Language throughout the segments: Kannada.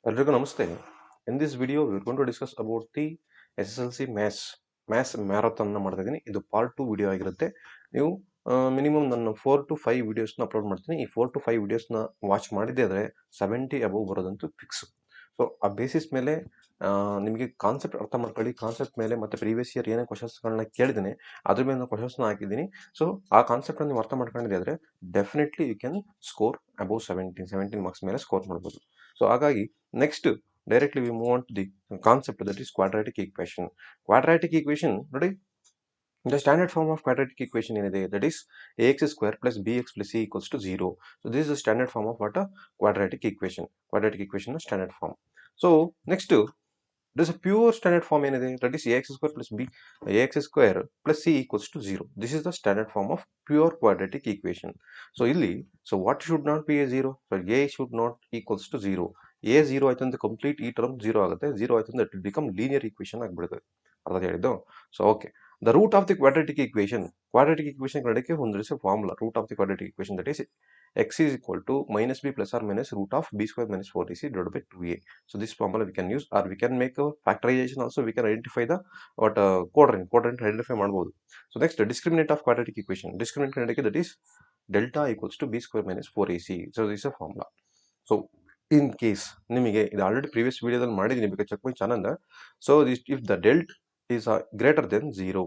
ಎಲ್ರಿಗೂ namaste. In this video we are going to discuss about the SSLC maths marathon ಮಾಡ್ತಾ ಇದ್ದೀನಿ. ಇದು ಪಾರ್ಟ್ 2 ವಿಡಿಯೋ ಆಗಿರುತ್ತೆ. ನೀವು ಮಿನಿಮಮ್ ನಾನು 4 to 5 ವಿಡಿಯೋಸ್ನ ಅಪ್ಲೋಡ್ ಮಾಡ್ತೀನಿ. ಈ 4 to 5 ವಿಡಿಯೋಸ್ನ ವಾಚ್ ಮಾಡಿದ್ದೆ ಆದರೆ 70 ಅಬೌವ್ ಬರೋದಂತೂ ಫಿಕ್ಸ್. ಸೊ ಆ ಬೇಸಿಸ್ ಮೇಲೆ ನಿಮಗೆ ಕಾನ್ಸೆಪ್ಟ್ ಅರ್ಥ ಮಾಡ್ಕೊಳ್ಳಿ. ಕಾನ್ಸೆಪ್ಟ್ ಮೇಲೆ ಮತ್ತೆ ಪ್ರೀವಿಯಸ್ ಇಯರ್ ಏನೇ ಕ್ವಶನ್ಸ್ಗಳನ್ನ ಕೇಳಿದ್ದೀನಿ ಅದ್ರ ಮೇಲೆ ನಾನು ಕ್ವಶನ್ಸ್ನ ಹಾಕಿದ್ದೀನಿ. ಸೊ ಆ ಕಾನ್ಸೆಪ್ಟ್ ನೀವು ಅರ್ಥ ಮಾಡ್ಕೊಂಡಿದ್ದೆ ಆದರೆ definitely you can score above 17 marks ಮೇಲೆ ಸ್ಕೋರ್ ಮಾಡ್ಬೋದು. ಸೊ ಹಾಗಾಗಿ next directly we move on to the concept that is quadratic equation. Quadratic equation ನೋಡಿ, the standard form of quadratic equation ಏನಿದೆ that is ax square plus bx plus c equals to 0. So this is the standard form of what a quadratic equation. Quadratic equation is standard form. So next there is a pure standard form ಏನಿದೆ that is ax square plus c equals to 0. This is the standard form of pure quadratic equation. So ಇಲ್ಲಿ so what should not be a 0? So a should not equals to 0. a 0 ಆಯ್ತು ಅಂದ್ರೆ ಕಂಪ್ಲೀಟ್ ಈ ಟರ್ಮ್ 0 ಆಗುತ್ತೆ. 0 ಆಯ್ತು ಅಂದ್ರೆ it will become linear equation ಆಗಿಬಿಡುತ್ತೆ. ಅರ್ಥ ಹೇಳಿದ್ದು. So okay, the root of the quadratic equation ಕಡೆಗೆ ಹೊಂದಿರಿಸುವ formula root of the quadratic equation that is x is equal to minus b plus or minus root of b square minus 4ac divided by 2a. So this formula we can use, or we can make a factorization also. We can identify the what quadrant identify ಮಾಡಬಹುದು. So next, discriminant of quadratic equation. Discriminant that is delta equals to b square minus 4ac. So this is a formula. So in case ನಿಮಗೆ ಇದು ಆಲ್ರೆಡಿ ಪ್ರೀವಿಯಸ್ ವಿಡಿಯೋದಲ್ಲಿ ಮಾಡಿದ್ದೀನಿ, ಬೇಕಾದ್ರೆ ಚೆಕ್ ಮಾಡಿ channel. So if the delt is greater than 0,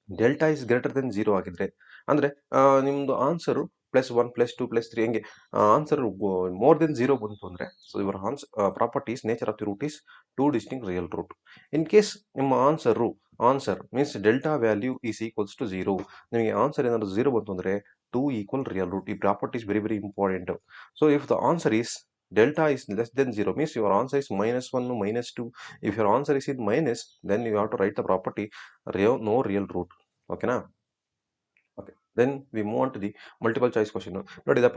delta is greater than 0 ಆಗಿದ್ರೆ ಅಂದ್ರೆ ನಿಮ್ದು ಆನ್ಸರು +1 +2 +3 ಹಂಗೆ ಆನ್ಸರ್ ಮೋರ್ ದೆನ್ 0 ಬಂತು ಅಂದ್ರೆ so your properties nature of the root is 2 distinct real root. In case ನಿಮ್ಮ answer means delta value is equals to 0, ನಿಮಗೆ ಆನ್ಸರ್ ಏನಾದ್ರು 0 ಬಂತು ಅಂದ್ರೆ 2 ಈಕ್ವಲ್ ರಿಯಲ್ ರೂಟ್. ಈ property is very very important. So if the answer is delta is less than 0 means your answer is -1 -2. If your answer is in minus, then you have to write the property no real root. Okay na? Okay, then we move on to the multiple choice question. What is the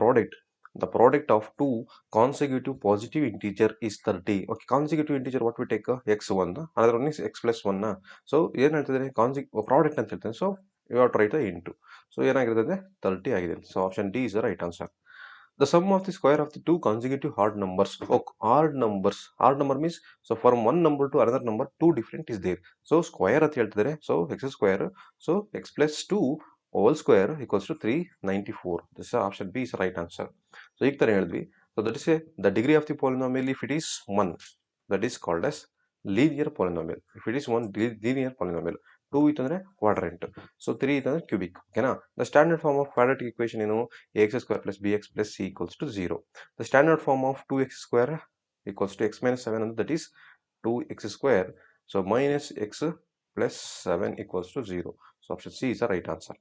product of two consecutive positive integer is 30. Okay, consecutive integer what we take x1, another one is x plus 1. So ಏನು ಹೇಳ್ತಿದ್ರೆ ಪ್ರಾಡಕ್ಟ್ ಅಂತ ಹೇಳ್ತೇನೆ. So you have to write the into. So ಏನಾಗಿರ್ತದೆ 30 ಆಗಿದೆ. So option D is the right answer. The sum of the square of the two consecutive odd numbers. Okay, odd number means so from one number to another number two different is there. So square ಅಂತ ಹೇಳ್ತಿದ್ದಾರೆ. So x square, so x plus 2 whole square equals to 394. This is option B is the right answer. So ಈಗ ತರ ಹೇಳಿದ್ವಿ. So that is the degree of the polynomial if it is 1, that is called as linear polynomial. If it is one linear polynomial, 2 ಇತ್ತಂದ್ರೆ ಕ್ವಾಡ್ರೆಂಟ್, ಸೊ 3 ಇತ್ತಂದ್ರೆ ಕ್ಯೂಬಿಕ್. ಓಕೆನಾ? The standard form of quadratic equation ಏನು? ax square plus bx plus c equals to 0. The standard form of 2x square equals to x minus 7, and that is 2x square. So minus x plus 7 equals to 0. So option C is the right answer.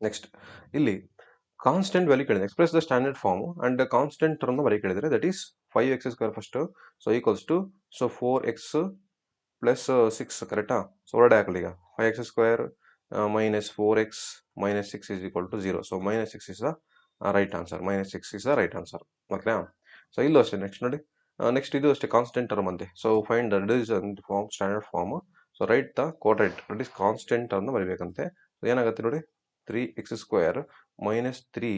Next, ಇಲ್ಲಿ ಕಾನ್ಸ್ಟೆಂಟ್ ವ್ಯಾಲ್ಯೂ ಕೇಳಿದೆ. Express the standard form and constant term value ಕೇಳಿದರೆ that is 5x square first. So equals to so 4x plus 6 ಕರೆಕ್ಟಾ? ಸೊ ಹೊರಡೆ ಹಾಕಲಿ ಈಗ 5x square minus 4x minus 6 is equal to 0. So minus 6 is the right answer. Minus 6 is the right answer. ಓಕೆನಾ? ಸೊ ಇಲ್ಲೂ ಅಷ್ಟೇ. ನೆಕ್ಸ್ಟ್ ನೋಡಿ, ನೆಕ್ಸ್ಟ್ ಇದು ಅಷ್ಟೇ ಕಾನ್ಸ್ಟೆಂಟ್ ಟರ್ಮ್ ಅಂತೆ. So find the division form standard form. So right the quadrant that is constant term ಬರೀಬೇಕಂತೆ. ಸೊ ಏನಾಗುತ್ತೆ ನೋಡಿ, 3x square minus 3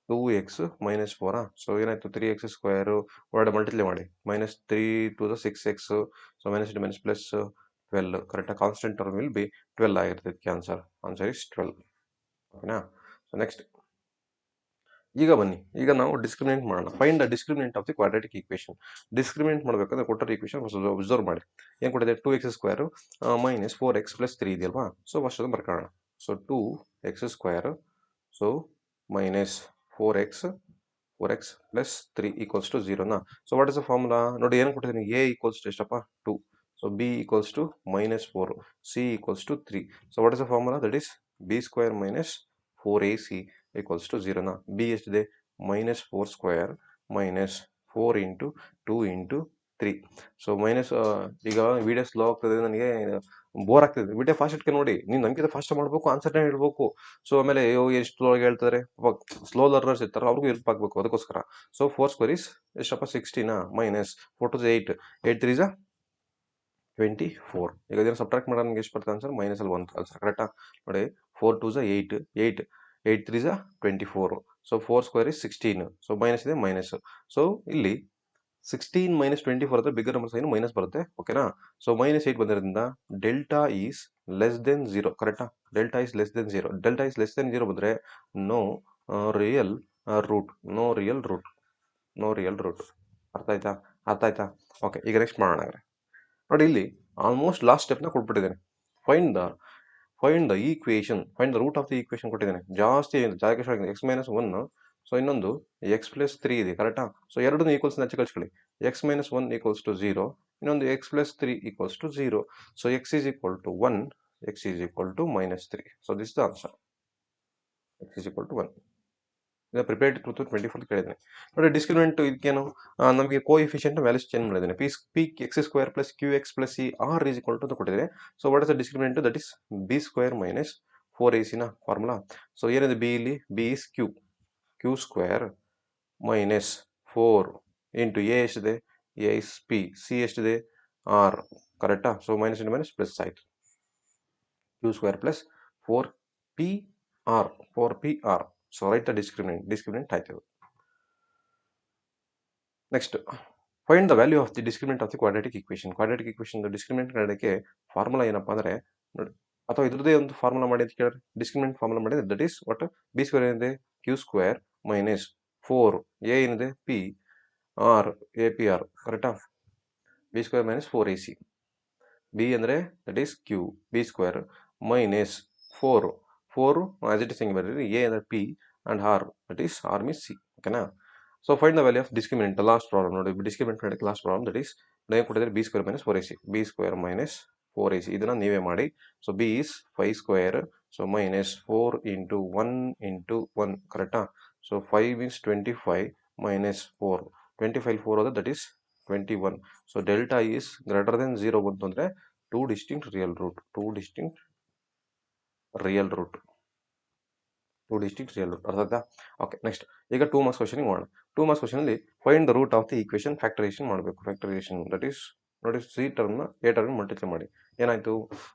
2x minus 4. So ಏನಾಯ್ತು, 3x ಸ್ಕ್ವೇರ್ ಹೊರಡೆ ಮಲ್ಟಿಪ್ಲೈ ಮಾಡಿ -3 to the 6x. So minus into minus plus 12. Correct. Constant term will be 12 ಆಗಿರ್ತದೆ. Answer is 12. ಓಕೆನಾ? ಸೊ ನೆಕ್ಸ್ಟ್, ಈಗ ಬನ್ನಿ, ಈಗ ನಾವು ಡಿಸ್ಕ್ರಿಮಿನೆಂಟ್ ಮಾಡೋಣ. Find the discriminant of the quadratic equation. Discriminant ಮಾಡಬೇಕಂದ್ರೆ ಕೊಟ್ಟರೆ ಈಕ್ವೇಷನ್ ಅಬ್ಸರ್ವ್ ಮಾಡಿ. ಏನು ಕೊಟ್ಟಿದೆ? 2x square minus 4x plus 3 ಇದೆಯಲ್ವಾ? ಸೊ ಫಸ್ಟ್ ಅದನ್ನು ಬರ್ಕೊಳ್ಳೋಣ. So 2x square so minus 4x plus 3 equals to 0 ನಾ? So what is the formula ನೋಡಿ, ಏನು ಕೊಟ್ಟಿದ್ದೀನಿ? a ಈಕ್ವಲ್ಸ್ ಟು ಎಷ್ಟಪ್ಪ 2. So b equals to -4, c equals to 3. So what is the formula? That is b square minus 4ac equals to 0 ನಾ? b ಎಷ್ಟಿದೆ? -4 square minus 4 into 2 into 3. So minus ಈಗ ವಿಡಿಯೋ ಸ್ಲೋ ಆಗ್ತದೆ, ನನಗೆ ಬೋರ್ ಆಗ್ತದೆ. ವಿಡಿಯೋ ಫಾಸ್ಟ್ ಇಟ್ಕೆ ನೋಡಿ. ನೀವು ನಮ್ಗಿಂತ ಫಾಸ್ಟ್ ಮಾಡಬೇಕು, ಆನ್ಸರ್ನೇ ಹೇಳ್ಬೇಕು. ಸೊ ಆಮೇಲೆ ಎಷ್ಟು ಸ್ಲೋ ಹೇಳ್ತಾರೆ, ಸ್ಲೋ ಲರ್ನರ್ಸ್ ಇರ್ತಾರೆ, ಅವ್ರಿಗೂ ಹೆಲ್ಪ್ ಆಗಬೇಕು. ಅದಕ್ಕೋಸ್ಕರ ಸೊ 4 ಸ್ಕ್ವೇರ್ ಇಸ್ ಎಷ್ಟಪ್ಪ 16 ಮೈನಸ್ 4 to 8 8 3 24. ಈಗ ಇದನ್ನು ಸಬ್ಟ್ರಾಕ್ಟ್ ಮಾಡೋಣ, ನಮಗೆ ಎಷ್ಟು ಬರ್ತದೆ ಆನ್ಸರ್? ಮೈನಸ್ ಅಲ್ಲಿ 1 ಆನ್ಸರ್. ಕರೆಕ್ಟಾ? ನೋಡಿ, 4 2 8 8 8 3 24. So 4 square is 16. So minus ಇದೆ ಮೈನಸ್. ಸೊ ಇಲ್ಲಿ 16 ಮೈನಸ್ 24 ಅಂದರೆ ಬಿಗ್ಗರ್ ನಂಬರ್ ಸೈನ್ ಮೈನಸ್ ಬರುತ್ತೆ, ಓಕೆನಾ. ಸೊ -8 ಬಂದಿರೋದ್ರಿಂದ ಡೆಲ್ಟಾ ಈಸ್ ಲೆಸ್ ದೆನ್ 0, ಕರೆಕ್ಟಾ. Delta is less than 0, delta is less than 0 ಬಂದರೆ no real root, no real root, no real root. ಅರ್ಥ ಆಯ್ತಾ, ಅರ್ಥ ಆಯ್ತಾ. ಓಕೆ, ಈಗ ನೆಕ್ಸ್ಟ್ ಮಾಡೋಣ. ನೋಡಿ ಇಲ್ಲಿ ಆಲ್ಮೋಸ್ಟ್ ಲಾಸ್ಟ್ ಸ್ಟೆಪ್ನ ಕೊಟ್ಬಿಟ್ಟಿದ್ದೇನೆ. Find the equation, find the root of the equation ಕೊಟ್ಟಿದ್ದೇನೆ. ಜಾಸ್ತಿ ಜಾಗಕ್ಕೆ ಎಕ್ಸ್ ಮೈನಸ್ 1, ಸೊ ಇನ್ನೊಂದು ಎಕ್ಸ್ ಪ್ಲಸ್ 3 ಇದೆ, ಕರೆಕ್ಟಾ. ಸೊ ಎರಡನ್ನೂ ಈಕ್ವಲ್ಸ್ ಹಚ್ಚಿ ಕಳಿಸ್ಕೊಳ್ಳಿ. ಎಕ್ಸ್ ಮೈನಸ್ 1 ಈಕ್ವಲ್ಸ್ ಟು 0, ಇನ್ನೊಂದು x plus 3 equals to 0. So X is equal to 1, x is equal to -3. So this the answer, x is equal to 1. ಇದು ಪ್ರಿಪೇರ್ಡ್ 2024 ಕೇಳಿದ್ದೇನೆ. ನೋಡಿ ಡಿಸ್ಕ್ರಿಮಿನೆಂಟ್ ಇದಕ್ಕೇನು, ನಮಗೆ ಕೋಎಫಿಷಿಯಂಟ್ ವ್ಯಾಲ್ಯೂಸ್ ಚೇಂಜ್ ಮಾಡಿದ್ದೇನೆ. P x square plus q x plus c r is equal to ಅಂತ ಕೊಟ್ಟಿದ್ದೇನೆ. So what is the discriminant, that is b square minus 4ac ನ ಫಾರ್ಮುಲಾ. ಸೊ ಏನಿದೆ ಬಿ ಇಲ್ಲಿ, b is q square minus 4 into a ಎಷ್ಟಿದೆ, ಎ ಇಸ್ ಪಿ, ಸಿ ಎಷ್ಟಿದೆ ಆರ್, ಕರೆಕ್ಟಾ. So minus into minus plus ಆಯಿತು, q square plus 4pr. So right the discriminant ಆಯ್ತು. Next find the value of the discriminant of the quadratic equation. Quadratic equation discriminant ಮಾಡೋಕ್ಕೆ ಫಾರ್ಮುಲಾ ಏನಪ್ಪಾ ಅಂದರೆ, ನೋಡಿ, ಅಥವಾ ಇದ್ರದ್ದೇ ಒಂದು ಫಾರ್ಮುಲಾ ಮಾಡಿ ಅಂತ ಕೇಳಿದ್ರೆ, ಡಿಸ್ಕ್ರಿಮಿನೆಂಟ್ ಫಾರ್ಮುಲಾ ಮಾಡಿದ್ರೆ that is what, b square ಏನಿದೆ ಕ್ಯೂ ಸ್ಕ್ವೇರ್ ಮೈನಸ್ 4 ಎ ಏನಿದೆ p r a p r, ಕರೆಕ್ಟಾ. B square minus 4ac, b ಅಂದರೆ that is q, b square minus 4 as it is ಹೆಂಗೆ ಬರೀರಿ, ಎ ಅಂದರೆ p and r, that is r means c, ಓಕೆನಾ. So find the value of discriminant, last problem ನೋಡಿ, ಡಿಸ್ಕ್ರಿಮಿನೆಂಟ್ ಮಾಡೋಕ್ಕೆ ಲಾಸ್ಟ್ ಪ್ರಾಬ್ಲಮ್, ದಟ್ ಈಸ್ ಏನು ಕೊಟ್ಟಿದ್ದಾರೆ, B square minus 4ac, B square minus 4ac, ಇದನ್ನು ನೀವೇ ಮಾಡಿ. So B is 5 square, so minus 4 into 1 into 1, ಕರೆಕ್ಟಾ. ಸೊ 5 ಮೀನ್ಸ್ 25 ಮೈನಸ್ 4, 25 4 ಹೋದ that is 21. So delta is greater than 0 ಬಂತು ಅಂದರೆ two distinct real root, two distinct real root. ಅರ್ಥ ಆಯ್ತಾ. ಓಕೆ, ನೆಕ್ಸ್ಟ್ ಈಗ 2 ಮಾರ್ಕ್ಸ್ ಕ್ವಶನ್ ಮಾಡೋಣ. 2 ಮಾರ್ಕ್ಸ್ ಕ್ವಶನಲ್ಲಿ find the root of the equation, factorization ಮಾಡಬೇಕು. ಫ್ಯಾಕ್ಟರೈಸೇಷನ್ ದಟ್ ಈಸ್ ನೋಡಿ, ಸಿ ಟರ್ಮ್ನ ಎ ಟರ್ಮ್ ಮಲ್ಟಿಪ್ಲೈ ಮಾಡಿ ಏನಾಯ್ತು.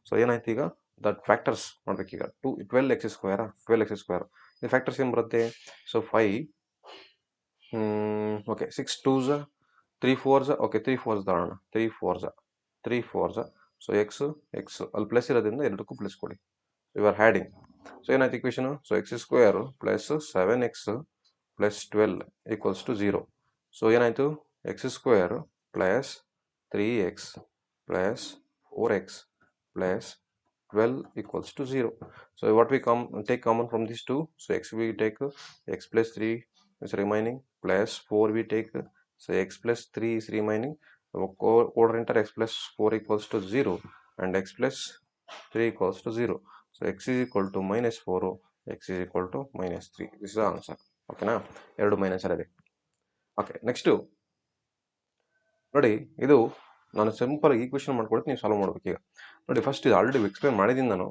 ಸೊ ಏನಾಯ್ತು ಈಗ, ದಟ್ ಫ್ಯಾಕ್ಟರ್ಸ್ ಮಾಡ್ಬೇಕೀಗ. 12x ಸ್ಕ್ವೇರಾ, 12x ಸ್ಕ್ವೇರ್, ಇದು ಫ್ಯಾಕ್ಟರ್ಸ್ ಏನು ಬರುತ್ತೆ. So 5 okay 6 2s 3 4s, okay 3 4s ತಗೋಣ, 3 4s. ಸೊ ಎಕ್ಸ್ ಅಲ್ಲಿ ಪ್ಲಸ್ ಇರೋದ್ರಿಂದ ಎರಡಕ್ಕೂ ಪ್ಲಸ್ ಕೊಡಿ, ಯು ಆರ್ ಹ್ಯಾಡಿಂಗ್. ಸೊ ಏನಾಯ್ತು equation, so X square plus 7x plus 12 equals to 0. So ಏನಾಯಿತು, x square plus 3x plus 4x plus 12 equals to 0. So what we take common from these two, so x we take x plus 3 is remaining, plus 4 we take, so x plus 3 is remaining. Order enter x plus 4 equals to 0 and x plus 3 equals to 0. So x is equal to minus 4, x is equal to minus 3. This is the answer. Okay na, ಎರಡು ಮೈನಸ್ ಇದೆ. ಓಕೆ, ನೆಕ್ಸ್ಟು ನೋಡಿ, ಇದು ನಾನು ಸಿಂಪಲ್ ಈಕ್ವೇಷನ್ ಮಾಡ್ಕೊಳ್ತೀನಿ, ನೀವು ಸಾಲ್ವ್ ಮಾಡ್ಬೇಕು. ಈಗ ನೋಡಿ, ಫಸ್ಟ್ ಇದು ಆಲ್ರೆಡಿ ಎಕ್ಸ್ಪ್ಲೇನ್ ಮಾಡಿದ್ದೀನಿ ನಾನು.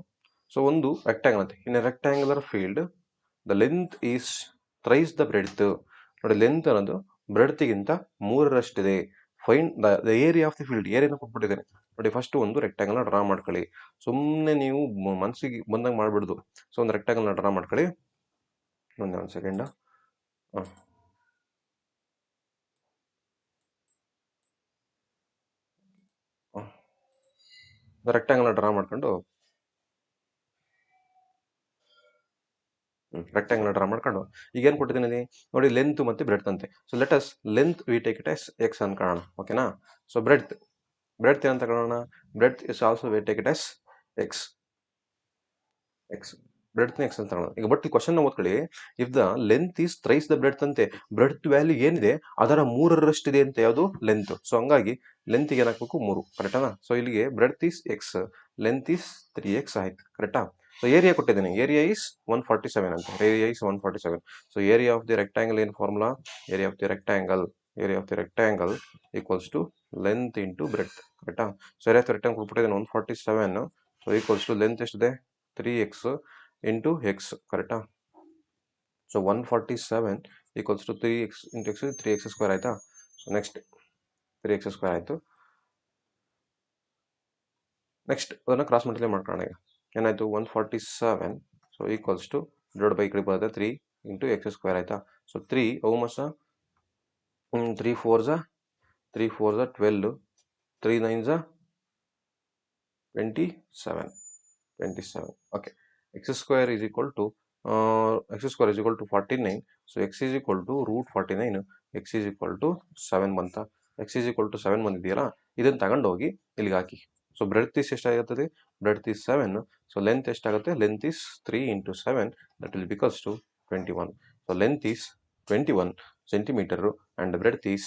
ಸೊ ಒಂದು ರೆಕ್ಟ್ಯಾಂಗಲ್ ಅಂತ, in a rectangular field the length is thrice the breadth. ನೋಡಿ, ಲೆಂತ್ ಅನ್ನೋದು ಬ್ರೆಡ್ತಿಗಿಂತ 3ರಷ್ಟಿದೆ. Find the area of the field, ಏರಿಯಾನ ಕೊಟ್ಬಿಟ್ಟಿದ್ದೇನೆ. ನೋಡಿ, ಫಸ್ಟ್ ಒಂದು ರೆಕ್ಟ್ಯಾಂಗಲ್ನ ಡ್ರಾ ಮಾಡ್ಕೊಳ್ಳಿ. ಸುಮ್ಮನೆ ನೀವು ಮನಸ್ಸಿಗೆ ಬಂದಂಗೆ ಮಾಡಿಬಿಡ್ದು. ಸೊ ಒಂದು ರೆಕ್ಟ್ಯಾಂಗಲ್ನ ಡ್ರಾ ಮಾಡ್ಕೊಳ್ಳಿ. ಒಂದು ಸೆಕೆಂಡ. ರೆಕ್ಟ್ಯಾಂಗಲ್ನ ಡ್ರಾ ಮಾಡ್ಕೊಂಡು ಈಗ ಏನು ಕೊಟ್ಟಿದ್ದೀನಿ ನೋಡಿ, ಲೆಂತ್ ಮತ್ತು ಬ್ರೆಡ್ತ್ ಅಂತೆ. So let us length we take it as x ಅನ್ಕೊಳ್ಳೋಣ, ಓಕೆನಾ. ಸೊ ಬ್ರೆಡ್ತ್ ಏನಂತ ತಗೊಳ್ಳೋಣ, breadth is also we take it as x breadth x ಅಂತ ತಗೊಳ್ಳೋಣ. ಈಗ ಬಟ್ ಈ ಕ್ವಶನ್ ಓದ್ಕೊಳ್ಳಿ, if the length is thrice the breadth ಅಂತೆ, ಬ್ರೆಡ್ತ್ ವ್ಯಾಲ್ಯೂ ಏನಿದೆ ಅದರ 3ರಷ್ಟಿದೆ ಅಂತ, ಯಾವುದು ಲೆಂತ್. ಸೊ ಹಂಗಾಗಿ ಲೆಂತ್ಗೆ ಏನಾಗಬೇಕು 3, ಕರೆಕ್ಟಾ. ಸೊ ಇಲ್ಲಿಗೆ breadth is x, length is 3x ಆಯ್ತು, ಕರೆಕ್ಟಾ. ಸೊ ಏರಿಯಾ ಕೊಟ್ಟಿದ್ದೀನಿ, ಏರಿಯಾ ಈಸ್ 147 ಅಂತ, area is 147. So area of the rectangle ಏನು formula, area of the rectangle equals to length into breadth, ಕರೆಕ್ಟಾ. So area of the rectangle ಕೊಟ್ಬಿಟ್ಟಿದ್ದೀನಿ 147. ಸೊ ಈಕ್ವಲ್ಸ್ ಟು ಲೆಂತ್ ಎಷ್ಟಿದೆ 3x ಇಂಟು ಎಕ್ಸ್, ಕರೆಕ್ಟಾ. So 147 equals to 3x into x, 3x square ಆಯ್ತಾ. ಸೊ ನೆಕ್ಸ್ಟ್ 3x ಸ್ಕ್ವೇರ್ ಆಯಿತು. ನೆಕ್ಸ್ಟ್ ಅದನ್ನು ಕ್ರಾಸ್ ಮಲ್ಟಿಪ್ಲೈ ಮಾಡ್ಕೊಳ್ಳೋಣ. ಈಗ ಏನಾಯಿತು 147, so equals to divide by ಕಡೆ ಬರುತ್ತೆ 3 ಇಂಟು ಎಕ್ಸ್ ಸ್ಕ್ವೇರ್ ಆಯಿತಾ. So 3 3 4s 3 4 12, 3 9 27. 27. Okay. X square is equal to 49. So x is equal to root 49. X is equal to 7 ಬಂತ. X is equal to 7 ಬಂದಿದೆಯಲ್ಲ, ಇದನ್ನು ತಗೊಂಡೋಗಿ ಇಲ್ಲಿಗೆ ಹಾಕಿ. ಸೊ ಬ್ರೆಡ್ತ್ ಈಸ್ ಎಷ್ಟಾಗುತ್ತದೆ? Breadth is 7. ಸೊ ಲೆಂತ್ ಎಷ್ಟಾಗುತ್ತೆ? Length is 3 into 7, that will becomes to 21. So length is 21 centimeter and breadth is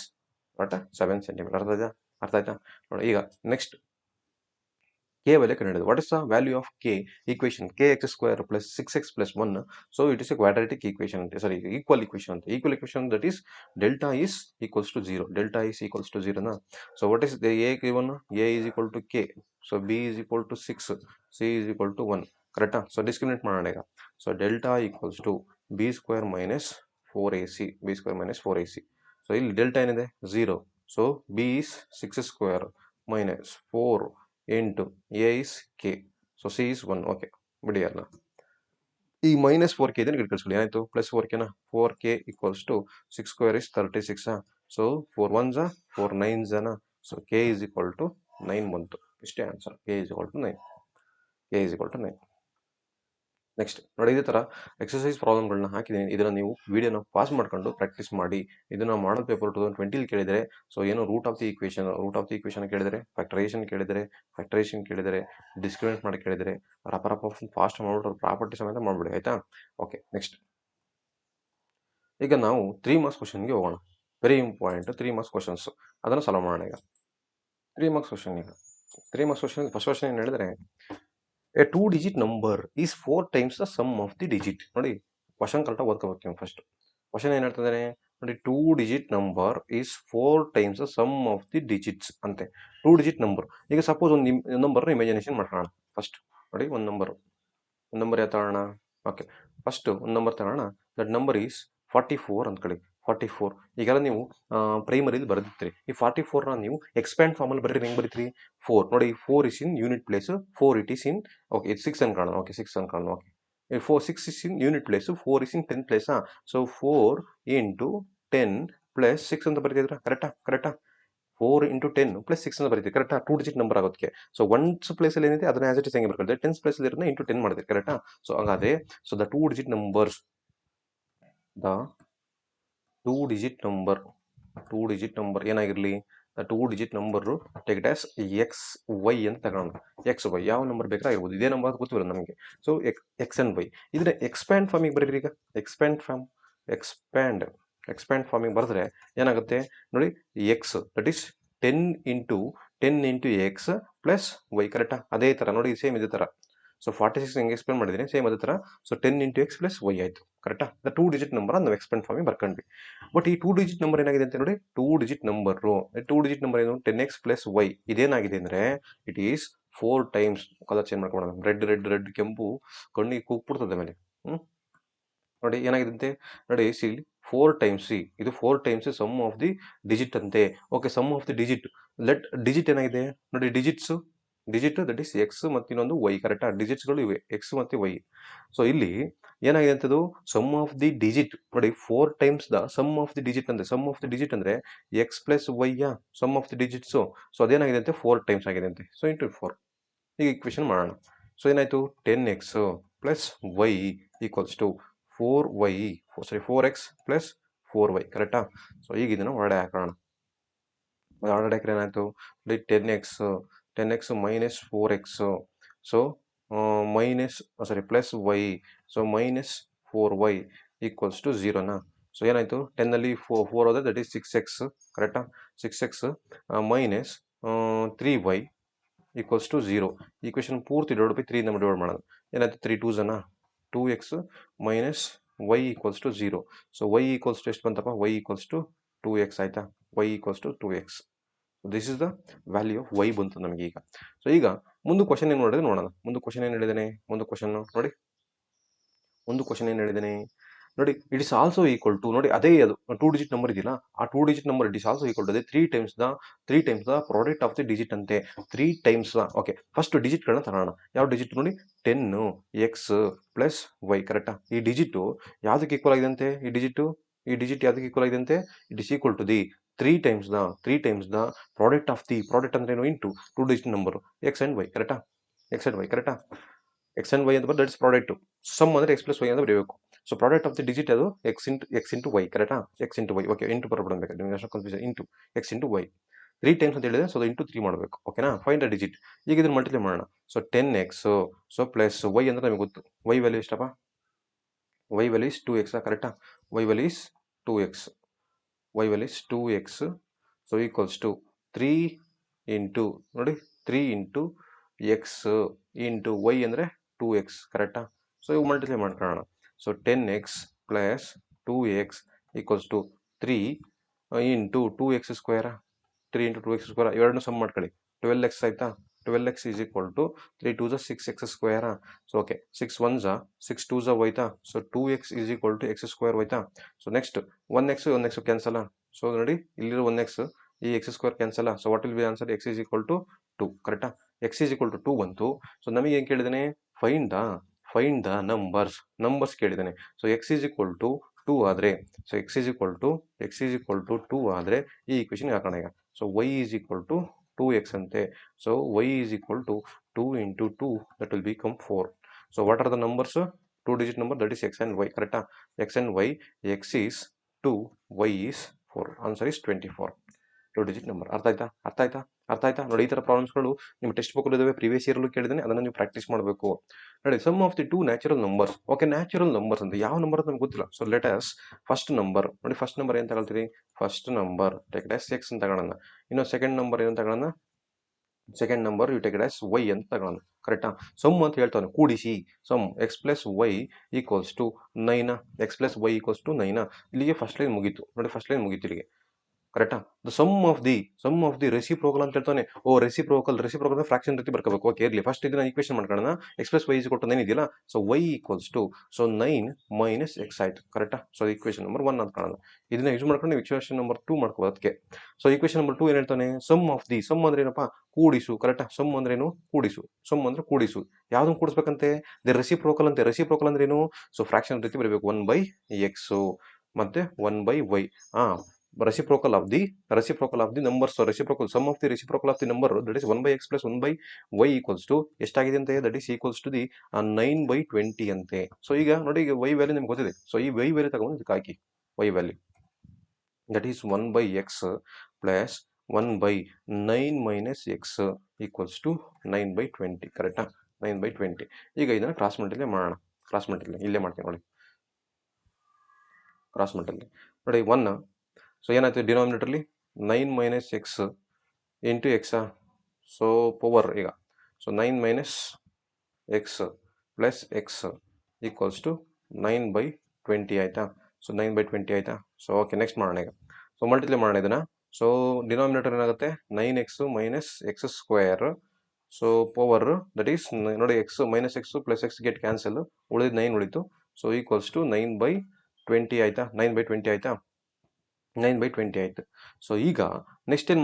what? 7 centimeter. ಅರ್ಥ ಆಯ್ತಾ? ನೋಡಿ ಈಗ next k value ಕಂಡುಹಿಡಿಯೋದು. What is the value of k equation? kx square plus 6x plus 1. So it is a quadratic equation. Sorry, equal equation. Equal equation, that is delta is equals to 0. Delta is equals to 0 na. So what is the a given? A is equal to k. So b is equal to 6. C is equal to 1. Correct? So discriminate ಮಾಡೋಣ ಈಗ. So delta equals to b square minus 4ac. b square minus 4ac. So ಇಲ್ಲಿ delta ಏನಿದೆ? 0. So b is 6 square minus 4 into a is k. So c is 1. Okay, ಬಿಡಿ ಅಲ್ಲ. ಈ ಮೈನಸ್ 4k ಇದನ್ನು ಕಳಿಸ್ಕೊಳ್ಳಿ. ಏನಾಯ್ತು? ಪ್ಲಸ್ 4k ನ 4k equals to 6 square is 36. So 4 1s 4 9s ನ. So k is equal to 9 ಬಂತು. ಇಷ್ಟೇ answer. k is equal to 9. k is equal to 9. Next ನೋಡಿ, ಇದೇ ಥರ ಎಕ್ಸಸೈಸ್ ಪ್ರಾಬ್ಲಮ್ಗಳನ್ನ ಹಾಕಿದ್ದೀನಿ. ಇದನ್ನು ನೀವು ವಿಡಿಯೋನ ಪಾಸ್ ಮಾಡ್ಕೊಂಡು ಪ್ರಾಕ್ಟೀಸ್ ಮಾಡಿ. ಇದನ್ನು ಮಾಡಲ್ ಪೇಪರ್ 2020 ಕೇಳಿದರೆ, ಸೊ ಏನು ರೂಟ್ ಆಫ್ ದಿ ಈಕ್ವೇಷನ್ ಕೇಳಿದರೆ, ಫ್ಯಾಕ್ಟರೇಷನ್ ಕೇಳಿದರೆ, ಡಿಸ್ಕ್ರಿಮಿನೇಟ್ ಮಾಡಿ ಕೇಳಿದರೆ, ರಪ ಫಾಸ್ಟ್ ಮಾಡ್ಬಿಟ್ಟು ಪ್ರಾಪರ್ಟಿ ಸಮೇತ ಮಾಡ್ಬಿಡಿ, ಆಯ್ತಾ? ಓಕೆ, ನೆಕ್ಸ್ಟ್ ಈಗ ನಾವು 3 ಮಾರ್ಕ್ಸ್ ಕ್ವಶನ್ಗೆ ಹೋಗೋಣ. ವೆರಿ ಇಂಪಾರ್ಟೆಂಟ್ 3 ಮಾರ್ಕ್ಸ್ ಕ್ವಶನ್ಸ್, ಅದನ್ನು ಸಾಲ್ವ್ ಮಾಡೋಣ ಈಗ. 3 ಮಾರ್ಕ್ಸ್ ಕ್ವಶನ್ ಈಗ 3 ಮಾರ್ಕ್ಸ್ ಕ್ವಶನ್ ಫಸ್ಟ್ ಕ್ವಶನ್ ಏನು ಹೇಳಿದ್ರೆ, a 2-digit number is 4 times the sum of the digit. ನೋಡಿ, ಕ್ವಶನ್ ಕರೆಕ್ಟಾಗಿ ಓದ್ಕೋಬೇಕು. ಫಸ್ಟ್ ಕ್ವಶನ್ ಏನು ಹೇಳ್ತಿದ್ದಾನೆ ನೋಡಿ, 2-digit number is 4 times the sum of the digits ಅಂತೆ. 2-digit number. ಈಗ ಸಪೋಸ್ ಒಂದು ನಂಬರ್ನ ಇಮ್ಯಾಜಿನೇಷನ್ ಮಾಡೋಣ. ಫಸ್ಟ್ ನೋಡಿ, ಒಂದು ನಂಬರ್ ಯಾವ ತಗೋಣ? ಓಕೆ, ಫಸ್ಟ್ ಒಂದು ನಂಬರ್ ತಗೋಣ. ದಟ್ ನಂಬರ್ ಈಸ್ 44 ಅಂದ್ಕೊಳ್ಳಿ. 44 ಈಗೆಲ್ಲ ನೀವು ಪ್ರೈಮರಿಲಿ ಬರೆದಿರ್ತೀರಿ. ಈ 44ನ ನೀವು ಎಕ್ಸ್ಪ್ಯಾಂಡ್ ಫಾರ್ಮಲ್ಲಿ ಬರೀರಿ. ಹೆಂಗೆ ಬರೀತೀರಿ? 4 ನೋಡಿ, 4 is in unit place, 4 it is in, okay ಇದು 6 ಅನ್ಕೊಳ್ಳೋಣ. ಓಕೆ 6 ಅನ್ಕೊಳ್ಳೋಣ. Okay 6 is in unit place, 4 is in 10 place. So 4 into 10 plus 6 ಅಂತ ಬರೀತಿದ್ರ. ಕರೆಕ್ಟಾ? 4 into 10 plus 6 ಅಂತ ಬರೀತೀವಿ. ಕರೆಕ್ಟಾ? 2-digit ನಂಬರ್ ಆಗೋದಕ್ಕೆ. ಸೊ 1's ಪ್ಲೇಸಲ್ಲಿ ಏನಿದೆ ಅದನ್ನ ಆಸ್ ಇಟ್ ಇಸ್ ಹೆಂಗೆ ಬರ್ಕೊಳ್ತೀವಿ? 10's ಪ್ಲೇಸಲ್ಲಿ ಇರೋದನ್ನ ಇಂಟು 10 ಮಾಡಿದೆ. ಕರೆಕ್ಟಾ? ಸೊ ಹಾಗಾದ್ರೆ so the 2-digit numbers, the 2-digit number ಏನಾಗಿರಲಿ? The 2-digit number take it as x y ಅಂತ ತಗೋಣ. ಎಕ್ಸ್ ವೈ ಯಾವ ನಂಬರ್ ಬೇಕಾಗಿರ್ಬೋದು. ಇದೇ ನಂಬರ್ ಗೊತ್ತಿಲ್ಲ ನಮಗೆ. ಸೊ ಎಕ್ಸ್ ಅಂಡ್ ವೈ ಇದನ್ನ ಎಕ್ಸ್ಪ್ಯಾಂಡ್ ಫಾರ್ಮಿಗೆ ಬರೀರಿ. ಈಗ ಎಕ್ಸ್ಪ್ಯಾಂಡ್ ಫಾರ್ಮಿಗೆ ಬರೆದ್ರೆ ಏನಾಗುತ್ತೆ ನೋಡಿ, x that is 10 into x plus y. ಕರೆಕ್ಟಾ? ಅದೇ ಥರ ನೋಡಿ, ಸೇಮ್ ಇದೇ ಥರ. ಸೊ 46 ಹೆಂಗೆ ಎಕ್ಸ್ಪ್ಲೇನ್ ಮಾಡಿದ್ದೀನಿ, ಸೇಮ್ ಅದೇ ಥರ. So 10 into x plus y ಆಯಿತು. ಕರೆಕ್ಟಾ? ದ 2-digit ನಂಬರ್ ನಾವು ಎಕ್ಸ್ಪ್ಯಾಂಡ್ ಫಾರ್ಮಿಗೆ ಬರ್ಕೊಂಡ್ವಿ. ಬಟ್ ಈ 2-digit ನಂಬರ್ ಏನಾಗಿದೆ ಅಂತ ನೋಡಿ, 2-digit ನಂಬರು 2-digit ನಂಬರ್ ಏನು? 10x plus y. ಇದೇನಾಗಿದೆ ಅಂದರೆ it is 4 times. Colour change ಮಾಡ್ಕೊಳ್ಳೋಣ. ರೆಡ್ ಕೆಂಪು ಕಣ್ಣಿಗೆ ಕೂಗ್ಬಿಡ್ತದೆ ಮೇಲೆ. ನೋಡಿ ಏನಾಗಿದೆ ನೋಡಿ, ಸಿ 4 times, ಸಿ ಇದು 4 times sum of the digit ಅಂತೆ. Okay, sum of the digit. Digit ಏನಾಗಿದೆ ನೋಡಿ, ಡಿಜಿಟ್ ದಟ್ ಈಸ್ ಎಕ್ಸ್ ಮತ್ತು ಇನ್ನೊಂದು ವೈ. ಕರೆಕ್ಟಾ? ಡಿಜಿಟ್ಸ್ಗಳು ಇವೆ, ಎಕ್ಸ್ ಮತ್ತು ವೈ. ಸೊ ಇಲ್ಲಿ ಏನಾಗಿದೆ ಅಂತದ್ದು, ಸಮ್ ಆಫ್ ದಿ ಡಿಜಿಟ್ ನೋಡಿ, 4 times the sum of the digit ಅಂತೆ. ಸಮ್ ಆಫ್ ದಿ ಡಿಜಿಟ್ ಅಂದರೆ x plus y sum of the digits. So ಅದೇನಾಗಿದೆ ಅಂತೆ, 4 times ಆಗಿದೆ ಅಂತೆ. ಸೊ ಇಂಟು 4 ಈಗ ಇಕ್ವೇಷನ್ ಮಾಡೋಣ. ಸೊ ಏನಾಯಿತು? 10x plus y equals to 4x plus 4y. ಕರೆಕ್ಟಾ? ಸೊ ಈಗ ಇದನ್ನು ಹೊರಗಡೆ ಹಾಕೋಣ. ಹೊರಗಡೆ ಹಾಕಿದ್ರೆ ಏನಾಯಿತು? 10x minus 4x. So plus y. So minus 4y equals to 0ನಾ. ಸೊ ಏನಾಯಿತು? 10ನಲ್ಲಿ 4 ಹೋದರೆ ದಟ್ ಈಸ್ 6x. ಕರೆಕ್ಟಾ? 6x minus 3y equals to 0. Equation ಪೂರ್ತಿ ಡಿವೈಡ್ ಬೈ 3 ಇಂದ ಡಿವೈಡ್ ಮಾಡೋದು. ಏನಾಯ್ತು? 3 2s 2x minus y equals to 0. So y equals to ಎಷ್ಟು ಬಂತಪ್ಪ? y ಈಕ್ವಲ್ಸ್ ಟು 2x ಆಯಿತಾ? y equals to 2x. This is the value of y ಬಂತು ನಮಗೆ ಈಗ. ಸೊ ಈಗ ಮುಂದೆ ಕ್ವಶನ್ ಏನು ನೋಡಿದ್ರೆ ನೋಡೋಣ. ಮುಂದೆ ಕ್ವಶನ್ ಏನು ಹೇಳಿದ್ದೇನೆ ನೋಡಿ, it is also equal to ನೋಡಿ, ಅದೇ ಅದು 2-digit ನಂಬರ್ ಇದೆಯಲ್ಲ, ಆ 2-digit number it is also equal to ಅದೇ 3 times the product of the digit ಅಂತೆ. 3 times. ಓಕೆ, ಫಸ್ಟ್ ಡಿಜಿಟ್ಗಳನ್ನ ತಗೋಣ. ಯಾವ ಡಿಜಿಟ್ ನೋಡಿ? 10x plus y. ಕರೆಕ್ಟಾ? ಈ ಡಿಜಿಟು ಯಾವುದಕ್ಕೆ ಈಕ್ವಲ್ ಆಗಿದೆ ಅಂತೆ? ಈ ಡಿಜಿಟ್ ಯಾವುದಕ್ಕೆ ಈಕ್ವಲ್ ಆಗಿದೆ ಅಂತೆ? It is equal to the 3 times the product of the product ಅಂದ್ರೆ ಏನು into 2 digit number x and y ಕರೆಕ್ಟಾ ಎಕ್ಸ್ ಅಂಡ್ ವೈ ಅಂತ ದಟ್ ಇಸ್ ಪ್ರಾಡಕ್ಟ್ ಸಮ್ ಅಂದ್ರೆ ಎಕ್ಸ್ ಪ್ಲಸ್ ವೈ ಅಂತ ಬರೀಬೇಕು so product of the digit ಅದು ಎಕ್ಸ್ ಇಂಟು ವೈ ಕರೆಕ್ಟಾ x into y okay into ಬರ್ಬಿಡಬೇಕು ನಿಮಗೆ ಅಷ್ಟು confusion into x into y 3 times ಅಂತ ಹೇಳಿದ್ರೆ ಸೊ ಇಂಟು 3 ಮಾಡಬೇಕು ಓಕೆನಾ ಫೈಂಡ್ ದ ಡಿಜಿಟ್ ಈಗ ಇದನ್ನ ಮಲ್ಟಿಪ್ಲೈ ಮಾಡೋಣ so 10x so plus Y ಅಂದ್ರೆ ನಮಗೆ ಗೊತ್ತು ವೈ ವ್ಯಾಲ್ಯೂ ಎಷ್ಟಪ್ಪ ವೈ ವ್ಯಾಲ್ಯೂ ಇಸ್ 2x ಕರೆಕ್ಟಾ y value is 2x y value is 2x so equals to 3 into ನೋಡಿ 3 into x into y ಅಂದ್ರೆ 2x ಕರೆಕ್ಟಾ ಸೊ ಇವು ಮಲ್ಟಿಪ್ಲೈ ಮಾಡ್ಕೊಳ್ಳೋಣ so 10x plus 2x equals to 3 into 2x square 3 into 2x square ಇವೆರಡನ್ನು ಸಮ್ ಮಾಡ್ಕೊಳ್ಳಿ 12x ಆಯ್ತಾ 12x is equal to 3 2s 6x square so okay 6 1s 6 2s ಹೋಯ್ತಾ so 2x is equal to x square ಹೋಯ್ತಾ so next 1x cancel so ನೋಡಿ ಇಲ್ಲಿರೋ 1x ಈ x square cancel so what will be answer x is equal to 2 ಕರೆಕ್ಟಾ x is equal to 2 ಬಂತು so ನಮಗೆ ಏನು ಕೇಳಿದಾನೆ find the numbers ಕೇಳಿದಾನೆ so x is equal to 2 ಆದ್ರೆ so x is equal to 2 ಆದ್ರೆ ಈ ಈಕ್ವೇಷನ್ ಹಾಕೋಣ ಈಗ so y is equal to 2x ante so y is equal to 2 into 2 that will become 4 so what are the numbers 2 digit number that is x and y correct x and y x is 2 y is 4 answer is 24 2 digit number ಅರ್ಥ ಆಯ್ತಾ ನೋಡಿ ಈ ತರ ಪ್ರಾಬ್ಲಮ್ಸ್ಗಳು ನಿಮ್ಮ ಟೆಕ್ಸ್ಟ್ ಬುಕ್ ಇದಾವೆ ಪ್ರೀವಿಯಸ್ ಇಯರ್ ಕೇಳಿದಾನೆ ಅದನ್ನ ನೀವು ಪ್ರಾಕ್ಟೀಸ್ ಮಾಡಬೇಕು ನೋಡಿ sum of the two natural numbers okay natural numbers ಅಂತ ಯಾವ ನಂಬರ್ ಅಂತ ನಮ್ಗೆ ಗೊತ್ತಿಲ್ಲ so let us first number ನೋಡಿ ಫಸ್ಟ್ ನಂಬರ್ ಏನು ತಗೊಳ್ತೀರಿ first number take it as x ಅಂತ ತಗೊಳ್ಳೋಣ ಇನ್ನು ಸೆಕೆಂಡ್ ನಂಬರ್ ಏನು ತಗೊಳ್ಳೋಣ second number you take it as y ಅಂತ ತಗೊಳ್ಳೋಣ ಕರೆಕ್ಟಾ ಸಮ್ ಅಂತ ಹೇಳ್ತಾನೆ ಕೂಡಿಸಿ sum x plus y equals to 9 x plus y equals to 9 ಇಲ್ಲಿಗೆ ಫಸ್ಟ್ ಲೈನ್ ಮುಗೀತು ನೋಡಿ ಫಸ್ಟ್ ಲೈನ್ ಮುಗೀತು ಇಲ್ಲಿಗೆ ಕರೆಕ್ಟಾ the sum of the reciprocal ಅಂತ ಹೇಳ್ತಾನೆ ಓ ರೆಸಿಪ್ರೋಕಲ್ ಫ್ರಾಕ್ಷನ್ ರೀತಿ ಬರ್ಕೋಬೇಕು ಓಕೆ ಇರಲಿ ಫಸ್ಟ್ ಇದನ್ನ ಈಕ್ವೇಷನ್ ಮಾಡ್ಕೊಳ್ಳೋಣ x ಪ್ಲಸ್ ವೈ ಕೊಟ್ಟು 9 ಇದೆಯಲ್ಲ so y equals to so 9 minus x ಆಯ್ತು ಕರೆಕ್ಟಾ ಸೊ ಈಕ್ವೇಷನ್ ನಂಬರ್ 1 ಅಂತ ಕಾಣೋಣ ಇದನ್ನ ಯೂಸ್ ಮಾಡ್ಕೊಂಡು ನೀವು ಈಕ್ವೇಷನ್ ನಂಬರ್ 2 ಮಾಡ್ಕೋಬೋದು ಅದಕ್ಕೆ ಸೊ ಈಕ್ವೇಷನ್ ನಂಬರ್ 2 ಏನು ಹೇಳ್ತಾನೆ ಸಮ್ ಅಂದ್ರೆ ಏನಪ್ಪಾ ಕೂಡಿಸು ಕರೆಕ್ಟಾ ಸಮ್ ಅಂದ್ರೆ ಏನು ಕೂಡಿಸು ಯಾವ್ದನ್ನ ಕೂಡಿಸ್ಬೇಕಂತೆ ದಿ ರೆಸಿಪ್ರೋಕಲ್ ಅಂತೆ ರೆಸಿಪ್ರೋಕಲ್ ಅಂದ್ರೆ ಏನು ಸೊ ಫ್ರಾಕ್ಷನ್ ರೀತಿ ಬರಬೇಕು 1/x ಮತ್ತೆ 1/y reciprocal of the numbers so reciprocal sum of the reciprocal of the number that is 1/x plus 1/y equals to ಎಷ್ಟಾಗಿದೆ ಅಂತ that is equals to the 9/20 ಅಂತೆ ಸೊ ಈಗ ನೋಡಿ ಈಗ y ವ್ಯಾಲ್ಯೂ ನಿಮ್ಗೆ ಗೊತ್ತಿದೆ ಸೊ ಈ y ವ್ಯಾಲ್ಯೂ ತಗೊಂಡು ಇದಕ್ಕೆ ಹಾಕಿ y value that is 1/x plus 1/9 minus x equals to 9/20 ಕರೆಕ್ಟಾ 9/20 ಈಗ ಇದನ್ನ ಕ್ರಾಸ್ ಮಲ್ಟಿಪ್ಲೈ ಮಾಡೋಣ ಕ್ರಾಸ್ ಮಲ್ಟಿಪ್ಲೈ ಇಲ್ಲೇ ಮಾಡ್ತೀನಿ ನೋಡಿ ಕ್ರಾಸ್ ಮಲ್ಟಿಪ್ಲೈ ನೋಡಿ 1 ಸೊ ಏನಾಯ್ತು ಡಿನಾಮಿನೇಟರ್ಲಿ 9 ಮೈನಸ್ ಎಕ್ಸ್ ಇಂಟು ಎಕ್ಸಾ ಸೊ ಪವರ್ ಈಗ so 9 minus x plus x equals to 9/20 ಆಯ್ತಾ ಸೊ 9/20 ಆಯ್ತಾ ಸೊ ಓಕೆ ನೆಕ್ಸ್ಟ್ ಮಾಡೋಣ ಈಗ ಸೊ ಮಲ್ಟಿಪ್ಲೈ ಮಾಡೋಣ ಇದನ್ನ ಸೊ ಡಿನಾಮಿನೇಟರ್ ಏನಾಗುತ್ತೆ 9x minus x square so power that is ನೋಡಿ x minus x plus x get cancel ಉಳಿದ 9 ಉಳಿತು ಸೊ ಈಕ್ವಲ್ಸ್ ಟು 9/20 ಆಯ್ತಾ 9/20 ಆಯ್ತಾ 9/20 ಆಯ್ತು ಸೊ ಈಗ ನೆಕ್ಸ್ಟ್ ಏನ್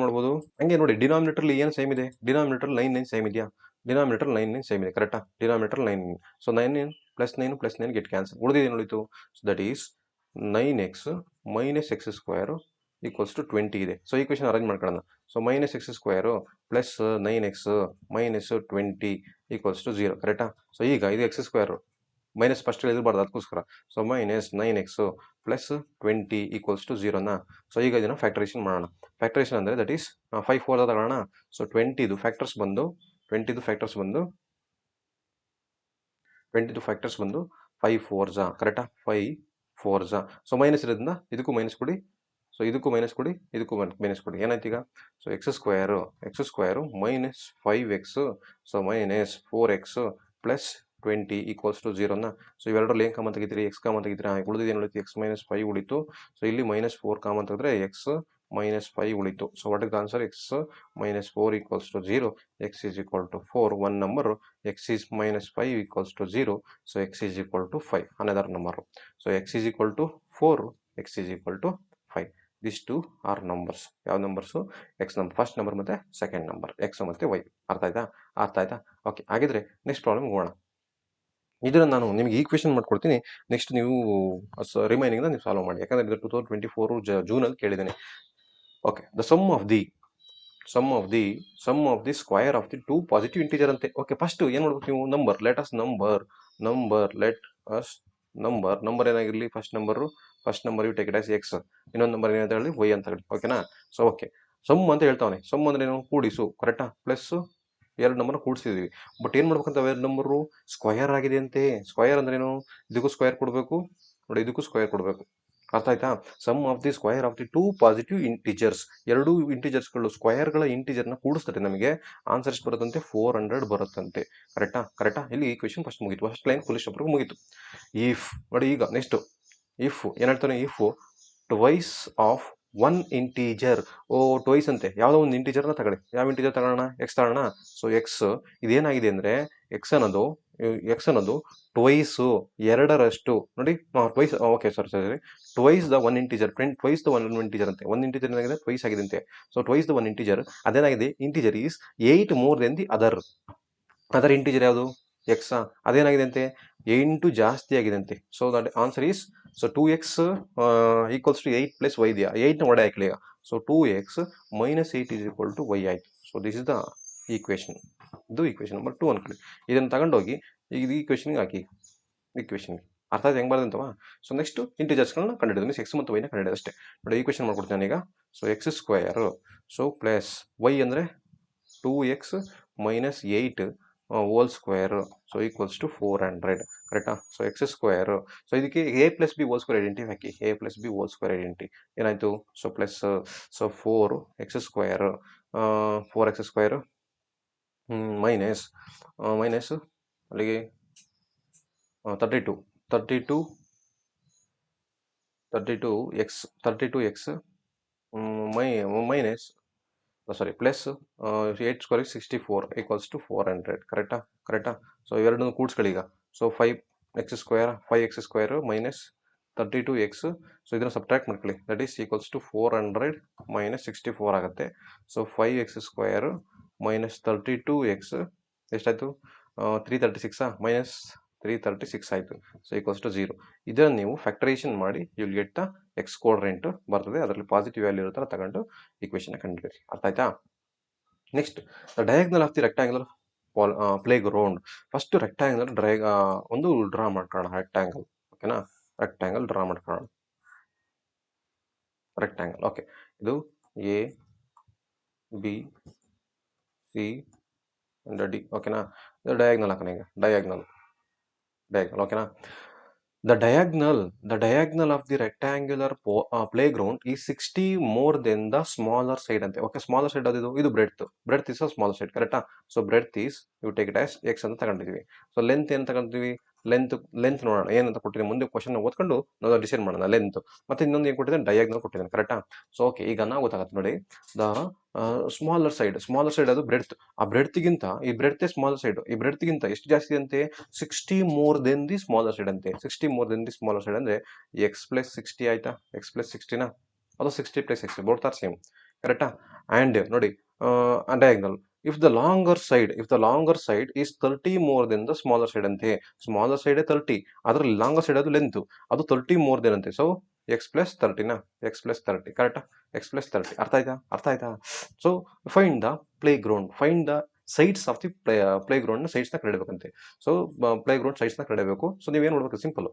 ಮಾಡ್ಬೋದು ಹಂಗೆ ನೋಡಿ ಡಿನಾಮಿನೇಟರ್ಲಿ ಏನು ಸೇಮ್ ಇದೆ ಡಿನಾಮಿನೇಟರ್ 9 ಸೇಮ್ ಇದೆಯಾ ಡಿನಾಮಿನೇಟರ್ 9 ಸೇಮ್ ಇದೆ ಕರೆಕ್ಟಾ denominator 9 so 9 plus 9 get cancel ಉಳಿದಿದೆ ಉಳಿತು so that is 9x minus x square equals to 20 ಇದೆ ಸೊ ಈಕ್ವೇಷನ್ ಅರೇಂಜ್ ಮಾಡ್ಕೊಳ್ಳೋಣ so minus x square plus 9x minus 20 equals to 0 ಕರೆಕ್ಟಾ ಸೊ ಈಗ ಇದು ಎಕ್ಸ್ ಸ್ಕ್ವೇರ್ ಮೈನಸ್ ಫಸ್ಟ್ ಇರಬಾರ್ದು ಅದಕ್ಕೋಸ್ಕರ so minus 9x plus 20 equals to 0 so ಈಗ ಇದನ್ನು ಫ್ಯಾಕ್ಟರೇಷನ್ ಮಾಡೋಣ ಫ್ಯಾಕ್ಟರೇಷನ್ ಅಂದರೆ ದಟ್ ಈಸ್ 5 4 ತಗೊಳ್ಳೋಣ ಸೊ 20 ಫ್ಯಾಕ್ಟರ್ಸ್ ಬಂದು 5 4s ಕರೆಕ್ಟಾ 5 4s ಸೊ ಮೈನಸ್ ಇರೋದ್ರಿಂದ ಇದಕ್ಕೂ ಮೈನಸ್ ಕೊಡಿ ಸೊ ಇದಕ್ಕೂ ಮೈನಸ್ ಕೊಡಿ ಇದಕ್ಕೂ ಮೈನಸ್ ಕೊಡಿ ಏನಾಯ್ತು ಈಗ so x square minus 5x so minus 4x plus 20 equals to 0 so ಇವೆರಡರಲ್ಲಿ ಏನು ಕಾಮನ್ ತೆಗಿತೀರಿ ಎಕ್ಸ್ ಕಾಮನ್ ತೆಗಿತೀರಾ ಉಳಿದಿದೆ ಏನು ಉಳಿತು ಎಕ್ಸ್ ಮೈನಸ್ 5 ಉಳಿತು ಸೊ ಇಲ್ಲಿ ಮೈನಸ್ 4 ಕಾಮನ್ ತೆಗೆದ್ರೆ ಎಕ್ಸ್ ಮೈನಸ್ 5 ಉಳಿತು so what is the answer x minus 4 equals to 0 x is equal to 4 one number x is minus 5 equals to 0 so X is equal to 5 another number so X is equal to 4 x is equal to 5 this two are numbers ಯಾವ numbers x number first number ಮತ್ತೆ ಸೆಕೆಂಡ್ ನಂಬರ್ ಎಕ್ಸ್ ಮತ್ತೆ ವೈ ಅರ್ಥ ಆಯ್ತಾ ಓಕೆ ಹಾಗಿದ್ರೆ ನೆಕ್ಸ್ಟ್ ಪ್ರಾಬ್ಲಮ್ ಹೋಗೋಣ ಇದನ್ನು ನಾನು ನಿಮಗೆ ಈಕ್ವೇಷನ್ ಮಾಡ್ಕೊಡ್ತೀನಿ. ನೆಕ್ಸ್ಟ್ ನೀವು ರಿಮೈನಿಂಗ್ನ ನೀವು ಸಾಲ್ವ್ ಮಾಡಿ, ಯಾಕಂದರೆ ಇದು 2024 ಜೂನಲ್ಲಿ ಕೇಳಿದ್ದೇನೆ. Okay, the sum of the square of the two positive integer ಅಂತೆ. ಓಕೆ, ಫಸ್ಟ್ ಏನು ಮಾಡ್ಬೇಕು ನೀವು, ನಂಬರ್ ನಂಬರ್ ಏನಾಗಿರಲಿ, first number you take it as x, ಇನ್ನೊಂದು ನಂಬರ್ ಏನಂತ ಹೇಳಿ ವೈ ಅಂತ ಹೇಳಿ. ಓಕೆನಾ? ಸೊ ಓಕೆ, ಸಮ್ ಅಂತ ಹೇಳ್ತಾವನೆ. ಸಮ್ ಅಂದ್ರೆ ಏನು, ಕೂಡಿಸು, ಕರೆಕ್ಟಾ? ಪ್ಲಸ್ ಎರಡು ನಂಬರ್ ಕೂಡಿಸಿದೀವಿ. ಬಟ್ ಏನು ಮಾಡ್ಬೇಕಂತ, ಎರಡು ನಂಬರು ಸ್ಕ್ವಯರ್ ಆಗಿದೆ ಅಂತೆ. ಸ್ಕ್ವಯರ್ ಅಂದ್ರೆ ಏನು, ಇದಕ್ಕೂ ಸ್ಕ್ವಯರ್ ಕೊಡಬೇಕು ನೋಡಿ, ಇದಕ್ಕೂ ಸ್ಕ್ವಯರ್ ಕೊಡಬೇಕು. ಅರ್ಥ ಆಯ್ತಾ? Sum of the square of the two positive integers, ಎರಡು ಇಂಟಿಜರ್ಸ್ಗಳು ಸ್ಕ್ವಯರ್ಗಳ ಇಂಟಿಜರ್ನ ಕೂಡಿಸ್ತಾರೆ, ನಮಗೆ ಆನ್ಸರ್ ಎಷ್ಟು ಬರುತ್ತಂತೆ, 400 ಬರುತ್ತಂತೆ. ಕರೆಕ್ಟಾ? ಇಲ್ಲಿ ಈಕ್ವೇಷನ್ ಫಸ್ಟ್ ಮುಗೀತು, ಫಸ್ಟ್ ಲೈನ್ ಫುಲ್ ಸ್ಟಾಪ್ ಮುಗೀತು. ಇಫ್ ನೋಡಿ, ಈಗ ನೆಕ್ಸ್ಟ್ ಇಫ್ ಏನ್ ಹೇಳ್ತಾನೆ, if twice of one integer. Twice ಅಂತೆ, ಯಾವುದೋ ಒಂದು ಇಂಟೀಜರ್ನ ತಗೊಳ್ಳಿ. ಯಾವ ಇಂಟೀಜರ್ ತಗೊಳ್ಳೋಣ, ಎಕ್ಸ್ ತಗೊಳ್ಳೋಣ. ಸೊ ಎಕ್ಸ್ ಇದೇನಾಗಿದೆ ಅಂದ್ರೆ, ಎಕ್ಸ್ ಅನ್ನೋದು ಟ್ವೈಸು, ಎರಡರಷ್ಟು ನೋಡಿ, twice, okay sorry, twice the one integer, twice the one integer ಅಂತೆ. ಒಂದು ಇಂಟೀಜರ್ ಏನಾಗಿದೆ, ಟ್ವೈಸ್ ಆಗಿದೆ ಅಂತೆ. So twice the one integer, ಅದೇನಾಗಿದೆ, integer is 8 more than the other integer ಯಾವುದು, ಎಕ್ಸ್. ಅದೇನಾಗಿದೆ ಅಂತೆ, 8 ಜಾಸ್ತಿ ಆಗಿದೆ ಅಂತೆ. So that answer is, so 2x equals to 8 plus y ಇದೆಯಾ, 8ನ ಒಡೆ ಹಾಕಲಿ ಈಗ. ಸೊ 2x minus 8 is equal to y ಆಯ್ತು. So this is the equation. ಇದು ಈಕ್ವೇಷನ್ ನಂಬರ್ 2 ಅನ್ಕೊಳ್ಳಿ. ಇದನ್ನು ತಗೊಂಡೋಗಿ ಈಗ ಈ ಈಕ್ವೇಷನ್ಗೆ ಹಾಕಿ, ಈಕ್ವೇಷನ್ಗೆ ಅರ್ಥ ಆಯ್ತು ಹೆಂಗೆ ಬರ್ತಂತವ. ಸೊ ನೆಕ್ಸ್ಟ್ ಇಂಟೀಜರ್ಸ್ಗಳನ್ನ ಕಂಡುಹಿಡಿದು, ಮೀನ್ಸ್ ಎಕ್ಸ್ ಮತ್ತು ವೈನ ಕಂಡುಹಿಡಿದು ಅಷ್ಟೇ ನೋಡಿ. ಈಕ್ವೇಷನ್ ಮಾಡ್ಕೊಡ್ತೀನಿ ನಾನೀಗ. So x square, so plus y ಅಂದರೆ 2x minus 8 whole square, so equals to 400. ಕರೆಕ್ಟಾ? ಸೊ ಎಕ್ಸ್ ಸ್ಕ್ವೇರ್, ಸೊ ಇದಕ್ಕೆ a plus b whole square identity ಹಾಕಿ, a plus b whole square identity ಏನಾಯ್ತು, so plus, so 4x square, 4x square minus ಅಲ್ಲಿಗೆ 32x minus sorry plus 8 square 64 equals to 400. ಕರೆಕ್ಟಾ? ಸೊ ಇವೆರಡನ್ನು ಕೂಡಿಸ್ಕೊಳ್ಳಿ ಈಗ. So 5x square minus 32x, so ಇದನ್ನು ಸಬ್ಟ್ರಾಕ್ಟ್ ಮಾಡ್ಕೊಳ್ಳಿ, that is equals to 400 minus 64 ಆಗುತ್ತೆ. So 5x square minus 32x ಎಷ್ಟಾಯಿತು, 336 ಮೈನಸ್ 336 ಆಯಿತು. So equals to 0. ಇದನ್ನು ನೀವು ಫ್ಯಾಕ್ಟರೇಷನ್ ಮಾಡಿ you will get the x quadrant ಬರ್ತದೆ. ಅದರಲ್ಲಿ ಪಾಸಿಟಿವ್ ವ್ಯಾಲ್ಯೂ ಇರೋ ಥರ ತಗೊಂಡು ಈಕ್ವೇಷನ್ ಕಂಡುಹಿಡಿಯಿರಿ. ಅರ್ಥ ಆಯ್ತಾ? Next, the diagonal of the rectangular play ground. First rectangular ಒಂದು ಡ್ರಾ ಮಾಡ್ಕೊಳ್ಳೋಣ, ರೆಕ್ಟಾಂಗಲ್. ಓಕೆನಾ? ರೆಕ್ಟಾಂಗಲ್ ಡ್ರಾ ಮಾಡ್ಕೊಳ್ಳೋಣ. ರೆಕ್ಟಾಂಗಲ್, ಓಕೆ, ಇದು ಎ ಬಿ ಸಿ ಡಿ. ಓಕೆನಾ? ಇದು ಡಯಾಗ್ನಲ್ ಹಾಕೋಣ ಈಗ, ಡಯಾಗ್ನಲ್. ಓಕೆನಾ? The diagonal of the rectangular playground is 60 more than the smaller side ಅಂತೆ. ಓಕೆ, ಸ್ಮಾಲರ್ ಸೈಡ್ ಅದು ಇದು ಬ್ರೆಡ್ತ್ ಇಸ್ ಸ್ಮಾಲರ್ ಸೈಡ್. ಕರೆಕ್ಟಾ? So breadth is you take it as x ಅಂತ ತಗೊಂಡಿದ್ದೀವಿ. ಸೊ ಲೆಂತ್ ಏನು ತಗೊಂಡಿದ್ದೀವಿ, ಲೆಂತ್ ನೋಡೋಣ ಏನಂತ ಕೊಟ್ಟಿದ್ದೀನಿ, ಮುಂದೆ ಕ್ವಶನ್ ಓದ್ಕೊಂಡು ನಾವು ಡಿಸೈಡ್ ಮಾಡೋಣ. ಲೆಂತ್ ಮತ್ತೆ ಇನ್ನೊಂದು ಏನು ಕೊಟ್ಟಿದ್ದಾನೆ, ಡಯಾಗ್ನಲ್ ಕೊಟ್ಟಿದ್ದಾನೆ. ಕರೆಕ್ಟಾ? ಸೊ ಓಕೆ, ಈಗ ನಾವು ಗೊತ್ತಾಗುತ್ತೆ ನೋಡಿ. ದ ಸ್ಮಾಲರ್ ಸೈಡ್ ಅದು ಬ್ರೆಡ್ತ್. ಆ ಬ್ರೆಡ್ತ್ಗಿಂತ ಈ ಬ್ರೆಡ್ತೆ ಸ್ಮಾಲರ್ ಸೈಡ್, ಈ ಬ್ರೆಡ್ತ್ಗಿಂತ ಎಷ್ಟು ಜಾಸ್ತಿ ಅಂತೆ, 60 more than the smaller side ಅಂತೆ. 60 more than the smaller side ಅಂದ್ರೆ ಎಕ್ಸ್ ಪ್ಲಸ್ 60 ಆಯ್ತಾ, ಎಕ್ಸ್ ಪ್ಲಸ್ 60ನಾ, ಅದು 60 ಪ್ಲಸ್ 60 ಬೋತ್ ಆರ್ ಸೇಮ್. ಕರೆಕ್ಟಾ? ಆ್ಯಂಡ್ ನೋಡಿ, diagonal if the longer side is 30 more than the smaller side ಅಂತೆ. ಸ್ಮಾಲರ್ ಸೈಡ್ 30, ಅದರಲ್ಲಿ ಲಾಂಗರ್ ಸೈಡ್ ಅದು ಲೆಂತ್, ಅದು 30 more than ಅಂತೆ. ಸೊ ಎಕ್ಸ್ ಪ್ಲಸ್ 30ನಾ, ಎಕ್ಸ್ ಪ್ಲಸ್ 30. ಕರೆಕ್ಟಾ? X plus 30. ಅರ್ಥ ಆಯ್ತಾ? So find the playground, find the sides of the ಪ್ಲೇ ಗ್ರೌಂಡ್ನ ಸೈಡ್ಸ್ನ ಕಂಡುಹಿಡಬೇಕಂತೆ. ಸೊ ಪ್ಲೇ ಗ್ರೌಂಡ್ ಸೈಡ್ಸ್ನ ಕಂಡುಹಿಡಬೇಕು. ಸೊ ನೀವೇನು ಮಾಡಬೇಕು, ಸಿಂಪಲ್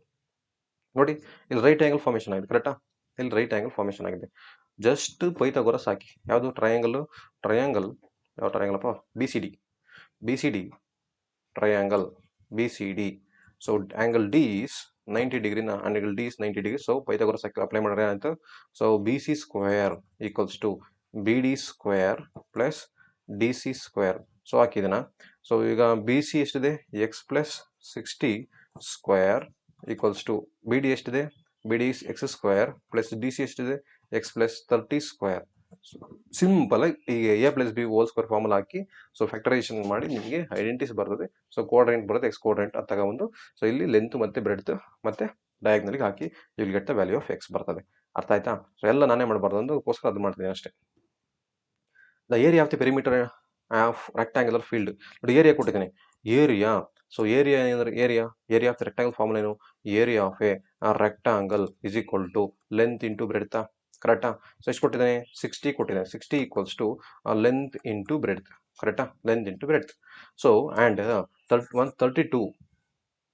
ನೋಡಿ, ಇಲ್ಲಿ ರೈಟ್ ಆ್ಯಂಗಲ್ ಫಾರ್ಮೇಷನ್ ಆಗಿದೆ. ಕರೆಕ್ಟಾ? ಇಲ್ಲಿ ರೈಟ್ ಆ್ಯಂಗಲ್ ಫಾರ್ಮೇಷನ್ ಆಗಿದೆ. ಜಸ್ಟ್ ಪೈಥಾಗೋರಸ್ ಹಾಕಿ, ಯಾವುದು ಟ್ರಯಾಂಗಲ್ ಯಾವ ಟ್ರಯಾಂಗಲಪ್ಪ, B C D triangle BCD. So angle D is 90 ಡಿಗ್ರಿನ, angle D is 90 degree. So Pythagoras apply ಮಾಡಿದ್ರೆ ಆಯಿತು. So BC square equals to BD square plus DC square. So ಹಾಕಿದೆನಾ? ಸೊ ಈಗ BC ಎಷ್ಟಿದೆ, x plus 60 square equals to BD ಎಷ್ಟಿದೆ, BD is X square plus DC ಎಷ್ಟಿದೆ, ಎಕ್ಸ್ ಪ್ಲಸ್ 30 ಸ್ಕ್ವೇರ್. ಸಿಂಪಲ್ ಆಗಿ ಈಗ A plus b whole square formula hockey, so factorisation ಮಾಡಿ ನಿಮಗೆ ಐಡೆಂಟಿಸ್ ಬರ್ತದೆ. ಸೊ ಕೋಡ್ರೆಂಟ್ ಬರುತ್ತೆ, ಎಕ್ಸ್ ಕೋಡ್ರೆಂಟ್ ಅಂತ ತಗೊಂಡು, ಸೊ ಇಲ್ಲಿ ಲೆಂತ್ ಮತ್ತೆ ಬ್ರೆಡ್ತ್ ಮತ್ತೆ ಡಯಾಗ್ನಲ್ಗೆ ಹಾಕಿ you will get the value of x ಬರ್ತದೆ. ಅರ್ಥ ಆಯ್ತಾ? ಸೊ ಎಲ್ಲ ನಾನೇ ಮಾಡಬಾರ್ದು ಅಂದಕ್ಕೋಸ್ಕರ ಅದು ಮಾಡ್ತೀನಿ ಅಷ್ಟೇ. The area of the perimeter of rectangular field ನೋಡಿ, ಏರಿಯಾ ಕೊಟ್ಟಿದ್ದೀನಿ. ಏರಿಯಾ ಸೊ ಏರಿಯಾ ಏನಂದ್ರೆ ಏರಿಯಾ ಆಫ್ ರೆಕ್ಟಾಂಗಲ್ ಫಾರ್ಮುಲಾ ಏನು, area of a rectangle is equal to length into breadth. ಕರೆಕ್ಟಾ? ಸೊ ಎಷ್ಟು ಕೊಟ್ಟಿದ್ದಾನೆ, 60 ಕೊಟ್ಟಿದ್ದಾನೆ. 60 equals to length into breadth. ಕರೆಕ್ಟಾ? Length into breadth. So and 32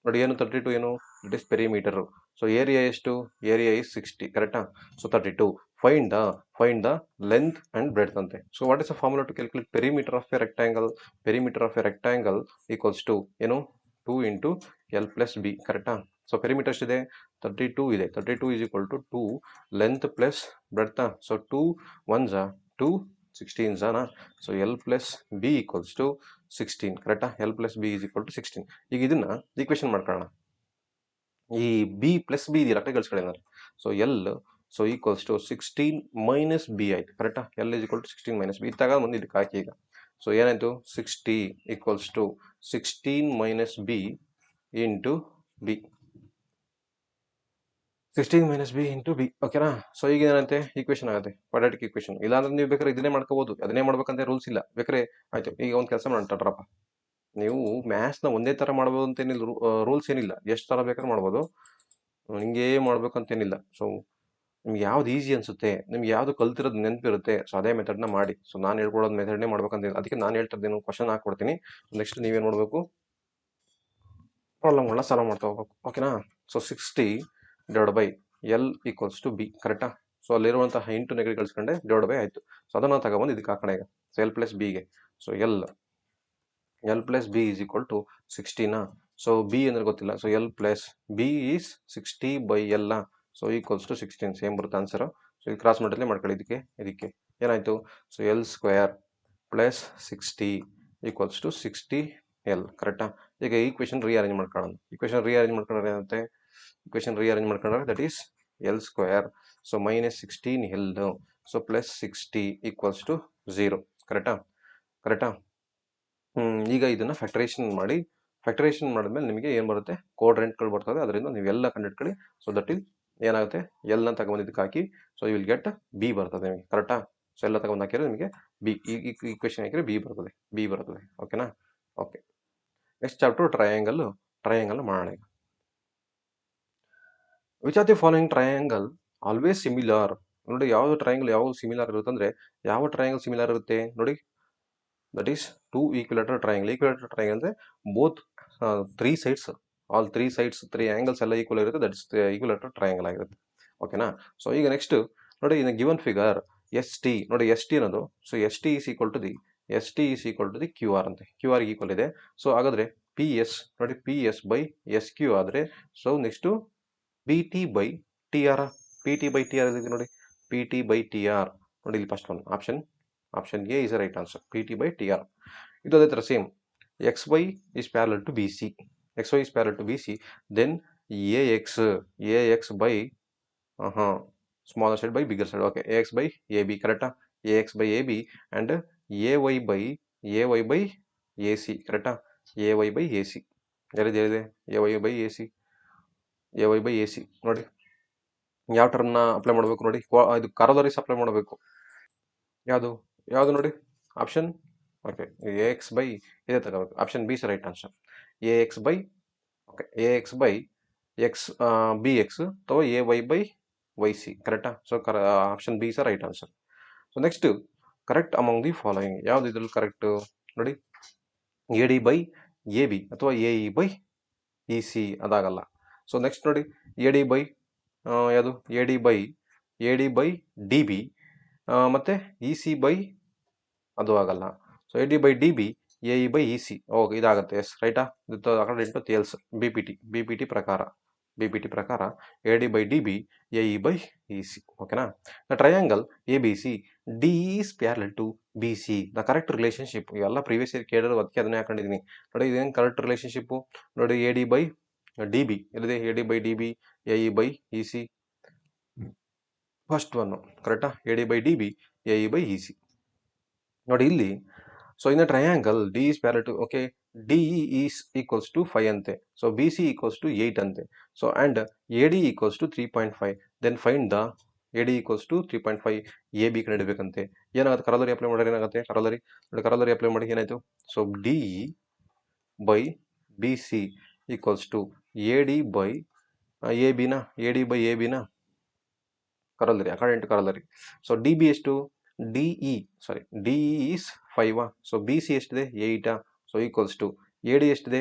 ನೋಡಿ, ಏನು 32 ಏನು, it is perimeter. So area ಎಷ್ಟು, ಏರಿಯಾ ಇಸ್ 60. ಕರೆಕ್ಟಾ? So 32 find the length and breadth ಅಂತೆ. So what is the formula to calculate perimeter of a rectangle? Perimeter of a rectangle equals to ಏನು, 2 ಇಂಟು ಎಲ್ ಪ್ಲಸ್ ಬಿ. ಕರೆಕ್ಟಾ? ಸೊ ಪೆರಿಮೀಟರ್ ಎಷ್ಟಿದೆ, 32 ಇದೆ. 32 is equal to 2 length plus breadth. So 2 1s 2 16s. So L plus B equals to 16. ಕರೆಕ್ಟಾ? L plus B is equal to 16. ಈಗ ಇದನ್ನ ಈಕ್ವೇಷನ್ ಮಾಡ್ಕೊಳ್ಳೋಣ. ಈ ಬಿ ಪ್ಲಸ್ ಬಿ ಇದೆಯಲ್ಲ ಕಡೆ ಕಳಿಸ್ಕೊಳ್ಳಿ. So l so equals to 16 minus b ಆಯ್ತು. ಕರೆಕ್ಟಾ? L is equal to 16 minus b. ಇತ್ತಾಗ ಮುಂದೆ ಇದಕ್ಕೆ ಹಾಕಿ. ಈಗ ಸೊ ಏನಾಯ್ತು, 60 equals to 16 minus b into b. 16 minus b into b. ಓಕೆನಾ? ಸೊ ಈಗ ಏನಂತೆ ಈಕ್ವೇಷನ್ ಆಗುತ್ತೆ, ಕ್ವಾಡ್ರಾಟಿಕ್ ಈಕ್ವೇಷನ್. ಇಲ್ಲಾಂದ್ರೆ ನೀವು ಬೇಕಾದ್ರೆ ಇದನ್ನೇ ಮಾಡ್ಕೋಬಹುದು, ಅದನ್ನೇ ಮಾಡ್ಬೇಕಂತ ರೂಲ್ಸ್ ಇಲ್ಲ. ಬೇಕಾದ್ರೆ ಆಯ್ತು. ಈಗ ಒಂದು ಕೆಲಸ ಮಾಡ್ತಾರಪ್ಪ, ನೀವು ಮ್ಯಾಥ್ಸ್ನ ಒಂದೇ ಥರ ಮಾಡ್ಬೋದು ಅಂತೇನಿಲ್ಲ, ರೂಲ್ಸ್ ಏನಿಲ್ಲ. ಎಷ್ಟು ಥರ ಬೇಕಾದ್ರೆ ಮಾಡ್ಬೋದು, ಹಿಂಗೇ ಮಾಡ್ಬೇಕಂತೇನಿಲ್ಲ. ಸೊ ನಿಮ್ಗೆ ಯಾವ್ದು ಈಸಿ ಅನ್ಸುತ್ತೆ, ನಿಮ್ಗೆ ಯಾವ್ದು ಕಲ್ತಿರೋದು ನೆನಪಿರುತ್ತೆ, ಸೊ ಅದೇ ಮೆಥಡ್ನ ಮಾಡಿ. ಸೊ ನಾನು ಹೇಳ್ಕೊಡೋದು ಮೆಥಡ್ನೇ ಮಾಡ್ಬೇಕಂತ, ಅದಕ್ಕೆ ನಾನು ಹೇಳ್ತಿದ್ದೇನು, ಕ್ವಶನ್ ಹಾಕ್ಕೊಡ್ತೀನಿ. ನೆಕ್ಸ್ಟ್ ನೀವೇನು ಮಾಡಬೇಕು, ಪ್ರಾಬ್ಲಮ್ಗಳನ್ನ ಸಾಲ್ವ್ ಮಾಡ್ತಾ ಹೋಗ್ಬೇಕು. ಓಕೆನಾ? So 60 divide by l equals to b. ಕರೆಕ್ಟಾ? ಸೊ ಅಲ್ಲಿರುವಂತಹ ಇಂಟು ನೆಗಡಿ ಕಳಿಸ್ಕೊಂಡೆ ಡಿವೈಡ್ ಬೈ ಆಯಿತು. ಸೊ ಅದನ್ನು ತಗೊಬಂದು ಇದಕ್ಕೆ ಹಾಕೋಣ ಈಗ. ಸೊ ಎಲ್ ಪ್ಲಸ್ ಬಿಗೆ. So L plus B is equal to 16. So b ಅಂದ್ರೆ ಗೊತ್ತಿಲ್ಲ. So L plus B is 60 by l. So equals to 16. Same ಬರುತ್ತೆ ಆನ್ಸರು. ಸೊ ಇದು ಕ್ರಾಸ್ ಮಲ್ಟಿಪ್ಲೈ ಮಾಡ್ಕೊಳ್ಳಿ. ಇದಕ್ಕೆ ಏನಾಯಿತು, so l square plus 60 equals to 60 L. ಕರೆಕ್ಟಾ? ಈಗ ಈಕ್ವೇಷನ್ ರೀಅರೇಂಜ್ ಮಾಡ್ಕೊಳ್ಳೋಣ. ಈಕ್ವೇಷನ್ ರೀಅರೇಂಜ್ ಮಾಡ್ಕೊಂಡ್ರೆ ಏನಾಗುತ್ತೆ, ಈಕ್ವೇಷನ್ ರೀಅರೇಂಜ್ ಮಾಡ್ಕೊಂಡ್ರೆ that is L square so minus 16 L so plus 60 equals to 0. ಕರೆಕ್ಟಾ? ಈಗ ಇದನ್ನ ಫ್ಯಾಕ್ಟರೇಷನ್ ಮಾಡಿ. ಫ್ಯಾಕ್ಟರೇಷನ್ ಮಾಡಿದ್ಮೇಲೆ ನಿಮಗೆ ಏನು ಬರುತ್ತೆ, ಕೋಡ್ರೆಂಟ್ಗಳು ಬರ್ತದೆ. ಅದರಿಂದ ನೀವೆಲ್ಲ ಕಂಡಿಡ್ಕೊಳ್ಳಿ. ಸೊ ದಟ್ ಇಸ್ ಏನಾಗುತ್ತೆ, ಎಲ್ಲ ತಗೊಂಡು ಇದಕ್ಕೆ ಹಾಕಿ. So you will get b ಬರ್ತದೆ ನಿಮಗೆ. ಕರೆಕ್ಟಾ? ಸೊ ಎಲ್ಲ ತಗೊಂಡು ಹಾಕಿದ್ರೆ ನಿಮಗೆ ಬಿ, ಈ ಈಕ್ವೇಷನ್ ಹಾಕಿದ್ರೆ ಬಿ ಬರ್ತದೆ. ಓಕೆನಾ? ಓಕೆ. ನೆಕ್ಸ್ಟ್ ಚಾಪ್ಟರ್ ಟ್ರಯಾಂಗಲ್ ಮಾಡೋಣ. Which are the following triangle always similar? ನೋಡಿ, ಯಾವುದು ಟ್ರಯಾಂಗಲ್ ಯಾವುದು ಸಿಮಿಲರ್ ಇರುತ್ತೆ ಅಂದ್ರೆ, ಯಾವ ಟ್ರಯಾಂಗಲ್ ಸಿಮಿಲರ್ ಇರುತ್ತೆ ನೋಡಿ, that is two equilateral triangle. Equilateral triangle ಅಂದ್ರೆ both 3 sides, all 3 sides 3 angles ಎಲ್ಲ ಈಕ್ವಲ್ ಇರುತ್ತೆ. ದಟ್ ಇಸ್ ಈಕ್ವಿಲೇಟರ್ ಟ್ರಯಾಂಗಲ್ ಆಗಿರುತ್ತೆ. ಓಕೆನಾ? ಸೊ ಈಗ ನೆಕ್ಸ್ಟ್ ನೋಡಿ, in given figure S T ನೋಡಿ, ಎಸ್ ಟಿ ಅನ್ನೋದು, so S T is equal to the Q R ಅಂತೆ. ಕ್ಯೂ ಆರ್ ಈಕ್ವಲ್ ಇದೆ. ಸೊ ಹಾಗಾದ್ರೆ ಪಿ ಎಸ್ ನೋಡಿ, P S by S Q ಆದರೆ, so next P T by T R. P T by T R ಇದೆ ನೋಡಿ, P T by T R ನೋಡಿ. ಇಲ್ಲಿ first one option A is right answer, P T by T R. ಇದು ಅದೇ ಥರ same X Y is parallel to BC. XY is parallel to BC. Then AX by smaller side by bigger side. Okay, AX by AB. Correct? AX by AB and AY by AC. Correct? AY by AC. ಏನಿದೆ AY by AC. AY by AC ನೋಡಿ, ಯಾವ ಟರ್ಮ್ನ ಅಪ್ಲೈ ಮಾಡಬೇಕು ನೋಡಿ, ಇದು ಕರೋದರಿಸ್ ಅಪ್ಲೈ ಮಾಡಬೇಕು. ಯಾವುದು ನೋಡಿ, ಆಪ್ಷನ್ ಓಕೆ AX ಬೈ ಇದೇ ತಗೋಬೇಕು. Option B is right answer. AX by okay AX by X B X ಅಥವಾ AY ಬೈ YC. ಕರೆಕ್ಟಾ? So option B is right answer. So next correct among the following, ಯಾವ್ದು ಇದ್ರಲ್ಲಿ ಕರೆಕ್ಟ್ ನೋಡಿ, AD ಬೈ AB ಅಥವಾ AE ಬೈ EC ಅದಾಗಲ್ಲ. ಸೊ ನೆಕ್ಸ್ಟ್ ನೋಡಿ, AD ಬೈ ಯಾವುದು AD ಬೈ DB ಮತ್ತೆ EC ಬೈ ಅದು ಆಗಲ್ಲ. So AD by DB AE by EC okay ಇದಾಗುತ್ತೆ. ಎಸ್ ರೈಟಾ? Into Thales B P T ಪ್ರಕಾರ AD by DB AE by EC. ಓಕೆನಾ? The triangle ABC D is parallel to BC. The correct relationship ಎಲ್ಲ ಪ್ರೀವಿಯಸ್ ಇಯರ್ ಕೇಳಿದ್ರು, ಅದಕ್ಕೆ ಅದನ್ನೇ ಹಾಕೊಂಡಿದ್ದೀನಿ ನೋಡಿ. ಇದೇನು ಕರೆಕ್ಟ್ ರಿಲೇಶನ್ಶಿಪ್ಪು ನೋಡಿ, AD ಬೈ DB ಎಲ್ಲಿದೆ, AD by DB AE by EC. First one ಕರೆಕ್ಟಾ, AD by DB AE by EC ನೋಡಿ ಇಲ್ಲಿ. So in triangle D is parallel to okay D is equals to 5 ಅಂತೆ. So B C equals to 8 ಅಂತೆ. So and A D equals to 3.5. Then find the A D equals to 3.5 A B ಕಂಡುಹಿಡಬೇಕಂತೆ. ಏನಾಗುತ್ತೆ, ಕರೋಲರಿ ಅಪ್ಲೈ ಮಾಡಿದ್ರೆ ಏನಾಗುತ್ತೆ, ಕರೋಲರಿ ಅಪ್ಲೈ ಮಾಡಿ ಏನಾಯಿತು, so D by B C equals to A D by A ಬಿನ corollary according to corollary. So DB ಎಷ್ಟು DE is 5 so BC ಎಷ್ಟಿದೆ 8 so equals to AD ಎಷ್ಟಿದೆ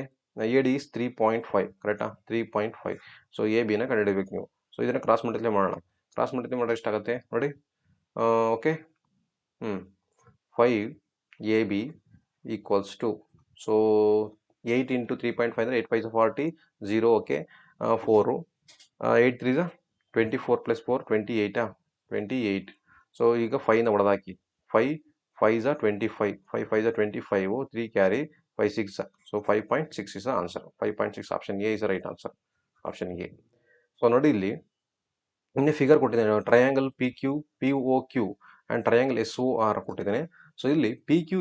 AD is 3.5 ಕರೆಕ್ಟಾ 3.5 ಸೊ AB ನ ಕಂಡುಹಿಡಿಯಬೇಕು ನೀವು. ಸೊ ಇದನ್ನ ಕ್ರಾಸ್ ಮಲ್ಟಿಪ್ಲೈ ಮಾಡೋಣ. ಕ್ರಾಸ್ ಮಲ್ಟಿಪ್ಲೈ ಮಾಡಿದ್ರೆ ಎಷ್ಟಾಗುತ್ತೆ ನೋಡಿ. Okay 5 AB equals to so 8 into 3.5 ಅಂದ್ರೆ 8 5 40 0 ಓಕೆ 4 8 3 24 plus 4 28 28 ಸೊ ಈಗ 5ನ ಹೊಡೆದಾಕಿ 5 5 25 5 5 25 3 carry 5 6 so 5.6 is the answer. 5.6 option A is the right answer. Option A. So ನೋಡಿ ಇಲ್ಲಿ ಇನ್ನೇ ಫಿಗರ್ ಕೊಟ್ಟಿದ್ದೇನೆ triangle P Q P O Q and triangle S O R ಕೊಟ್ಟಿದ್ದೇನೆ. ಸೊ ಇಲ್ಲಿ P Q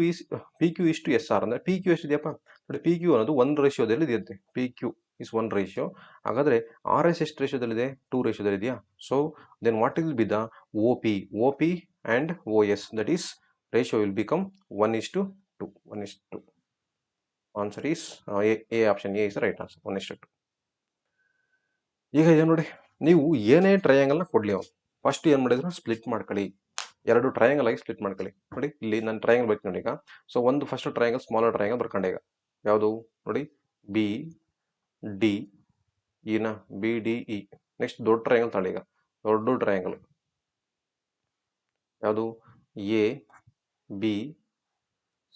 is to S R ಅಂದರೆ ಪಿ ಕ್ಯೂ ಎಷ್ಟಿದೆಯಪ್ಪ ನೋಡಿ ಪಿ ಕ್ಯೂ ಅನ್ನೋದು 1 ರೇಷಿಯೋದಲ್ಲಿ ಇದೆಯಂತೆ. P Q is 1 ratio. ಹಾಗಾದರೆ ಆರ್ ಎಸ್ ಎಷ್ಟು ರೇಷಿಯೋದಲ್ಲಿದೆ 2 ರೇಷಿಯೋದಲ್ಲಿ ಇದೆಯಾ. So then what will be the O P and O S that is ratio will become 1:2 1:2. Answer is a option A is right answer 1:2. ಈಗ ಇದೆ ನೋಡಿ ನೀವು ಏನೇ ಟ್ರಯಾಂಗಲ್ನ ಕೊಡಲಿ ಅವನು ಫಸ್ಟ್ ಏನು ಮಾಡಿದ್ರು ಸ್ಪ್ಲಿಟ್ ಮಾಡ್ಕೊಳ್ಳಿ. 2 ಟ್ರಯಾಂಗಲ್ ಆಗಿ ಸ್ಪ್ಲಿಟ್ ಮಾಡ್ಕೊಳ್ಳಿ. ನೋಡಿ ಇಲ್ಲಿ ನಾನು ಟ್ರಯಾಂಗಲ್ ಬೇಕು ನೋಡಿ ಈಗ. ಸೊ ಒಂದು ಫಸ್ಟ್ ಟ್ರಯಾಂಗಲ್ ಸ್ಮಾಲರ್ ಟ್ರಯಾಂಗಲ್ ಬರ್ಕೊಂಡೆ ಈಗ ಯಾವುದು ನೋಡಿ ಬಿ ಡಿ ಇನ ಬಿ ಡಿ ಇ. ನೆಕ್ಸ್ಟ್ ದೊಡ್ಡ ಟ್ರಯಾಂಗಲ್ ತಗೊಳ್ಳಿ ಈಗ ದೊಡ್ಡ ಟ್ರಯಾಂಗಲ್ ಯಾವುದು ಎ ಬಿ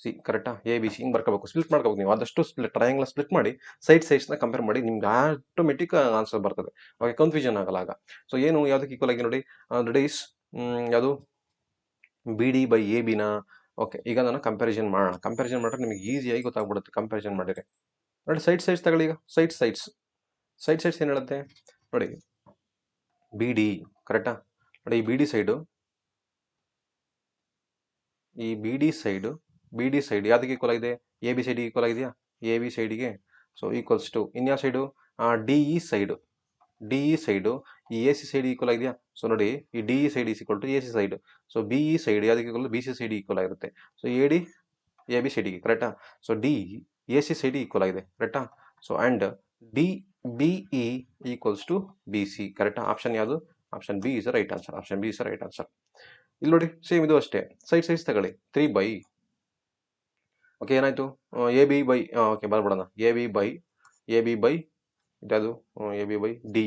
ಸಿ ಕರೆಕ್ಟಾ ಎ ಬಿ ಸಿ ಹಿಂಗೆ ಬರ್ಕೋಬೇಕು. ಸ್ಪ್ಲಿಟ್ ಮಾಡ್ಕೋಬೇಕು ನೀವು ಆದಷ್ಟು ಟ್ರಯಾಂಗಲ್ ಸ್ಪ್ಲಿಟ್ ಮಾಡಿ ಸೈಡ್ಸ್ನ ಕಂಪೇರ್ ಮಾಡಿ ನಿಮ್ಗೆ ಆಟೋಮೆಟಿಕ್ ಆನ್ಸರ್ ಬರ್ತದೆ. ಓಕೆ ಕನ್ಫ್ಯೂಷನ್ ಆಗಲ್ಲ ಆಗ. ಸೊ ಏನು ಯಾವುದಕ್ಕೆ ಈಕ್ವಲ್ ಆಗಿ ನೋಡಿ ದಟ್ ಈಸ್ ಯಾವುದು ಬಿ ಡಿ ಬೈ ಎ ಬಿನ. ಓಕೆ ಈಗ ನಾನು ಕಂಪ್ಯಾರಿಸನ್ ಮಾಡೋಣ. ಕಂಪ್ಯಾರಿಸನ್ ಮಾಡಿದ್ರೆ ನಿಮಗೆ ಈಸಿಯಾಗಿ ಗೊತ್ತಾಗ್ಬಿಡುತ್ತೆ ಕಂಪ್ಯಾರಿಸನ್ ಮಾಡಿದರೆ. ನೋಡಿ ಸೈಡ್ಸ್ ತಗೊಳ್ಳಿ ಈಗ ಸೈಡ್ಸ್ ಏನು ಹೇಳುತ್ತೆ ನೋಡಿ ಬಿ ಡಿ ಕರೆಕ್ಟಾ ನೋಡಿ ಈ ಬಿ ಡಿ ಸೈಡು ಯಾವುದಕ್ಕೆ ಈಕ್ವಲ್ ಆಗಿದೆ ಎ ಬಿ ಸೈಡಿಗೆ ಈಕ್ವಲ್ ಆಗಿದೆಯಾ ಎ ಬಿ ಸೈಡಿಗೆ. ಸೊ ಈಕ್ವಲ್ಸ್ ಟು ಇನ್ಯಾವ ಸೈಡು ಡಿ ಇ ಸೈಡು ಈ ಎ ಸಿ ಸೈಡ್ ಈಕ್ವಲ್ ಆಗಿದೆಯಾ. ಸೊ ನೋಡಿ ಈ D E side is equal to A C side. So B E side ಯಾವುದಕ್ಕೆ equal B C side equal ಆಗಿರುತ್ತೆ. So A D A B ಸೈಡಿಗೆ ಕರೆಕ್ಟಾ. So D A C side equal ಆಗಿದೆ ಕರೆಕ್ಟಾ. So and D B E equals to B C ಕರೆಕ್ಟಾ. ಆಪ್ಷನ್ ಯಾವುದು option B is right answer. Option B is right answer. ಇಲ್ಲಿ ನೋಡಿ ಸೇಮ್ ಇದು ಅಷ್ಟೇ ಸೈಡ್ಸ್ ತಗೊಳ್ಳಿ 3 ಬೈ ಓಕೆ ಏನಾಯಿತು ಎ ಬಿ ಬೈ ಓಕೆ ಬರ್ಬಿಡೋಣ ಎ ಬಿ ಬೈ ಇದ್ಯಾವುದು A B by D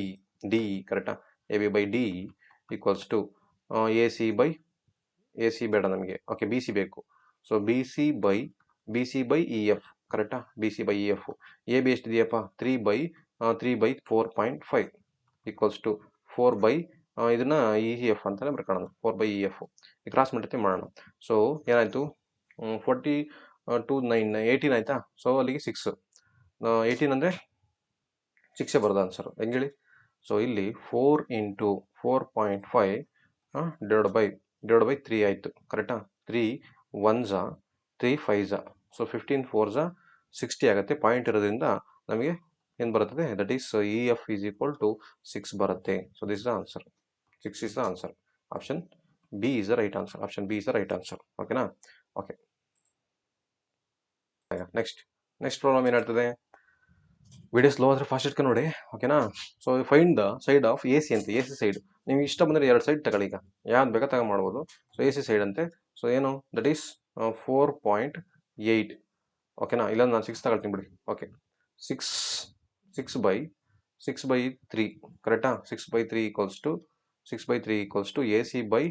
E ಕರೆಕ್ಟಾ. A B by D E equals to A C ಬೇಡ ನಮಗೆ ಓಕೆ ಬಿ ಸಿ ಬೇಕು. So B C by E F ಕರೆಕ್ಟಾ B C by E F. A B ಎಷ್ಟಿದೆಯಪ್ಪ 3 ಬೈ 4.5 ಈಕ್ವಲ್ಸ್ ಟು 4 ಬೈ ಇದನ್ನ ಇ ಎಫ್ ಅಂತಲೇ ಬರ್ಕೊಳ್ಳೋಣ 4 ಬೈ ಇ ಎಫ್. ಈ ಕ್ರಾಸ್ ಮಲ್ಟಿಪ್ಲೈ ಮಾಡೋಣ. ಸೊ ಏನಾಯಿತು 42 9 18 ಆಯಿತಾ. ಸೊ ಅಲ್ಲಿಗೆ 6 18 ಅಂದರೆ 6 ಬರೋದು ಆನ್ಸರು ಹೆಂಗೆ ಹೇಳಿ. ಸೊ ಇಲ್ಲಿ 4 ಇಂಟು 4.5 ಡಿವೈಡ್ ಬೈ 3 ಆಯಿತು ಕರೆಕ್ಟಾ. 3 1s 3 5s ಸೊ 15 4s 60 ಆಗುತ್ತೆ. ಪಾಯಿಂಟ್ ಇರೋದ್ರಿಂದ ನಮಗೆ ಏನು ಬರುತ್ತದೆ that is E F is equal to 6 ಬರುತ್ತೆ. So this is the answer 6 is the answer. Option B is the right answer. Option B is the right answer. ಓಕೆನಾ. ಓಕೆ ನೆಕ್ಸ್ಟ್ ಪ್ರಾಬ್ಲಮ್ ಏನಾಗ್ತದೆ ವಿಡಿಯೋ ಸ್ಲೋ ಆದರೆ ಫಾಸ್ಟ್ ಇಟ್ಕೊಂಡು ನೋಡಿ ಓಕೆನಾ. So find the side of A C ಅಂತ. ಎ ಸಿ ಸೈಡ್ ನಿಮ್ಗೆ ಇಷ್ಟ ಬಂದರೆ 2 ಸೈಡ್ ತಗೊಳ್ಳಿ ಈಗ ಯಾವ್ದು ಬೇಕಾ ಮಾಡ್ಬೋದು. ಸೊ ಎ ಸಿ ಸೈಡ್ ಅಂತೆ. ಸೊ ಏನು ದಟ್ ಈಸ್ 4.8 ಓಕೆನಾ. ಇಲ್ಲ ನಾನು 6 ತಗೊಳ್ತೀನಿ ಬಿಡಿ. ಓಕೆ 6 ಬೈ 3 ಕರೆಕ್ಟಾ. 6 by 3 equals to A C by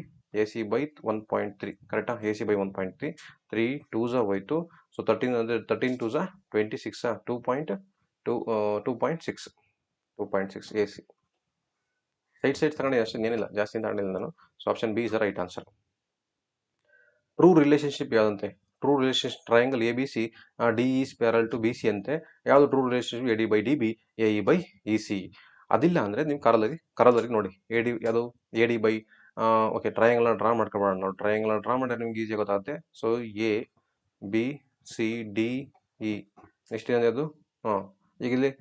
1.3 ಕರೆಕ್ಟಾ. ಎ ಸಿ ಬೈ 1.3 3 2s ಹೋಯ್ತು. ಸೊ 13 ಅಂದರೆ 13 2s 26 2.6 ಎ ಸಿ ಸೈಡ್ ತಗೊಂಡು ಅಷ್ಟೇ ಏನಿಲ್ಲ ಜಾಸ್ತಿ ತಗೊಂಡಿಲ್ಲ ನಾನು. So option B is the right answer. True relationship ಯಾವುದಂತೆ true relationship triangle A B C D E parallel to B C ಅಂತೆ. ಯಾವುದು true relationship A D by D B A E by E C. ಅದಿಲ್ಲ ಅಂದರೆ ನೀವು ಕರಲರಿ ನೋಡಿ ಎ ಡಿ ಯಾವುದು ಎ ಡಿ ಬೈ ಓಕೆ ಟ್ರಯಾಂಗಲ್ನ ಡ್ರಾ ಮಾಡ್ಕೊಬೋಣ. ನಾವು ಟ್ರಯಾಂಗಲ್ನ ಡ್ರಾ ಮಾಡಿದ್ರೆ ನಿಮ್ಗೆ ಈಸಿ ಗೊತ್ತಾಗುತ್ತೆ. So A B C D E next ಏನಿದೆ ಅದು ಈಗ ಇಲ್ಲಿ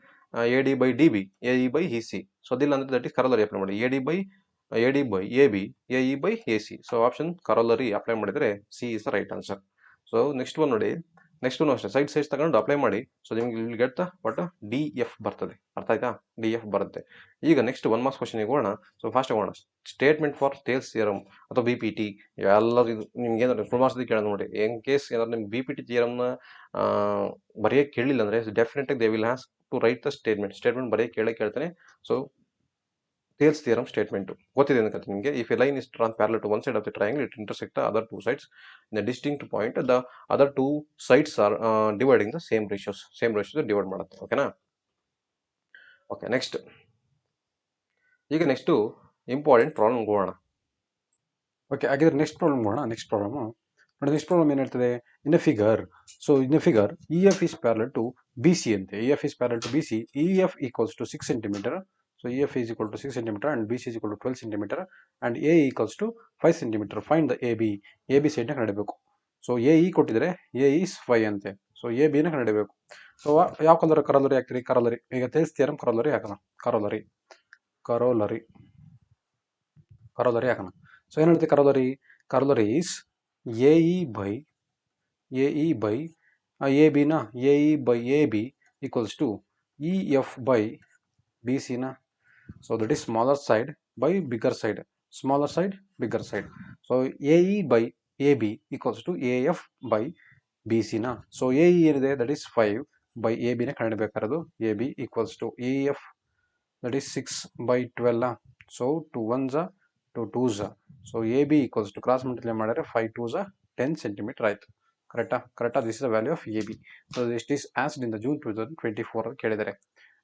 A D by D B A E by E C. So ಅದಿಲ್ಲ ಅಂದರೆ ದಟ್ ಈಸ್ ಕರಲರಿ ಅಪ್ಲೈ ಮಾಡಿ A D by A B A E by A C. So option corollary apply ಮಾಡಿದರೆ C is the right answer. So next one ನೋಡಿ ನೆಕ್ಸ್ಟ್ ಅಷ್ಟೇ ಸೈಡ್ಸ್ ತಗೊಂಡು ಅಪ್ಲೈ ಮಾಡಿ. ಸೊ ನಿಮ್ಗೆ ಇಲ್ಲಿ get the what D F ಬರ್ತದೆ. ಅರ್ಥ ಆಯ್ತಾ? ಡಿ ಎಫ್ ಬರುತ್ತೆ. ಈಗ ನೆಕ್ಸ್ಟ್ 1 ಮಾರ್ಕ್ಸ್ ಕ್ವಶನ್ಗೆ ಹೋಗೋಣ. ಸೊ ಫಾಸ್ಟ್ ಹೋಗೋಣ. ಸ್ಟೇಟ್ಮೆಂಟ್ ಫಾರ್ ಥೇಲ್ಸ್ ಥಿಯರಮ್ ಅಥವಾ ಬಿ ಪಿ ಟಿ ಎಲ್ಲರೂ ಇದು ನಿಮ್ಗೆ ಏನಾದ್ರು ಫುಲ್ ಮಾರ್ಕ್ಸ್ ಕೇಳೋದು ನೋಡಿ. ಇನ್ ಕೇಸ್ ಏನಾದ್ರು ನಿಮ್ಗೆ ಬಿ ಪಿ ಟಿ ಥಿಯರಮ್ನ ಬರೆಯೋಕೆ ಕೇಳಿಲ್ಲ ಅಂದರೆ definite they will has to write the statement ಬರೆಯೋಕೆ ಕೇಳ್ತಾನೆ. ಸೊ ಥೇಲ್ಸ್ ಥಿಯರಮ್ ಸ್ಟೇಟ್ಮೆಂಟ್ ಗೊತ್ತಿದೆ ಅಂತ ನಿಮಗೆ. If a line is drawn parallel to one side of the triangle it intersect the other two sides in a distinct point the other two sides are dividing the same ratios divide ಮಾಡುತ್ತೆ. ಓಕೆನಾ? ಓಕೆ ನೆಕ್ಸ್ಟ್ ಈಗ ನೆಕ್ಸ್ಟು ಇಂಪಾರ್ಟೆಂಟ್ ಪ್ರಾಬ್ಲಮ್ ಹೋಗೋಣ. ಓಕೆ ಹಾಗಿದ್ರೆ ನೆಕ್ಸ್ಟ್ ಪ್ರಾಬ್ಲಮ್ ಹೋಗೋಣ. ನೆಕ್ಸ್ಟ್ ಪ್ರಾಬ್ಲಮ್ ಏನು ಹೇಳ್ತದೆ? In a figure E F is parallel to B C ಅಂತೆ. E F is parallel to B C, E F equals to 6 centimeter. So EF is equal to 6 centimeter and BC is equal to 12 centimeter and A equals to 5 centimeter. Find the AB. AB ಸೈಡ್ನ ಕಂಡುಹಿಡಿಯಬೇಕು. ಸೊ AE ಕೊಟ್ಟಿದ್ರೆ A is 5 ಅಂತೆ. ಸೊ AB ನ ಕಂಡುಹಿಡಿಯಬೇಕು. ಸೊ ಯಾವ ಕರೋಲರಿ ಹಾಕ್ತೀರಿ? ಕರೋಲರಿ. ಈಗ ಥೇಲ್ಸ್ ಥಿಯರಮ್ ಕರೋಲರಿ ಹಾಕೋಣ. ಕರೋಲರಿ ಹಾಕೋಣ. ಸೊ ಏನು ಹೇಳ್ತೀವಿ ಕರೋಲರಿ? ಕರೋಲರಿ ಈಸ್ AE by AB ನ AE by AB equals to EF by BC na. So that is smaller side by bigger side. So AE by AB equals to AF by BC na. So AE ಏನಿದೆ that is 5 by AB ನ ಕಂಡುಹಿಡಿಯಬೇಕಾಗಿರೋದು. AB equals to EF that is 6 by 12. So 2 1s 2 2s. So AB equals to cross multiply ಮಾಡಿದ್ರೆ 5 2s 10 centimeter ಆಯ್ತು. ಕರೆಕ್ಟಾ? This is the value of AB. So this is asked in the June 2024 ಕೇಳಿದ್ದಾರೆ.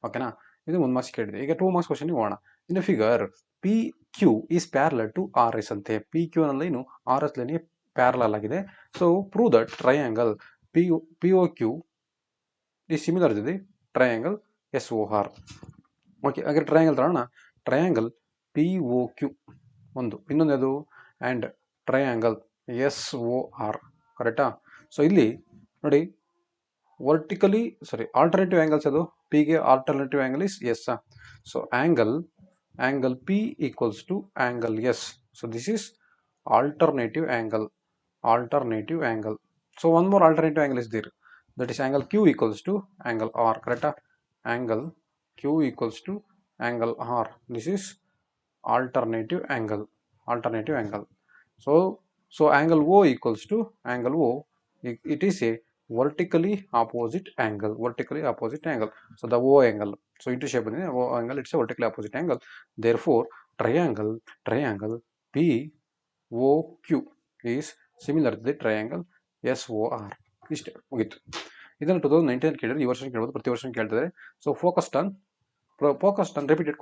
ಓಕೆನಾ? ಇದು 1 ಮಾರ್ಕ್ಸ್ ಕೇಳಿದೆ. ಈಗ 2 ಮಾರ್ಕ್ಸ್ ಕ್ವಶನ್ ಹೋಗೋಣ. In figure P Q is parallel to R S ಅಂತೆ. ಪಿ ಕ್ಯೂ ನ ಲೈನು ಆರ್ ಎಸ್ ಲೈನ್ಗೆ ಪ್ಯಾರಲಲ್ ಆಗಿದೆ. So prove that triangle P O Q ಈ ಸಿಮಿಲರ್ ಇದೆ triangle S O R. Okay ಹಾಗೆ ಟ್ರಯಾಂಗಲ್ ತಗೋಣ. ಟ್ರಯಾಂಗಲ್ ಪಿ ಒ ಕ್ಯೂ ಒಂದು, ಇನ್ನೊಂದು ಅದು and triangle S O R. ಕರೆಕ್ಟಾ? ಸೊ ಇಲ್ಲಿ ನೋಡಿ ಆಲ್ಟರ್ನೇಟಿವ್ ಆಂಗಲ್ಸ್ ಅದು. ಪಿಗೆ alternative angle is S. So angle P equals to angle S. So this is alternative angle. So one more alternative angle is there, that is angle Q equals to angle R. ಕರೆಕ್ಟಾ? Angle Q equals to angle R. This is alternative angle. So angle O equals to angle O, it is a vertically opposite angle. So the O angle, so into shape ಬಂದಿದೆ O angle, it's a vertically opposite angle. Therefore triangle POQ is similar to the triangle SOR. ಇಷ್ಟೇ ಮುಗಿತು. ಇದನ್ನು 2019 ಕೇಳಿದ್ರೆ ಈ ವರ್ಷ ಕೇಳಬಹುದು, ಪ್ರತಿ ವರ್ಷ ಕೇಳ್ತಿದ್ದಾರೆ. So focused on repeated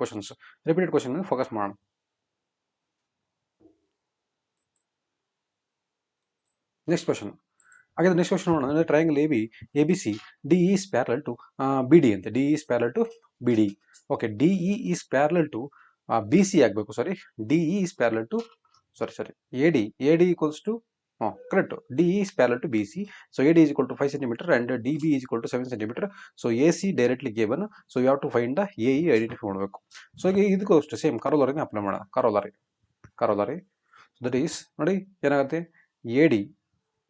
question focus ಮಾಡೋಣ. ನೆಕ್ಸ್ಟ್ ಕ್ವಶನ್ ನೋಡೋಣ. ಅಂದರೆ triangle A B C D is parallel to B D ಅಂತೆ. D is parallel to B D. Okay, D E is parallel to B C ಆಗಬೇಕು. D E is parallel to A D equals to correct. D E is parallel to B C. So A D is equal to 5 centimeter and D B is equal to 7 centimeter. So A C directly given. So you have to find the A E identify ಮಾಡಬೇಕು. ಸೊ ಈಗ ಇದಕ್ಕೂ ಅಷ್ಟು ಸೇಮ್ ಕರೋಲರಿನ ಅಪ್ಲೈ ಮಾಡೋಣ. ಕರೋಲರಿ ದಟ್ ಈಸ್ ನೋಡಿ ಏನಾಗುತ್ತೆ, A D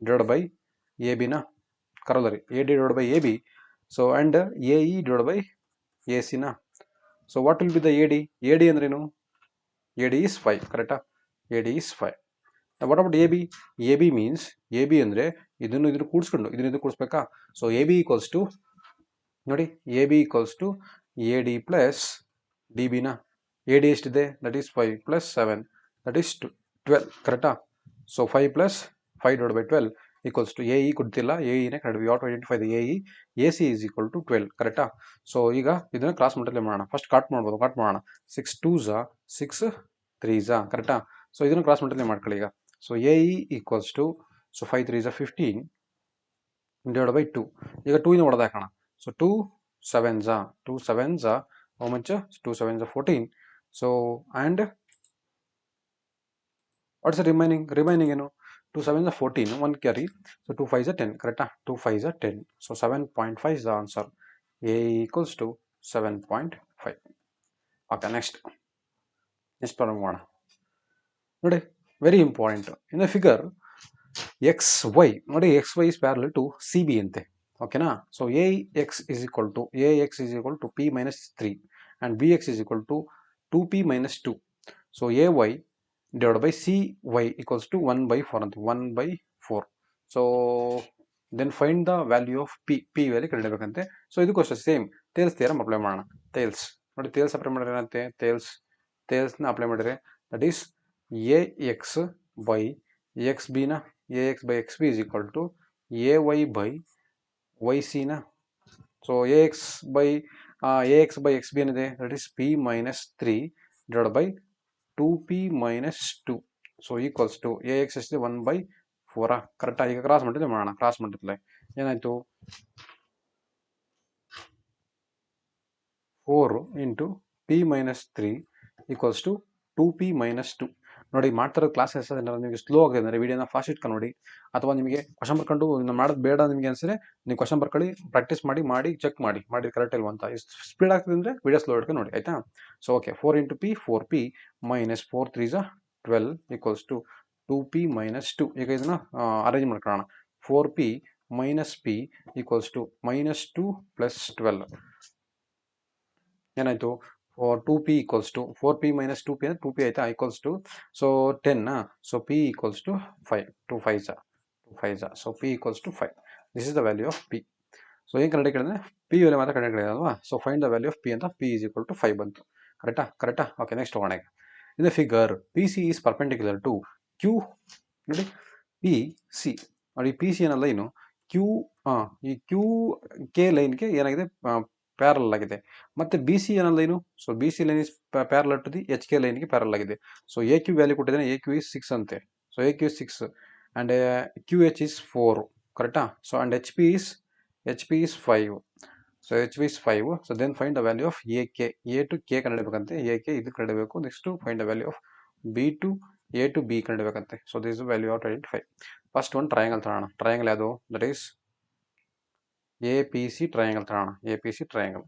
divided by AB na corollary AD divided by AB. So and AE divided by AC na. So what will be the AD ಅಂದ್ರೆ ಏನು? AD is 5. ಕರೆಕ್ಟಾ? AD is 5. Now what about AB means AB ಅಂದ್ರೆ ಇದನ್ನು ಕೂಡಿಸ್ಬೇಕಾ? ಸೊ AB equals to ನೋಡಿ AB equals to AD plus DB na. AD ಎಷ್ಟಿದೆ? that is 5 plus 7 that is 12. ಕರೆಕ್ಟಾ? So 5 plus 5 divided by 12 equals to AE ಕೊಡ್ತಿಲ್ಲ, AEನೇ ಕಂಡು we have to identify the AE. AC is equal to 12. ಕರೆಕ್ಟಾ? ಸೊ ಈಗ ಇದನ್ನು ಕ್ರಾಸ್ ಮಲ್ಟಿಪ್ಲೈ ಮಾಡೋಣ. ಫಸ್ಟ್ ಕಟ್ ಮಾಡೋಣ. 6 2s 6 3s. ಕರೆಕ್ಟಾ? ಸೊ ಇದನ್ನು ಕ್ರಾಸ್ ಮಲ್ಟಿಪ್ಲೈ ಮಾಡ್ಕೊಳ್ಳಿ ಈಗ. So AE equals to 5 3s 15 divided by 2. ಈಗ 2 ಇಂದ ಹೊಡೆದು ಹಾಕೋಣ. So 2 7s how much? 2 7s 14. So and what's the remaining ಏನು? 2 7s 14, 1 carry. So 2 5s 10. Correct? 2 5s 10. So 7.5 is the answer. A equals to 7.5. Okay, next problem ಮಾಡೋಣ ನೋಡಿ. Very important. In a figure X Y ನೋಡಿ, X Y is parallel to C B ಅಂತೆ. ಓಕೆನಾ? So A X is equal to P minus 3 and B X is equal to 2p minus 2. So A Y divide by C Y equals to 1/4 ಅಂತ, 1/4. So then find the value of P value ಕಂಡುಹಿಡಿಯಬೇಕಂತೆ. ಸೊ ಇದಕ್ಕೂ ಅಷ್ಟೇ ಸೇಮ್ ಟೇಲ್ಸ್ ಥಿಯರಮ್ ಅಪ್ಲೈ ಮಾಡೋಣ. ಟೇಲ್ಸ್ ನೋಡಿ, ಟೇಲ್ಸ್ ಅಪ್ಲೈ ಮಾಡಿದ್ರೆ ಏನಂತೆ, ಟೇಲ್ಸ್ನ ಅಪ್ಲೈ ಮಾಡಿದ್ರೆ that is A X by X ಬಿನ A X by X B is equal to A Y by Y ಸಿನ. So A X by X B ಏನಿದೆ, that is P minus 3 divide by 2p minus 2. So equals to A X ಎಷ್ಟಿದೆ 1/4. ಕರೆಕ್ಟಾ? ಈಗ ಕ್ರಾಸ್ ಮಲ್ಟಿಪ್ಲೈ ಮಾಡೋಣ. ಕ್ರಾಸ್ ಮಲ್ಟಿಪ್ಲೈ ಏನಾಯ್ತು, 4 into P minus 3 equals to 2p minus 2. ನೋಡಿ, ಮಾಡ್ತಿರೋ ಕ್ಲಾಸ್ ಏನಾದ್ರು ನಿಮಗೆ ಸ್ಲೋ ಆಗಿದೆ ಅಂದರೆ ವಿಡಿಯೋನ ಫಾಸ್ಟ್ ಇಟ್ಕೊಂಡು ನೋಡಿ, ಅಥವಾ ನಿಮಗೆ ಕ್ವಶನ್ ಬರ್ಕೊಂಡು ಮಾಡೋದು ಬೇಡ ನಿಮಗೆ ಅನಿಸಿದ್ರೆ ನೀವು ಕ್ವಶನ್ ಬರ್ಕೊಳ್ಳಿ, ಪ್ರಾಕ್ಟೀಸ್ ಮಾಡಿ ಚೆಕ್ ಮಾಡಿ ಕರೆಕ್ಟ್ ಇಲ್ವಾ ಅಂತ. ಸ್ಪೀಡ್ ಆಗ್ತದೆ ಅಂದರೆ ವಿಡಿಯೋ ಸ್ಲೋ ಇಟ್ಕೊಂಡು ನೋಡಿ, ಆಯಿತಾ? So okay, 4 into P 4p minus 4 3 12 equals to 2p minus 2. ಈಗ ಇದನ್ನು ಅರೇಂಜ್ ಮಾಡ್ಕೊಳ್ಳೋಣ. 4p minus P equals to minus 2 plus 12 ಏನಾಯಿತು, 2p equals to 4p minus 2p ಅಂದರೆ 2p ಆಯಿತಾ, equals to so 10. So p equals to 5, 2 5 so p equals to 5. This is the value of p. So ಏನು ಕಂಡು ಹಿಡಿದ್ರೆ ಪಿ ವ್ಯಾಲ್ಯೂ ಮಾತ್ರ ಕಂಡು ಹಿಡಿಯೋದು ಅಲ್ವಾ. So find the value of P ಅಂತ, p ಈಸ್ ಈಕ್ವಲ್ ಟು 5 ಬಂತು. ಕರೆಕ್ಟಾ? ಓಕೆ, ನೆಕ್ಸ್ಟ್ ಹೋಗೋಣ. In the figure P C is perpendicular to Q. ನೋಡಿ, ಪಿ ಸಿ ನೋಡಿ, ಪಿ ಸಿ ಏನಲ್ಲ ಏನು ಕ್ಯೂ, ಈ ಕ್ಯೂ ಕೆ ಲೈನ್ಗೆ ಏನಾಗಿದೆ, ಪ್ಯಾರಲ್ ಆಗಿದೆ. ಮತ್ತು ಬಿ ಸಿ ಏನಲ್ಲ ಏನು, so B C line is parallel to the H K ಲೈನ್ಗೆ ಪ್ಯಾರಲ್ ಆಗಿದೆ. ಸೊ ಎ ಕ್ಯೂ ವ್ಯಾಲ್ಯೂ ಕೊಟ್ಟಿದ್ದಾನೆ, ಎ ಕ್ಯೂ ಇಸ್ 6 ಅಂತೆ. So A Q is 6 and Q H is 4. ಕರೆಕ್ಟಾ? So and H P is 5. So H P is 5. So then find the value of A K. A to K ಕಂಡುಹಿಡಬೇಕಂತೆ, ಎ ಕೆ ಇದು ಕಂಡುಹಿಡಬೇಕು. Next find the value of B to A to B ಕಂಡುಹಿಡಬೇಕಂತೆ. So this value of 25. First ಒಂದು ಟ್ರಯಾಂಗಲ್ ತಗೋಣ. ಟ್ರಯಾಂಗಲ್ ಯಾವುದು, that is A P C triangle ತಗೋಣ. ಎ ಪಿ ಸಿ ಟ್ರಯಾಂಗಲ್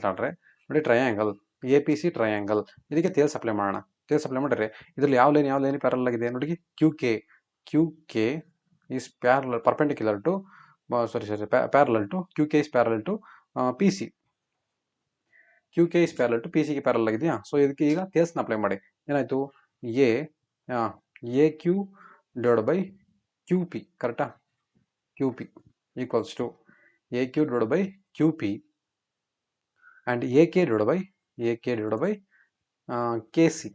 ತಗೊಂಡ್ರೆ ನೋಡಿ, triangle A P C triangle, ಇದಕ್ಕೆ ಟೇಲ್ಸ್ ಅಪ್ಲೈ ಮಾಡೋಣ. ಟೇಲ್ಸ್ ಅಪ್ಲೈ ಮಾಡಿದ್ರೆ ಇದರಲ್ಲಿ ಯಾವ ಲೈನ್ ಪ್ಯಾರಲ್ ಆಗಿದೆ ನೋಡಿ, Q K is perpendicular to parallel to Q K is parallel to P C. Q K is parallel to P ಸಿಗೆ ಪ್ಯಾರಲ್ ಆಗಿದೆಯಾ. ಸೊ ಇದಕ್ಕೆ ಈಗ ಟೇಲ್ಸ್ನ ಅಪ್ಲೈ ಮಾಡಿ. ಏನಾಯಿತು, A Q divide by Q P. ಕರೆಕ್ಟಾ? Q P equals to A Q divide by Q P and A K divide by K C.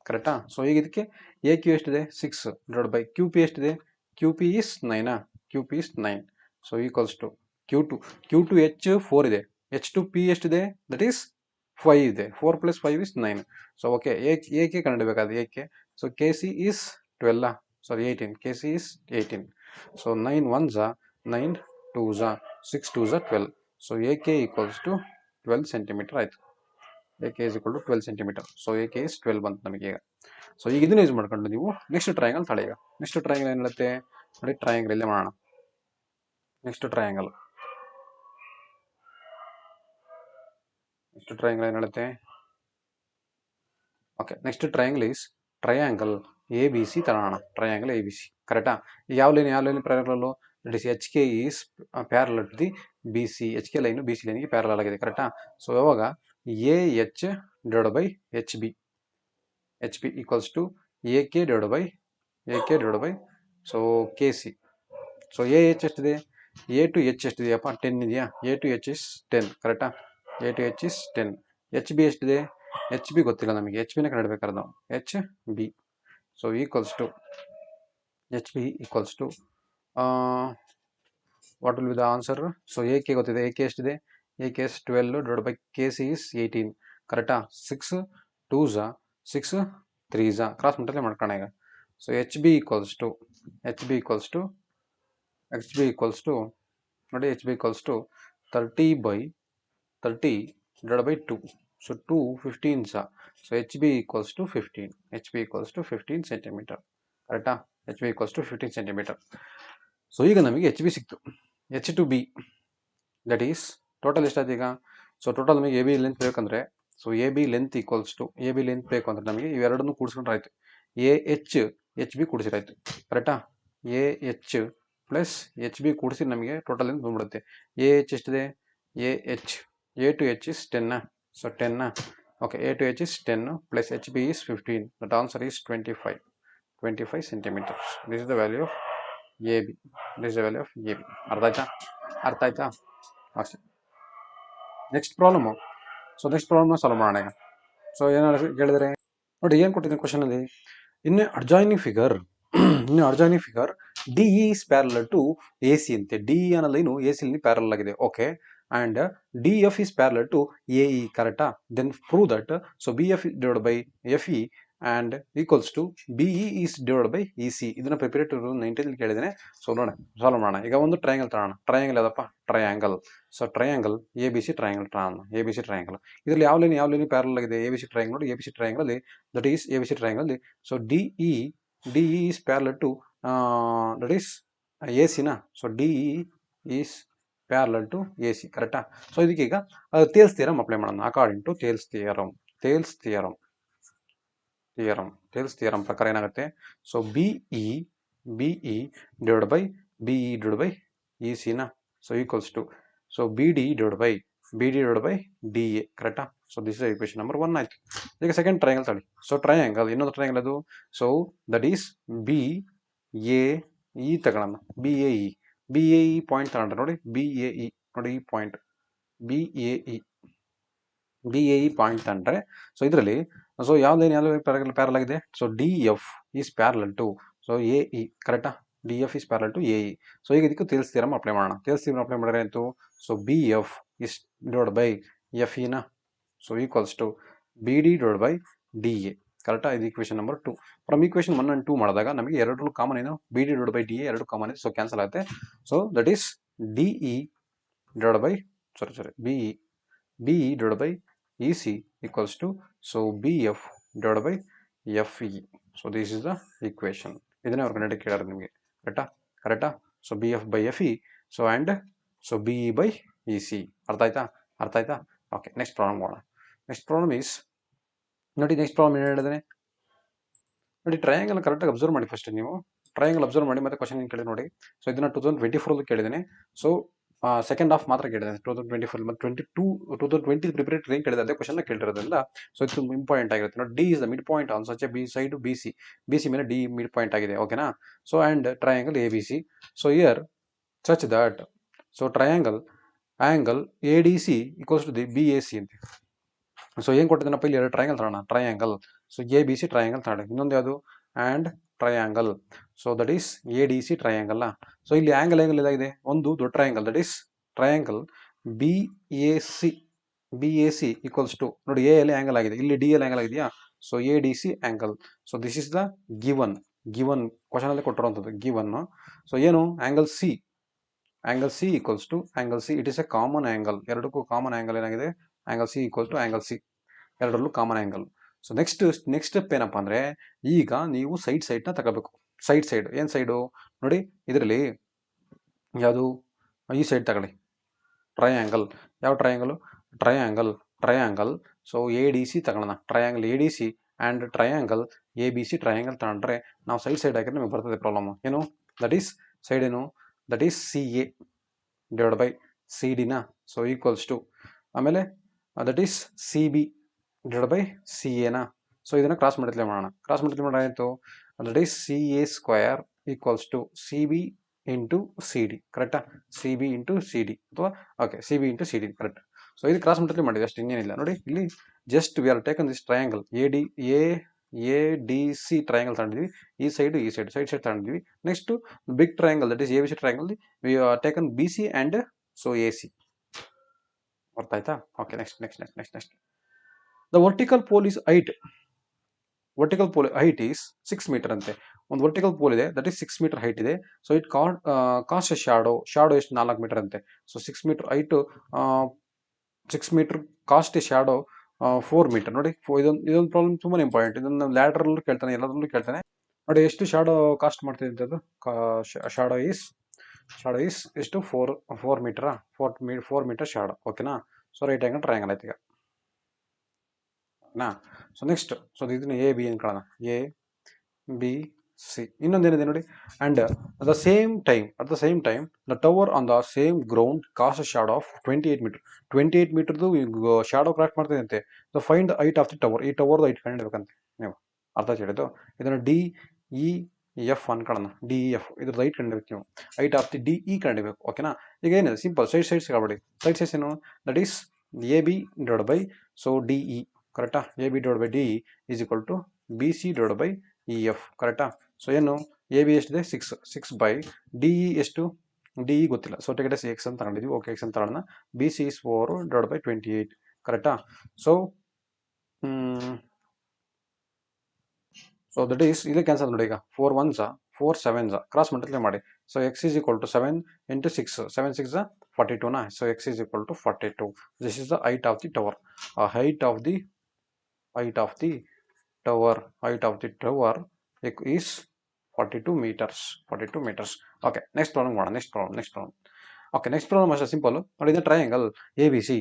ಕರೆಕ್ಟಾ? ಸೊ ಈಗ ಇದಕ್ಕೆ ಎ ಕ್ಯೂ ಎಷ್ಟಿದೆ 6 ಡಿವೈಡ್ ಬೈ ಕ್ಯೂ ಪಿ ಎಷ್ಟಿದೆ, Q P is 9. So equals to Q to H 4 ಇದೆ, ಎಚ್ ಟು ಪಿ ಎಷ್ಟಿದೆ, ದಟ್ ಈಸ್ 5 ಇದೆ. 4 + 5 is 9. So okay, A K ಕಂಡುಹಿಡಬೇಕಾದ್ರೆ A K. So K C is 18. K C is 18. So 9 1s 9, 2s 6, 2s 12. So A K equals to 12 centimetre ಆಯಿತು. A K is equal to 12 centimetre. So A K is 12 ಬಂತು ನಮಗೆ ಈಗ. ಸೊ ಈಗ ಇದನ್ನು ಯೂಸ್ ಮಾಡ್ಕೊಂಡು ನೀವು ನೆಕ್ಸ್ಟ್ ಟ್ರಯಾಂಗಲ್ ತಳಿ. ಈಗ ನೆಕ್ಸ್ಟ್ ಟ್ರಯಾಂಗಲ್ ಏನು ಹೇಳುತ್ತೆ ನೋಡಿ, ಟ್ರಯಾಂಗಲ್ ಇಲ್ಲೇ ಮಾಡೋಣ. ನೆಕ್ಸ್ಟ್ ಟ್ರಯಾಂಗಲ್ ಏನು ಹೇಳುತ್ತೆ, okay, next triangle is triangle A B C ತಗೋಣ. Triangle A B C. ಕರೆಕ್ಟಾ? ಯಾವ line parallel, that is H K is parallel to the B C. H K line B C ಲೈನ್ಗೆ ಪ್ಯಾರಲಲ್ ಆಗಿದೆ. ಕರೆಕ್ಟಾ? ಸೊ ಯಾವಾಗ A H divide by H B equals to A K divide by so K C. So A H ಎಷ್ಟಿದೆ, ಎ ಟು ಎಚ್ ಎಷ್ಟಿದೆಯಪ್ಪ, 10 ಇದೆಯಾ. A to H is 10. ಕರೆಕ್ಟಾ? A to H is 10. H B ಎಷ್ಟಿದೆ, ಎಚ್ ಬಿ ಗೊತ್ತಿಲ್ಲ ನಮಗೆ, ಎಚ್ ಬಿನ ಕಂಡುಹಿಡಬೇಕಾದ್ರೆ ನಾವು H B. So equals to H B equals to what will be the answer. So A K ಗೊತ್ತಿದೆ, ಎ ಕೆ ಎಷ್ಟಿದೆ, A K is 12 divide by K C is 18. ಕರೆಕ್ಟಾ? 6 2s 6 3s ಕ್ರಾಸ್ ಮಲ್ಟಿಪ್ಲೈ ಮಾಡ್ಕೋಣ ಈಗ. So H B equals to ನೋಡಿ, H B equals to 30/30 divide by 2. So 2 15s. So H B equals to 15 centimetre. ಕರೆಕ್ಟಾ? H B equals to 15 centimetre. So ಈಗ ನಮಗೆ ಎಚ್ ಬಿ ಸಿಕ್ತು. H to B that is total ಎಷ್ಟಾಯ್ತು ಈಗ. ಸೊ ಟೋಟಲ್ ನಮಗೆ ಎ ಬಿ ಲೆಂತ್ ಬೇಕಂದ್ರೆ, ಸೊ ಎ ಬಿ ಲೆಂತ್ ಬೇಕು ಅಂದರೆ ನಮಗೆ ಇವೆರಡನ್ನು ಕೂಡಿಸ್ಕೊಂಡ್ರೆ ಆಯಿತು. ಎ ಎಚ್ ಎಚ್ ಬಿ ಕೂಡಿಸಿರಾಯ್ತು ಕರೆಕ್ಟಾ. A H plus H B ಕೂಡಿಸಿ ನಮಗೆ ಟೋಟಲ್ ಎಂದು ಬಂದ್ಬಿಡುತ್ತೆ. ಎ ಎಚ್ ಎಷ್ಟಿದೆ, A H A to H is 10. So 10. Okay, A to H is 10 plus H B is 15. That answer is 25 centimetres. This is the value of A B. This the value of A B. ಅರ್ಥ ಆಯ್ತಾ ಅಷ್ಟೇ. Next problem. ಸೊ ನೆಕ್ಸ್ಟ್ ಪ್ರಾಬ್ಲಮ್ನ ಸಾಲ್ವ್ ಮಾಡೋಣ ಈಗ. ಸೊ ಏನಾದ್ರು ಕೇಳಿದರೆ ನೋಡಿ, ಏನು ಕೊಟ್ಟಿದ್ದೀನಿ ಕ್ವಶನಲ್ಲಿ, ಇನ್ನು adjoining figure D E is parallel to A C ಅಂತೆ. ಡಿ ಇ ಅನ್ನೋ ಲೈನು ಎ ಸಿ ಪ್ಯಾರಲಲ್ ಆಗಿದೆ. Okay, and D F is parallel to A E. ಕರೆಕ್ಟಾ? Then prove that so B F divide by F E and equals to B E is divide by E C. ಇದನ್ನು ಪ್ರಿಪರೇಟರಿ ರೂಲ್ 19 ಕೇಳಿದ್ದೇನೆ. ಸೊ ನೋಡೋಣ, ಸಾಲ್ವ್ ಮಾಡೋಣ. ಈಗ ಒಂದು ಟ್ರಯಾಂಗಲ್ ತಗೋಣ. ಟ್ರಯಾಂಗಲ್ ಯಾವುದಪ್ಪ? Triangle. So triangle A B C triangle A B C triangle. ಇದರಲ್ಲಿ ಯಾವ ಲೈನ್ ಪ್ಯಾರಲಲ್ ಆಗಿದೆ? A B C triangle. ನೋಡಿ, ಎ ಬಿ ಸಿ ಟ್ರಯಾಂಗಲ್ ಅಲ್ಲಿ that is A B C triangle ಅಲ್ಲಿ so D E is parallel to that is A ಸಿನ. So D E is parallel to A C. ಕರೆಕ್ಟಾ? ಸೊ ಇದಕ್ಕೆ ಈಗ ಥೇಲ್ಸ್ ಥಿಯರಮ್ ಅಪ್ಲೈ ಮಾಡೋಣ. ಅಕಾರ್ಡಿಂಗ್ ಟು ಥೇಲ್ಸ್ ಥಿಯರಮ್ ಪ್ರಕಾರ ಏನಾಗುತ್ತೆ? So B E divide by E ಸಿನ. So equals to so B D divide by D A. ಕರೆಕ್ಟಾ? So this is equation number 1 ಆಯ್ತು. ಈಗ ಸೆಕೆಂಡ್ ಟ್ರಯಾಂಗಲ್ ತಗೊಳ್ಳಿ. ಸೊ ಟ್ರಯಾಂಗಲ್, ಇನ್ನೊಂದು ಟ್ರಯಾಂಗಲ್ ಅದು. So that is B A E ತಗೊಳ್ಳೋಣ. ಬಿ ಎ ಇ ಪಾಯಿಂಟ್ ತಗೊಂಡ್ರೆ ನೋಡಿ, ಬಿ ಎ ಇ ನೋಡಿ, ಈ point B A E point ತಗೊಂಡ್ರೆ ಸೊ ಇದರಲ್ಲಿ ಸೊ ಯಾವ ಪ್ಯಾರಲ್ ಆಗಿದೆ? So D F is parallel to so A E. ಕರೆಕ್ಟಾ? D F is parallel to A E. So ಈಗ ಇದಕ್ಕೂ ಥೇಲ್ಸ್ ಥಿಯರಮ್ ಅಪ್ಲೈ ಮಾಡೋಣ. ಥೇಲ್ಸ್ ಥಿಯರಮ್ ಅಪ್ಲೈ ಮಾಡಿದ್ರೆ ಆಯಿತು. So B F is divide by F ಇನ. So equals to B D divide by D A. ಕರೆಕ್ಟಾ? ಇದು equation number 2. From equation 1 and 2 ಮಾಡಿದಾಗ ನಮಗೆ ಎರಡು ಕಾಮನ್ ಏನು? B D divide by D A ಎರಡು ಕಾಮನ್ ಇದೆ. ಸೊ ಕ್ಯಾನ್ಸಲ್ ಆಗುತ್ತೆ. So that is D E divide by B E divide by E C equals to so B F divide by F E. So this is the equation. ಇದನ್ನೇ ಅವ್ರು ಕನ್ನಡ ಕೇಳಾರೆ ನಿಮಗೆ. ಕರೆಕ್ಟಾ? So B F by F E so and so B E by E C. ಅರ್ಥ ಆಯ್ತಾ? ಓಕೆ, ನೆಕ್ಸ್ಟ್ ಪ್ರಾಬ್ಲಮ್ ಮಾಡೋಣ. ನೆಕ್ಸ್ಟ್ ಪ್ರಾಬ್ಲಮ್ ಈಸ್ ನೋಡಿ, ನೆಕ್ಸ್ಟ್ ಪ್ರಾಬ್ಲಮ್ ಏನು ಹೇಳಿದ್ರೆ ನೋಡಿ, ಟ್ರಯಾಂಗಲ್ ಕರೆಕ್ಟಾಗಿ ಅಬ್ಸರ್ವ್ ಮಾಡಿ. ಫಸ್ಟ್ ನೀವು ಟ್ರಯಾಂಗಲ್ ಅಬ್ಸರ್ವ್ ಮಾಡಿ ಮತ್ತೆ ಕ್ವಶನ್ ಏನು ಕೇಳಿ ನೋಡಿ. ಸೊ ಇದನ್ನು 2024 ಕೇಳಿದ್ದೇನೆ. ಸೊ ಸೆಕೆಂಡ್ ಹಾಫ್ ಮಾತ್ರ ಕೇಳಿದ್ದೇನೆ. 2024 ಮತ್ತು 2020 ಪ್ರಿಪರೇಟರಿ ಏನು ಕೇಳಿದೆ ಅದೇ ಕ್ವಶನ್ ಕೇಳಿರೋದ್ರಿಂದ ಸೊ ಇದು ಇಂಪಾರ್ಟೆಂಟ್ ಆಗಿರುತ್ತೆ ನೋಡಿ. D is the mid point on such A B side B C ಮೇಲೆ ಡಿ ಮಿಡ್ ಪಾಯಿಂಟ್ ಆಗಿದೆ. ಓಕೆನಾ? So and triangle A B C. So year such that so triangle angle A D C equals to the B A C ಅಂತೆ. ಸೊ ಏನು ಕೊಟ್ಟಿದ್ದಾನಪ್ಪ ಇಲ್ಲಿ? ಎರಡು ಟ್ರಯಾಂಗಲ್ ತಗೋಣ. Triangle so A B C triangle ತಗೊಂಡು ಇನ್ನೊಂದು ಯಾವುದು? And triangle. So that is A D C triangle. So ಇಲ್ಲಿ ಆ್ಯಂಗಲ್ ಇದಾಗಿದೆ, ಒಂದು ದೊಡ್ಡ triangle that is triangle B A C equals to ನೋಡಿ, ಎ ಅಲ್ಲಿ ಆ್ಯಂಗಲ್ ಆಗಿದೆ, ಇಲ್ಲಿ ಡಿ ಎಲ್ ಆ್ಯಂಗಲ್ ಆಗಿದೆಯಾ? So A D C angle. So this is the given ಕ್ವಶನಲ್ಲಿ ಕೊಟ್ಟಿರುವಂಥದ್ದು ಗಿವನ್. ಸೊ ಏನು? Angle C equals to angle C. It is a common angle. ಎರಡಕ್ಕೂ ಕಾಮನ್ ಆ್ಯಂಗಲ್ ಏನಾಗಿದೆ? Angle C equal to angle C. ಎರಡರಲ್ಲೂ common angle. So next step ಏನಪ್ಪ ಅಂದರೆ, ಈಗ ನೀವು ಸೈಡ್ನ ತಗೋಬೇಕು. ಸೈಡ್ ಏನು ಸೈಡು ನೋಡಿ, ಇದರಲ್ಲಿ ಯಾವುದು? ಈ ಸೈಡ್ ತಗೊಳ್ಳಿ. ಟ್ರಯಾಂಗಲ್. ಯಾವ triangle so A D C ತಗೊಳ್ಳೋಣ. Triangle A D C and triangle A B C triangle ತಗೊಂಡ್ರೆ ನಾವು ಸೈಡ್ ಹಾಕಿದ್ರೆ ನಮಗೆ ಬರ್ತದೆ ಪ್ರಾಬ್ಲಮ್. ಏನು? ದಟ್ ಈಸ್ ಸೈಡ್ ಏನು? That is C A divide by C ಡಿನ. ಸೊ ಈಕ್ವಲ್ಸ್ ಟು ಆಮೇಲೆ that is C B divide by C ಎನ. ಸೊ ಇದನ್ನು ಕ್ರಾಸ್ ಮಲ್ಟಿಪ್ಲೈ ಮಾಡೋಣ. ಆಯಿತು. That is C A square equals to C B into C D. ಕರೆಕ್ಟಾ? C B into C D ಅಥವಾ okay C B into C D. Correct. So ಇದು ಕ್ರಾಸ್ ಮಲ್ಟಿಪ್ಲೈ ಮಾಡಿದೆ ಅಷ್ಟು, ಇನ್ನೇನಿಲ್ಲ. ನೋಡಿ, ಇಲ್ಲಿ just we are taken this triangle A D C triangle ತಗೊಂಡಿದ್ವಿ. ಈ ಸೈಡ್ ಸೈಡ್ ತಗೊಂಡಿದ್ವಿ. Next big triangle that is A B C triangle we are taken B C and so A C. ಅರ್ಥ ಆಯ್ತಾ? Okay, next the vertical pole is height is 6 metre ಅಂತೆ. ಒಂದು ವರ್ಟಿಕಲ್ ಪೋಲ್ ಇದೆ ದಟ್ ಈಸ್ 6 ಮೀಟರ್ ಹೈಟ್ ಇದೆ. ಸೊ ಇಟ್ ಕಾಸ್ಟ್ ಶಾಡೋ ಎಷ್ಟು? 4 ಮೀಟರ್ ಅಂತೆ. So 6 metre height 6 metre cast shadow 4 metre. ನೋಡಿ, ಇದೊಂದು ಪ್ರಾಬ್ಲಮ್ ತುಂಬಾ ಇಂಪಾರ್ಟೆಂಟ್. ಇದನ್ನು ಲ್ಯಾಡ್ರಲ್ಲೂ ಕೇಳ್ತಾನೆ, ಎಲ್ಲದರಲ್ಲೂ ಕೇಳ್ತಾನೆ. ನೋಡಿ, ಎಷ್ಟು ಶಾಡೋ ಕಾಸ್ಟ್ ಮಾಡ್ತಿದೆ ಅಂತದ್ದು? ಶಾಡೋ ಈಸ್ ಎಷ್ಟು? 4 ಮೀಟರಾ? 4 ಮೀಟರ್ ಶಾಡೋ. ಓಕೆನಾ? ಸೊ ರೈಟ್ ಆ್ಯಂಗಲ್ ಟ್ರಯಾಂಗಲ್ ಆಯ್ತು ಈಗ. ಸೊ ನೆಕ್ಸ್ಟ್ ಇದನ್ನ ಎ ಬಿ ಅನ್ಕೊಳ್ಳೋಣ. A B C. ಇನ್ನೊಂದೇನಿದೆ ನೋಡಿ, and at the same time the tower on the same ground cast shadow of 28 metre. 28 ಮೀಟರ್ದು ಶಾಡೋ ಕ್ರಾಫ್ಟ್ ಮಾಡ್ತಿದೆ ಅಂತೆ. The find height of the tower. ಈ ಟವರ್ದು ಹೈಟ್ ಕಂಡಿಡ್ಬೇಕಂತೆ ನೀವು. ಅರ್ಥ ಹೇಳಿದ್ದು ಇದನ್ನು ಡಿ ಇ ಎಫ್ ಅನ್ಕೊಳ್ಳೋಣ. ಡಿ ಇ ಎಫ್ ಇದ್ರದ್ದು ಹೈಟ್ ಕಂಡಿಬೇಕು ನೀವು. Height of the D E ಕಂಡಿಬೇಕು. ಓಕೆನಾ. ಈಗ ಏನಿದೆ ಸಿಂಪಲ್, ಸೈಡ್ಸ್ ಹೇಳ್ಬೇಡಿ. ಸೈಡ್ಸ್ ಏನು, that is A B divide by so D E. ಕರೆಕ್ಟಾ. A B divide by D E is equal to B C divide by E F. ಕರೆಕ್ಟಾ. ಸೊ ಏನು, ಎ ಬಿ ಎಷ್ಟಿದೆ 6 ಬೈ ಡಿ ಇ ಎಷ್ಟು, ಡಿ ಇ ಗೊತ್ತಿಲ್ಲ. ಸೊ ಟೆಕೆಟ್ ಎಕ್ಸ್ ಅಂತ ತಗೊಂಡಿದ್ವಿ. ಓಕೆ, ಎಕ್ಸ್ ಅಂತ ತಗೊಳ್ಳೋಣ. B C is 4 divide by 28. ಕರೆಕ್ಟಾ. ಸೊ ಸೊ ದಟ್ ಈಸ್ ಇಲ್ಲೇ ಕ್ಯಾನ್ಸಲ್ ನೋಡಿ. ಈಗ 4 1s 4 7s ಕ್ರಾಸ್ ಮಲ್ಟಿಪ್ಲೈ ಮಾಡಿ. So X is equal to 7 into 6 7 6 42 so X is equal to 42. This is the height of the tower. Height of the tower is 42 meters. Okay, next problem ಮಾಡೋಣ. ಓಕೆ, ನೆಕ್ಸ್ಟ್ ಪ್ರಾಬ್ಲಮ್ ಅಷ್ಟೇ ಸಿಂಪಲ್ ನೋಡಿ. ಇದು triangle A B C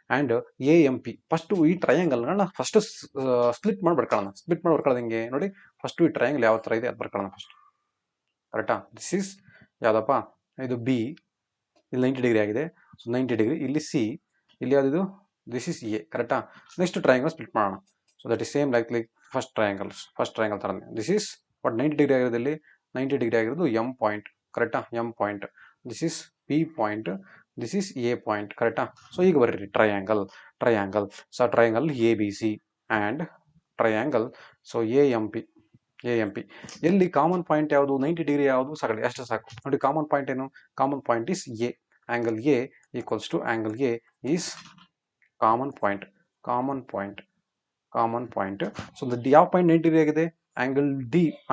and A M P. First ಈ ಟ್ರಯಾಂಗಲ್ಗಳನ್ನ ಫಸ್ಟ್ ಸ್ಪ್ಲಿಟ್ ಮಾಡಿ ಬರ್ಕೊಳ್ಳೋದು ಹಿಂಗೆ ನೋಡಿ. ಫಸ್ಟು ಈ ಟ್ರಯಾಂಗಲ್ ಯಾವ ಥರ ಇದೆ ಅದು ಬರ್ಕೊಳ್ಳೋಣ ಫಸ್ಟ್. ಕರೆಕ್ಟಾ. ದಿಸ್ ಈಸ್ ಯಾವುದಪ್ಪ, ಇದು ಬಿ, ಇಲ್ಲಿ 90 ಡಿಗ್ರಿ ಆಗಿದೆ. So 90 degree. ಇಲ್ಲಿ ಸಿ, ಇಲ್ಲಿ ಯಾವುದಿದು, ದಿಸ್ ಈಸ್ ಎ. ಕರೆಕ್ಟಾ. ನೆಕ್ಸ್ಟ್ ಟ್ರಯಾಂಗಲ್ ಸ್ಪ್ಲಿಟ್ ಮಾಡೋಣ. So that is same like first triangle ಥರನೇ. ದಿಸ್ ಈಸ್ ಬಟ್ 90 ಡಿಗ್ರಿ ಆಗಿರೋದು. ಇಲ್ಲಿ 90 ಡಿಗ್ರಿ ಆಗಿರೋದು ಎಂ ಪಾಯಿಂಟ್. ಕರೆಕ್ಟಾ. M point. This is P point. This is A point. ಕರೆಕ್ಟಾ. ಸೊ ಈಗ ಬರ್ರಿ triangle. So triangle A B C and triangle so A M P. ಎಲ್ಲಿ ಕಾಮನ್ ಪಾಯಿಂಟ್ ಯಾವುದು, 90 ಡಿಗ್ರಿ ಯಾವುದು ಸಾಕಲಿ, ಅಷ್ಟೇ ಸಾಕು ನೋಡಿ. ಕಾಮನ್ ಪಾಯಿಂಟ್ ಏನು, common point is A. Angle A equals to angle A is common point. So ಯಾವ ಪಾಯಿಂಟ್ 90 ಡಿಗ್ರಿ ಆಗಿದೆ,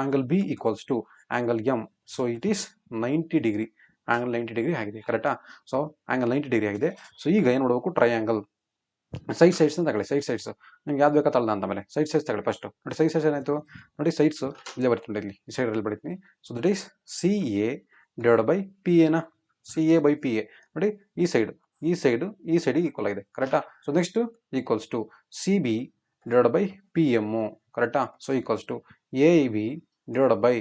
angle B equals to angle M. So it is 90 degree. Angle 90 degree ಆಗಿದೆ. ಕರೆಕ್ಟಾ. ಸೊ ಆಂಗಲ್ 90 ಡಿಗ್ರಿ ಆಗಿದೆ. ಸೊ ಈಗ ಏನು ನೋಡಬೇಕು, ಟ್ರಯಾಂಗಲ್ ಸೈಡ್ಸ್ ತಗೊಳ್ಳಿ. ಸೈಡ್ಸ್ ನಿಮ್ಗೆ ಯಾವ್ದು ಬೇಕಾ ತಗೊಳ್ಳ ಅಂತ. ಆಮೇಲೆ ಸೈಡ್ಸ್ ತಗೊಳ್ಳಿ ಫಸ್ಟ್. ನೋಡಿ ಸೈಡ್ಸ್ ಏನಾಯ್ತು ನೋಡಿ, ಸೈಡ್ಸ್ ಇಲ್ಲೇ ಬರ್ತೀನಿ, ಇಲ್ಲಿ ಈ ಸೈಡಲ್ಲಿ ಬರ್ತೀನಿ. So that is C A divide by P ಎನ. C A by P A ನೋಡಿ. ಈ ಸೈಡ್ ಈಕ್ವಲ್ ಆಗಿದೆ. ಕರೆಕ್ಟಾ. So next equals to C B divide by P M. ಕರೆಕ್ಟಾ. So equals to A B divide by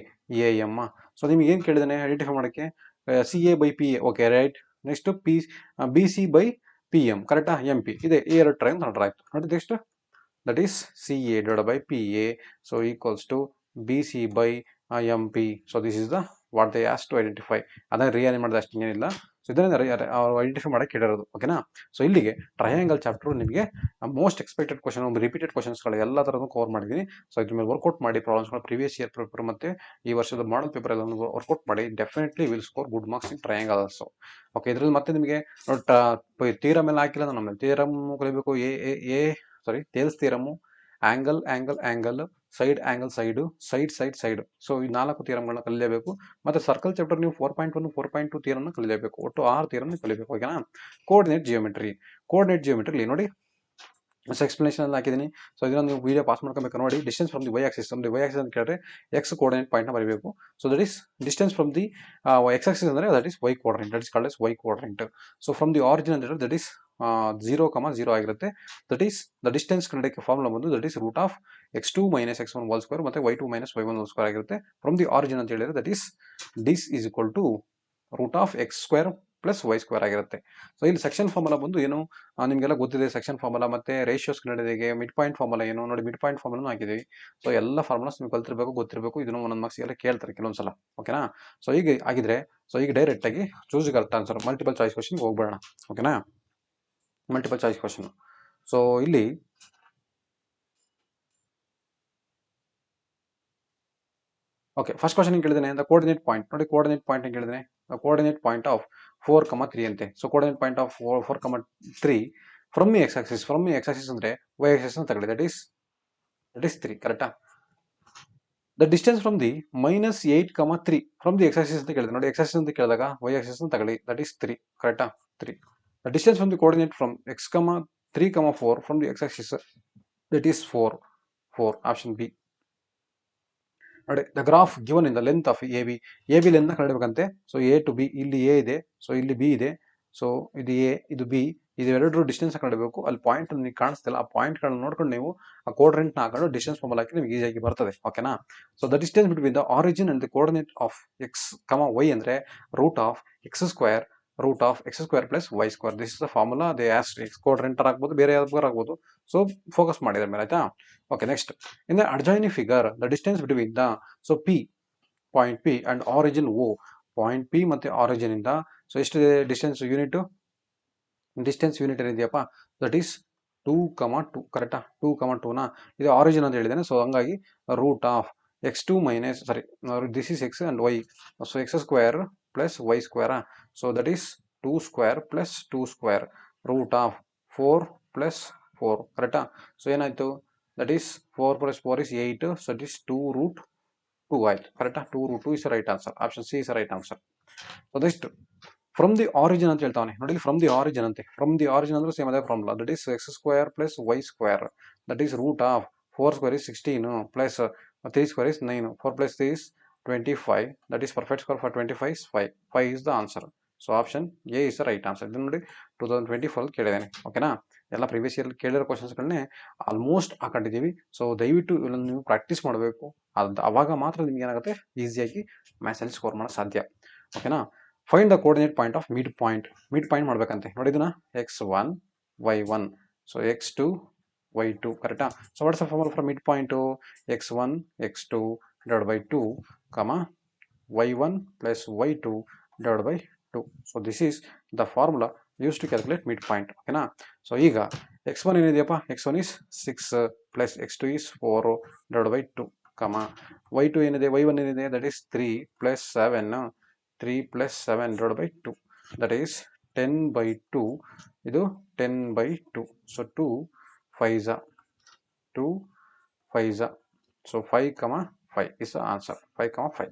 A M. So ನಿಮ್ಗೆ ಏನು ಕೇಳಿದಾನೆ ಐಡೆಂಟಿಫೈ ಮಾಡೋಕ್ಕೆ, C A by P A. Okay, right. Next B C by P M. ಕರೆಕ್ಟಾ. ಎಂ ಪಿ ಇದೆ. ಎರಡು ಟ್ರೈ ನೋಡ್ರೆ ಆಯ್ತು ನೋಡಿ. Next that is C A divide by P A. So equals to B C by M P. So this is the what they has to identify. ಅದನ್ನ ರಿಯಾಲಿ ಮಾಡಿದ ಅಷ್ಟು ಏನಿಲ್ಲ. ಸೊ ಇದನ್ನ ಅವ್ರು ಐಡೆಂಟಿಫೈ ಮಾಡಕ್ಕೆ ಕೇಳಿರೋದು. ಓಕೆನಾ. ಸೊ ಇಲ್ಲಿಗೆ ಟ್ರಯಾಂಗಲ್ ಚಾಪ್ಟರ್ ನಿಮಗೆ ಮೋಸ್ಟ್ ಎಕ್ಸ್ಪೆಕ್ಟೆಡ್ ಕ್ವಶನ್, ರಿಪೀಟೆಡ್ ಕ್ವಶನ್ಸ್ಗಳು ಎಲ್ಲ ಥರದ್ದು ಕವರ್ ಮಾಡಿದ್ದೀನಿ. ಸೊ ಇದ್ರ ಮೇಲೆ ವರ್ಕೌಟ್ ಮಾಡಿ ಪ್ರಾಬ್ಲಮ್ಸ್ಗಳು, ಪ್ರೀವಿಯಸ್ ಇಯರ್ ಪೇಪರ್ ಮತ್ತು ಈ ವರ್ಷದ ಮಾಡಲ್ ಪೇಪರ್ ಎಲ್ಲ ವರ್ಕೌಟ್ ಮಾಡಿ. Definitely will score good marks in triangle also. Okay, ಇದರಲ್ಲಿ ಮತ್ತೆ ನಿಮಗೆ ಥಿಯರಮ್ ಎಲ್ಲ ಹಾಕಿಲ್ಲ ನಾನು. ಆಮೇಲೆ ಥಿಯರಮ್ ಕಲಿಬೇಕು. Thales theorem, angle, side angle, side. So ಈ 4 ಥಿಯರಮ್ಗಳನ್ನ ಕಲಿಯಬೇಕು. ಮತ್ತೆ ಸರ್ಕಲ್ ಚಾಪ್ಟರ್ ನೀವು 4.1 4.2 ಥಿಯರಮ್ನ ಕಲಿಯಬೇಕು. ಒಟ್ಟು 6 ಥಿಯರಮ್ನ ಕಲಿಯಬೇಕು. ಓಕೆನಾ. ಕೋಆರ್ಡಿನೇಟ್ ಜಿಯೋಮೆಟ್ರಿ ನೋಡಿ. ಸೊ ಎಕ್ಸ್ಪ್ಲನೇಷನ್ ಎಲ್ಲ ಹಾಕಿದ್ದೀನಿ. ಸೊ ಇದನ್ನ ನೀವು ವಿಡಿಯೋ ಪಾಸ್ ಮಾಡ್ಕೋಬೇಕು ನೋಡಿ. Distance from the Y axis ಅಂತ ಕೇಳಿದ್ರೆ ಎಕ್ಸ್ ಕೋಆರ್ಡಿನೇಟ್ ಪಾಯಿಂಟ್ನ ಬರೀಬೇಕು. So that is distance from the X axis ಅಂದರೆ that is Y coordinate. That is called as Y coordinate. So from the origin ಅಂತ ಹೇಳಿದ್ರೆ ದಟ್ ಈಸ್ 0, 0 ಆಗಿರುತ್ತೆ. ದಟ್ ಈಸ್ ದ ಡಿಸ್ಟೆನ್ಸ್ ಕಂಡುಹಿಡಿಯೋಕ್ಕೆ ಫಾರ್ಮುಲಾ ಬಂದು that is root of x2 minus x1 whole square ಮತ್ತೆ y2 minus y1 whole square ಆಗಿರುತ್ತೆ. ಫ್ರಮ್ ದಿ ಆರಿಜಿನ್ ಅಂತ ಹೇಳಿದ್ರೆ that is this is equal to root of x square plus Y square ಆಗಿರುತ್ತೆ. ಸೊ ಇಲ್ಲಿ ಸೆಕ್ಷನ್ ಫಾರ್ಮುಲಾ ಬಂದು ಏನು ನಿಮಗೆಲ್ಲ ಗೊತ್ತಿದೆ. ಸೆಕ್ಷನ್ ಫಾರ್ಮುಲಾ ಮತ್ತೆ ರೇಷಿಯೋಸ್ ಕಂಡುಹಿಡಿಯೋದಕ್ಕೆ ಮಿಡ್ ಪಾಯಿಂಟ್ ಫಾರ್ಮುಲಾ ಏನು ನೋಡಿ. ಮಿಡ್ ಪಾಯಿಂಟ್ ಫಾರ್ಮುಲಾನು ಹಾಕಿದ್ದೀವಿ. ಸೊ ಎಲ್ಲ ಫಾರ್ಮುಲಾಸ್ ನೀವು ಕಲ್ತಿರ್ಬೇಕು, ಗೊತ್ತಿರಬೇಕು. ಇದನ್ನು ಒಂದೊಂದು ಮಾರ್ಕ್ಸ್ ಎಲ್ಲ ಕೇಳ್ತಾರೆ ಕೆಲವೊಂದ್ಸಲ. ಓಕೆನಾ. ಸೊ ಈಗ ಆಗಿದ್ರೆ ಡೈರೆಕ್ಟ್ ಆಗಿ choose correct answer multiple choice ಕ್ವಶನ್ಗೆ ಹೋಗ್ಬೇಡ. ಓಕೆನಾ. Multiple choice question. ಸೊ ಇಲ್ಲಿ ಓಕೆ, ಫಸ್ಟ್ ಕ್ವಶನ್ ಕೇಳಿದ್ದೇನೆ ದ ಕೋಆರ್ಡಿನೇಟ್ ಪಾಯಿಂಟ್ ನೋಡಿ. ಕೋಆರ್ಡಿನೇಟ್ ಪಾಯಿಂಟ್ ಕೇಳಿದ್ದೇನೆ ಕೋಆರ್ಡಿನೇಟ್ ಪಾಯಿಂಟ್ ಆಫ್ 4,3 ಅಂತೆ. So coordinate point of 4,3 from X axis ಅಂದ್ರೆ ವೈ ಆಕ್ಸಿಸ್ ಅಂತ ತಗೊಳ್ಳಿ. That is 3. ಕರೆಕ್ಟಾ. The distance from the -8,3 from the X axis ಅಂತ ಕೇಳಿದೆ ನೋಡಿ. ಎಕ್ಸ್ ಆಕ್ಸಿಸ್ ಅಂತ ಕೇಳಿದಾಗ ವೈ ಆಕ್ಸಿಸ್ ಅಂತ ತಗೊಳ್ಳಿ. That is 3. ಕರೆಕ್ಟಾ. 3. The distance from the coordinate from x, 3, 4 from the X axis that is 4. Option B ನೋಡಿ. The graph given in the length of A B length ಕಂಡುಹಿಡಬೇಕಂತೆ. ಸೊ ಎ ಟು ಬಿ, ಇಲ್ಲಿ ಎ ಇದೆ, ಸೊ ಇಲ್ಲಿ ಬಿ ಇದೆ. ಸೊ ಇದು ಎ, ಇದು ಬಿ, ಇದೆರಡರ ಡಿಸ್ಟೆನ್ಸ್ ಕಂಡುಹಿಡಿಯಬೇಕು. ಅಲ್ಲಿ ಪಾಯಿಂಟ್ ನಿಮಗೆ ಕಾಣಿಸ್ತಿಲ್ಲ, ಆ ಪಾಯಿಂಟ್ಗಳನ್ನ ನೋಡ್ಕೊಂಡು ನೀವು ಆ ಕೋಆರ್ಡಿನೇಟ್ನ ಹಾಕೊಂಡು ಡಿಸ್ಟೆನ್ಸ್ ಫಾರ್ಮುಲಾ ಹಾಕಿ ನಿಮಗೆ ಈಸಿಯಾಗಿ ಬರ್ತದೆ. ಓಕೆನಾ? So the distance between the origin and the coordinate of X Y ಅಂದರೆ root of X square plus Y square. This is the formula. They asked X coordinator ಆಗ್ಬೋದು, ಬೇರೆ ಯಾವ್ದಾರು ಆಗ್ಬೋದು. ಸೊ ಫೋಕಸ್ ಮಾಡಿದ್ರ ಮೇಲೆ ಆಯ್ತಾ. Okay, next in the adjoining figure the distance between the so P point P and origin O, point P ಮತ್ತೆ ಆರಿಜಿನ್ ಇಂದ ಸೊ ಎಷ್ಟಿದೆ ಡಿಸ್ಟೆನ್ಸ್ ಯೂನಿಟ್ ಏನಿದೆಯಪ್ಪ, ದಟ್ ಈಸ್ 2,2. ಕರೆಕ್ಟಾ? 2,2 ನ ಇದು ಆರಿಜಿನ್ ಅಂತ ಹೇಳಿದ್ದೇನೆ. ಸೊ ಹಂಗಾಗಿ root of x2 minus this is X and Y, so X square plus Y square, so that is 2 square plus 2 square root of 4 plus 4. ಕರೆಕ್ಟಾ? ಸೊ ಏನಾಯ್ತು, that is 4 plus 4 is 8, so that is 2 root 2 ಆಯ್ತು. ಕರೆಕ್ಟಾ? 2 root 2 is right answer. Option C is right answer. So next from the origin ಅಂತ ಹೇಳ್ತಾವನೆ ನೋಡಿ. ಫ್ರಮ್ ದಿ ಆರಿಜಿನ್ ಅಂತೆ. ಫ್ರಮ್ ದಿ ಆರಿಜಿನ್ ಅಂದ್ರೆ ಸೇಮ್ ಅದೇ formula, that is X square plus Y square, that is root of 4 square is 16 plus 3 square is 9, 4 plus 3 is 25, that is perfect square for 25 is 5. 5 is the answer. So option A is the right answer. ಇದನ್ನು ನೋಡಿ 2024 ಕೇಳಿದ್ದೇನೆ. ಓಕೆನಾ? ಎಲ್ಲ ಪ್ರೀವಿಯಸ್ ಇಯರ್ ಕೇಳಿರೋ ಕ್ವಶನ್ಸ್ಗಳನ್ನೇ ಆಲ್ಮೋಸ್ಟ್ ಹಾಕೊಂಡಿದ್ದೀವಿ. ಸೊ ದಯವಿಟ್ಟು ಇವುಗಳನ್ನು ನೀವು ಪ್ರಾಕ್ಟೀಸ್ ಮಾಡಬೇಕು. ಅವಾಗ ಮಾತ್ರ ನಿಮ್ಗೆ ಏನಾಗುತ್ತೆ, ಈಸಿಯಾಗಿ ಮ್ಯಾಥ್ಸಲ್ಲಿ ಸ್ಕೋರ್ ಮಾಡೋಕ್ಕೆ ಸಾಧ್ಯ. ಓಕೆನಾ? Find the coordinate point of midpoint. Midpoint ಮಾಡ್ಬೇಕಂತೆ ನೋಡಿ. ಇದನ್ನ x1 y1, so x2 y2. ಕರೆಕ್ಟಾ? So what's the formula for midpoint, x1 x2 divided by 2, y1 plus y2 divided by 2. So this is the formula use to calculate mid point. ಓಕೆನಾ? ಸೊ ಈಗ x1 ಏನಿದೆಯಪ್ಪ, x1 is 6 plus x2 is 4 divided by 2, y2 ಏನಿದೆ, y1 ಏನಿದೆ, that is 3 plus 7 3 plus 7 divided by 2, that is 10 by 2, ಇದು 10 by 2, so 2 5s, so 5, is the answer. 5,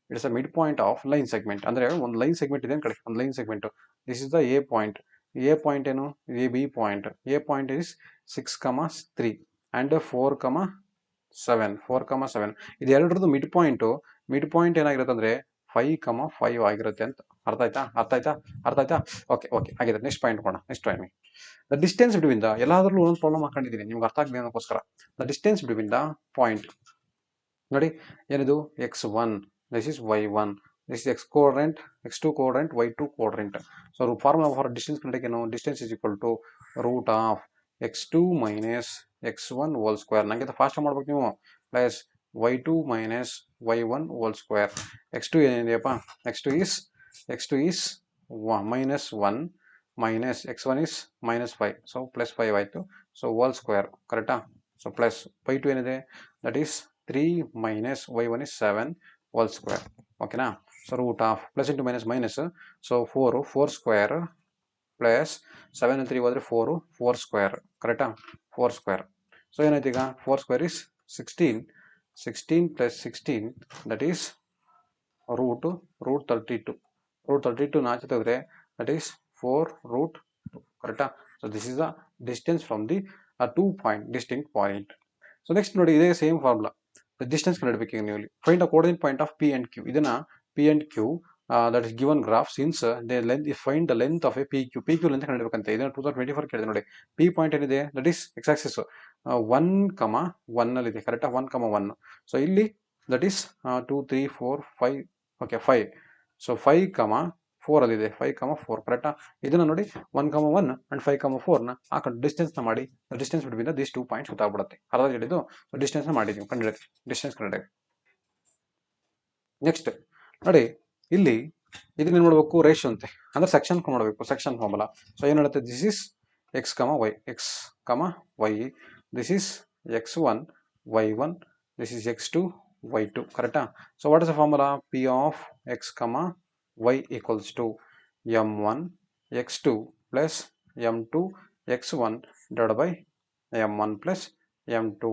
it is a midpoint of line segment. ಅಂದ್ರೆ ಒಂದು ಲೈನ್ ಸೆಗ್ಮೆಂಟ್ ಇದೆ ಕಡೆ, ಒಂದು line segment. This is the A point. A point ಏನು, A B point. A point is 6, 3 and 4, 7. ಇದು ಎರಡರದ್ದು ಮಿಡ್ ಪಾಯಿಂಟ್ ಏನಾಗಿರುತ್ತೆ ಅಂದ್ರೆ 5, 5 ಆಗಿರುತ್ತೆ ಅಂತ. ಅರ್ಥ ಆಯ್ತಾ? ಓಕೆ ಆಗಿದೆ. ನೆಕ್ಸ್ಟ್ ಪಾಯಿಂಟ್ ಕೊಡೋಣ. Next point, the distance between the, ಎಲ್ಲಾದ್ರೂ ಒಂದು ಪ್ರಾಬ್ಲಮ್ ಹಾಕೊಂಡಿದ್ದೀನಿ ನಿಮ್ಗೆ ಅರ್ಥ ಆಗಲಿ ಅನ್ನೋಕ್ಕೋಸ್ಕರ. The distance between the point ನೋಡಿ, ಏನಿದು x1, this is y1, this is x coordinate, x2 coordinate, y2 coordinate. So formula for distance ಕಂಡುಹಿಡಿಯಕ್ಕೆ distance is equal to root of x2 minus x1 whole square. ನನಗೆ ಫಾಸ್ಟ್ ಮಾಡ್ಬೇಕು ನೀವು, plus y2 minus y1 whole square. x2 ಏನಿದೆಯಪ್ಪ, x2 is minus 1 minus x1 is minus 5, so plus 5 ಆಯಿತು. So whole square. ಕರೆಕ್ಟಾ? ಸೊ ಪ್ಲಸ್ y2 ಏನಿದೆ, that is 3 minus y1 is 7 whole square. ಓಕೆನಾ? So root of plus into minus, so 4 square plus 7 3 ಹೋದರೆ 4 ಸ್ಕ್ವೇರ್. ಕರೆಕ್ಟಾ? 4 ಸ್ಕ್ವೇರ್. ಸೊ ಏನಾಯ್ತು ಈಗ, 4 square is 16 plus 16, that is root 32. root 32 ಆಚೆ ತೆಗೆದ್ರೆ that is 4 root 2. ಕರೆಕ್ಟಾ? So this is the distance from the two point, distinct point. So next ನೋಡಿ, ಇದೇ ಸೇಮ್ ಫಾರ್ಮುಲಾ. ಡಿಸ್ಟೆನ್ಸ್ ಕಂಡುಹಿಡಬೇಕು ಈಗ ನೀವು. Find the coordinate point of P and Q. ಇದನ್ನ P and Q that is given graph since they length, find the length of A P Q length ಕಂಡುಹಿಡಬೇಕಂತೆ. ಇದನ್ನ 2024 ಕೇಳಿದೆ ನೋಡಿ. ಪಿ ಪಾಯಿಂಟ್ ಏನಿದೆ, ದಟ್ ಈಸ್ ಎಕ್ಸ್ ಆಕ್ಸಿಸ್ 1, 1 ಇದೆ. ಕರೆಕ್ಟಾ? 1, 1. ಸೊ ಇಲ್ಲಿ ದಟ್ ಈಸ್ 2, 3, 4, 5. ಓಕೆ 5. ಸೊ 5, 4 ಅಲ್ಲಿದೆ. 5, 4. ಕರೆಕ್ಟಾ? ಇದನ್ನ ನೋಡಿ 1, 1 ಅಂಡ್ 5, 4 ನ ಹಾಕೊಂಡು ಡಿಸ್ಟೆನ್ಸ್ ನ ಮಾಡಿ, ಡಿಸ್ಟೆನ್ಸ್ ಬಿಟ್ವೀನ್ ದಿಸ್ 2 ಪಾಯಿಂಟ್ಸ್ ಗೊತ್ತಾಗ್ಬಿಡುತ್ತೆ. ಅರ್ಧ ಹೇಳಿದ್ದು ಡಿಸ್ಟೆನ್ಸ್ ನ ಮಾಡಿದೀವಿ, ಡಿಸ್ಟೆನ್ಸ್ ಕಂಡುಹಿಡಿಯೋದು. ನೆಕ್ಸ್ಟ್ ನೋಡಿ, ಇಲ್ಲಿ ಇದನ್ನ ನೋಡಬೇಕು, ರೇಷಿಯೋ ಅಂತೆ, ಅಂದ್ರೆ ಸೆಕ್ಷನ್ ಮಾಡಬೇಕು, ಸೆಕ್ಷನ್ ಫಾರ್ಮುಲಾ. ಸೊ ಏನ್ ಹೇಳುತ್ತೆ, this is x, y, this is x1, y1, this is x2, y2. ಕರೆಕ್ಟಾ? So what is the formula? p of x, y equals to m1 x2 plus m2 x1 divided by m1 plus m2,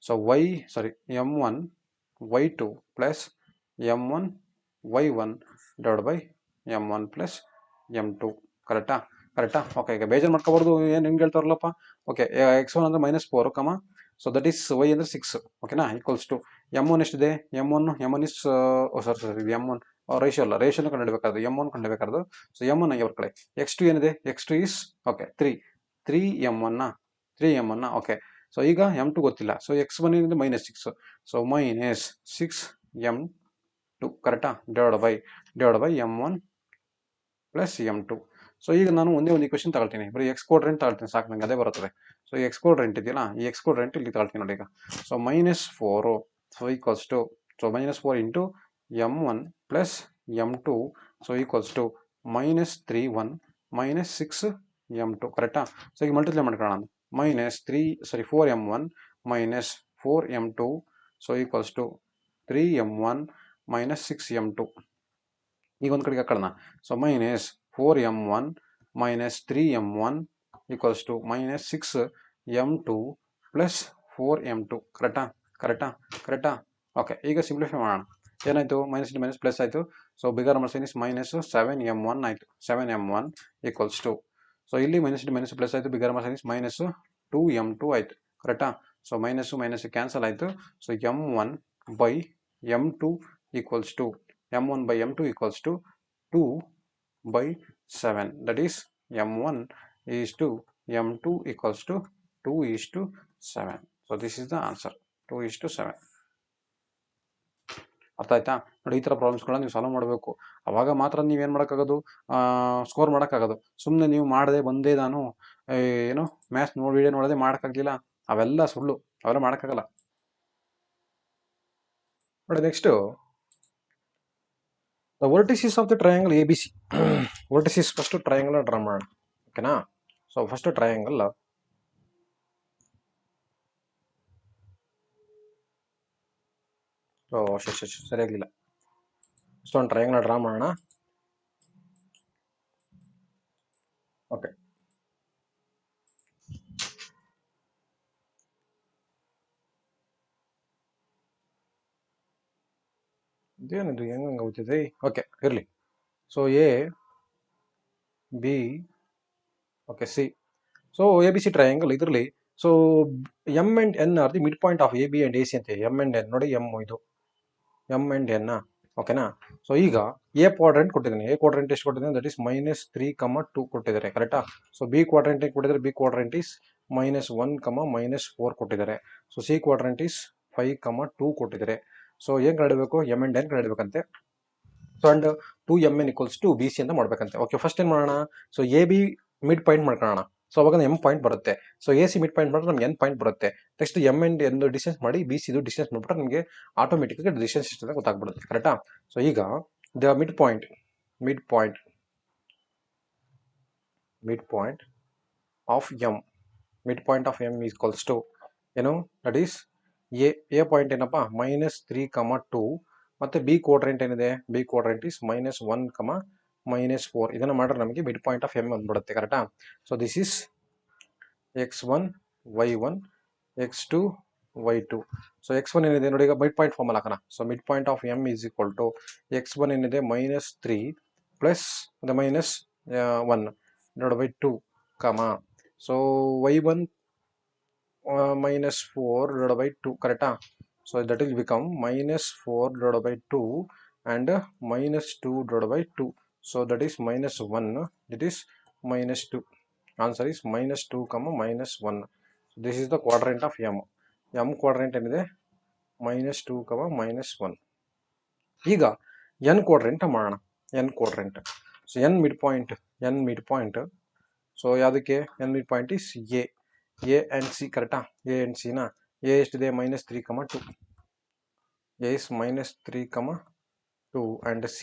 so m1 y2 plus m1 y1 divided by m1 plus m2. ಕರೆಕ್ಟಾ? ಓಕೆ, ಈಗ ಬೇಜಾರು ಮಾಡ್ಕೋಬಾರ್ದು. ಏನು ಹಿಂಗೆ ಹೇಳ್ತಾರಲ್ಲಪ್ಪ. ಓಕೆ, x1 ಅಂದ್ರೆ -4, ಸೊ ದಟ್ ಈಸ್ y ಅಂದ್ರೆ 6. ಓಕೆನಾ? ಈಕ್ವಲ್ಸ್ ಟು m1 ಎಷ್ಟಿದೆ, m1 is m1 ರೇಷಿಯೋ ಅಲ್ಲ, ರೇಷಿಯೋನ ಕಂಡುಹಿಡಬೇಕಾದ್ರೆ m1 ಕಂಡುಹಿಡಬೇಕಾದ್ರೆ ಸೊ m1 ಹಂಗೆ ಬರ್ಕೊಳ್ಳಿ. x2 ಏನಿದೆ, x2 is okay 3 m1 okay. So ಈಗ m2 ಗೊತ್ತಿಲ್ಲ, ಸೊ x1 ಏನಿದೆ -6, ಸೊ -6m2 ಕರೆಕ್ಟಾ, divide by m1 plus m2. So ಈಗ ನಾನು ಒಂದೇ ಒಂದು ಇಕ್ವೇಷನ್ ತಗೊಳ್ತೀನಿ, ಬರೀ ಎಕ್ಸ್ ಕೋಡ್ರೆಂಟ್ ತಗೊಳ್ತೀನಿ ಸಾಕು, ನಂಗೆ ಅದೇ ಬರುತ್ತದೆ. ಸೊ ಎಕ್ಸ್ ಕೋಡ್ರೆಂಟ್ ಇದೆಯಲ್ಲ, ಈ ಎಕ್ಸ್ ಕೋಡ್ರೆಂಟ್ ಇಲ್ಲಿ ತಗೊಳ್ತೀನಿ ನೋಡಿ ಈಗ. So -4 so equals to, so -4 into m1 plus m2 so equals to -31 -6m2 ಕರೆಕ್ಟಾ. ಸೊ ಈಗ ಮಲ್ಟಿಪ್ಲೈ ಮಾಡ್ಕೊಳ್ಳೋಣ, 4m1 -4m2 so equals to 3m1 -6m2. ಈಗ ಒಂದು ಕಡೆಗೆ ಹಾಕೋಣ, so -4m1 -3m1 equals to -6m2 plus 4m2 ಕರೆಕ್ಟಾ. ಓಕೆ, ಈಗ ಸಿಂಪ್ಲಿಫೈ ಮಾಡೋಣ. ಏನಾಯಿತು, ಮೈನಸ್ ಇಂಟು ಮೈನಸ್ ಪ್ಲಸ್ ಆಯಿತು. So bigger number sign is -7m1 ಆಯಿತು, 7m1 ಈಕ್ವಲ್ಸ್ ಟು, ಸೊ ಇಲ್ಲಿ ಮೈನಸ್ ಇಂಟು ಮೈನಸ್ ಪ್ಲಸ್ ಆಯಿತು, bigger number sign is -2m2 ಆಯಿತು ಕರೆಕ್ಟಾ. ಸೊ ಮೈನಸ್ ಕ್ಯಾನ್ಸಲ್ ಆಯಿತು. So m1/m2 equals to m1/m2 equals to 2/7, that is m1 is to m2 equals to 2:7. So this is the answer, 2:7. ಅರ್ಥ ಆಯ್ತಾ ನೋಡಿ, ಈ ಥರ ಪ್ರಾಬ್ಲಮ್ಸ್ಗಳನ್ನ ನೀವು ಸಾಲ್ವ್ ಮಾಡಬೇಕು, ಅವಾಗ ಮಾತ್ರ ನೀವೇನು ಮಾಡೋಕ್ಕಾಗೋದು, ಸ್ಕೋರ್ ಮಾಡೋಕ್ಕಾಗೋದು. ಸುಮ್ಮನೆ ನೀವು ಮಾಡದೆ ಬಂದೇ ನಾನು ಏನು ಮ್ಯಾಥ್ಸ್ ವಿಡಿಯೋ ನೋಡೋದೇ ಮಾಡೋಕ್ಕಾಗಲಿಲ್ಲ, ಅವೆಲ್ಲ ಸುಳ್ಳು, ಅವೆಲ್ಲ ಮಾಡೋಕ್ಕಾಗಲ್ಲ ನೋಡಿ. Next the vertices of the triangle ABC. Vertices first triangle draw ಮಾಡೋಣ, ಓಕೆನಾ. ಸೊ ಫಸ್ಟ್ ಟ್ರಯಾಂಗಲ್, ಸರಿಯಾಗಲಿಲ್ಲ. ಫಸ್ಟ್ ಒಂದು ಟ್ರಯಾಂಗಲ್ ಡ್ರಾ ಮಾಡೋಣ. ಓಕೆ, ಇದೇನಿದು ಹೆಂಗೆ ಹೋಗ್ತಿದೆ, ಓಕೆ ಇರಲಿ. So A B okay C. So ABC triangle, ಇದರಲ್ಲಿ so M and N are the mid point of AB and AC ಅಂತ. M and N ನೋಡಿ, ಇದು M and N ಓಕೆನಾ. ಸೊ ಈಗ ಎ ಕ್ವಾಡ್ರೆಂಟ್ ಕೊಟ್ಟಿದ್ದಾನೆ, ಎ ಕ್ವಾಡ್ರೆಂಟ್ ಎಷ್ಟು ಕೊಟ್ಟಿದ್ದಾನೆ, ದಟ್ ಈಸ್ -3, 2 ಕೊಟ್ಟಿದ್ದಾರೆ ಕರೆಕ್ಟಾ. ಸೊ ಬಿ ಕ್ವಾಡ್ರೆಂಟ್ ಕೊಟ್ಟಿದ್ದಾರೆ, ಬಿ ಕ್ವಾಡ್ರೆಂಟ್ ಈಸ್ -1, -4 ಕೊಟ್ಟಿದ್ದಾರೆ. ಸೊ ಸಿ ಕ್ವಾಡ್ರೆಂಟ್ ಈಸ್ 5, 2 ಕೊಟ್ಟಿದ್ದಾರೆ. ಸೊ ಏನು ಕಂಡುಹಿಡಬೇಕು, M and N ಕಂಡುಹಿಡಬೇಕಂತೆ. So and 2mn equals to BC ಅಂತ ಮಾಡ್ಬೇಕಂತೆ. ಓಕೆ, ಫಸ್ಟ್ ಏನು ಮಾಡೋಣ, ಸೊ AB ಮಿಡ್ ಪಾಯಿಂಟ್ ಮಾಡ್ಕೊಳ್ಳೋಣ. ಸೊ ಅವಾಗ M ಪಾಯಿಂಟ್ ಬರುತ್ತೆ. ಸೊ AC ಮಿಡ್ ಪಾಯಿಂಟ್ ಮಾಡಿದ್ರೆ ನಮ್ಗೆ N ಪಾಯಿಂಟ್ ಬರುತ್ತೆ. Next M and N distance ಮಾಡಿ BCದು ಡಿಸ್ಟೆನ್ಸ್ ಮಾಡ್ಬಿಟ್ರೆ ನಮಗೆ ಆಟೋಮೆಟಿಕ್ಗೆ ಡಿಸ್ಟೆನ್ಸ್ ಎಷ್ಟು ಅಂತ ಗೊತ್ತಾಗ್ಬಿಡುತ್ತೆ ಕರೆಕ್ಟಾ. ಸೊ ಈಗ the mid point of M, mid point of M equals to ಏನು, ದಟ್ ಈಸ್ ಎ ಪಾಯಿಂಟ್ ಏನಪ್ಪ -3, 2 ಮತ್ತು ಬಿ ಕ್ವಾಡ್ರೆಂಟ್ ಏನಿದೆ, ಬಿ ಕ್ವಾಡ್ರೆಂಟ್ ಈಸ್ -1, -4. ಇದನ್ನು ಮಾಡಿದ್ರೆ ನಮಗೆ ಮಿಡ್ ಪಾಯಿಂಟ್ ಆಫ್ M ಬಂದ್ಬಿಡುತ್ತೆ ಕರೆಕ್ಟಾ. So this is x1 y1 x2 y2. So x1 ಏನಿದೆ ನೋಡಿ, ಈಗ ಮಿಡ್ ಪಾಯಿಂಟ್ ಫಾರ್ಮಲ್ಲಿ ಹಾಕೋಣ. So mid point of M is equal to x1 ಏನಿದೆ -3 ಪ್ಲಸ್ -1 /2 ಸೊ y1 -4 /2 ಕರೆಕ್ಟಾ. So that will become -4 /2 and -2 /2. So that is -1, that is -2. Answer is -2, -1. This is the quadrant of M. M quadrant ಏನಿದೆ -2, -1. ಈಗ N ಕ್ವಾಡ್ರೆಂಟ್ ಮಾಡೋಣ, N quadrant. So N midpoint, so ಯಾವುದಕ್ಕೆ N midpoint is A and C ಕರೆಕ್ಟಾ. A and C ನ A ಎಷ್ಟಿದೆ, -3, 2. A is -3, 2 and C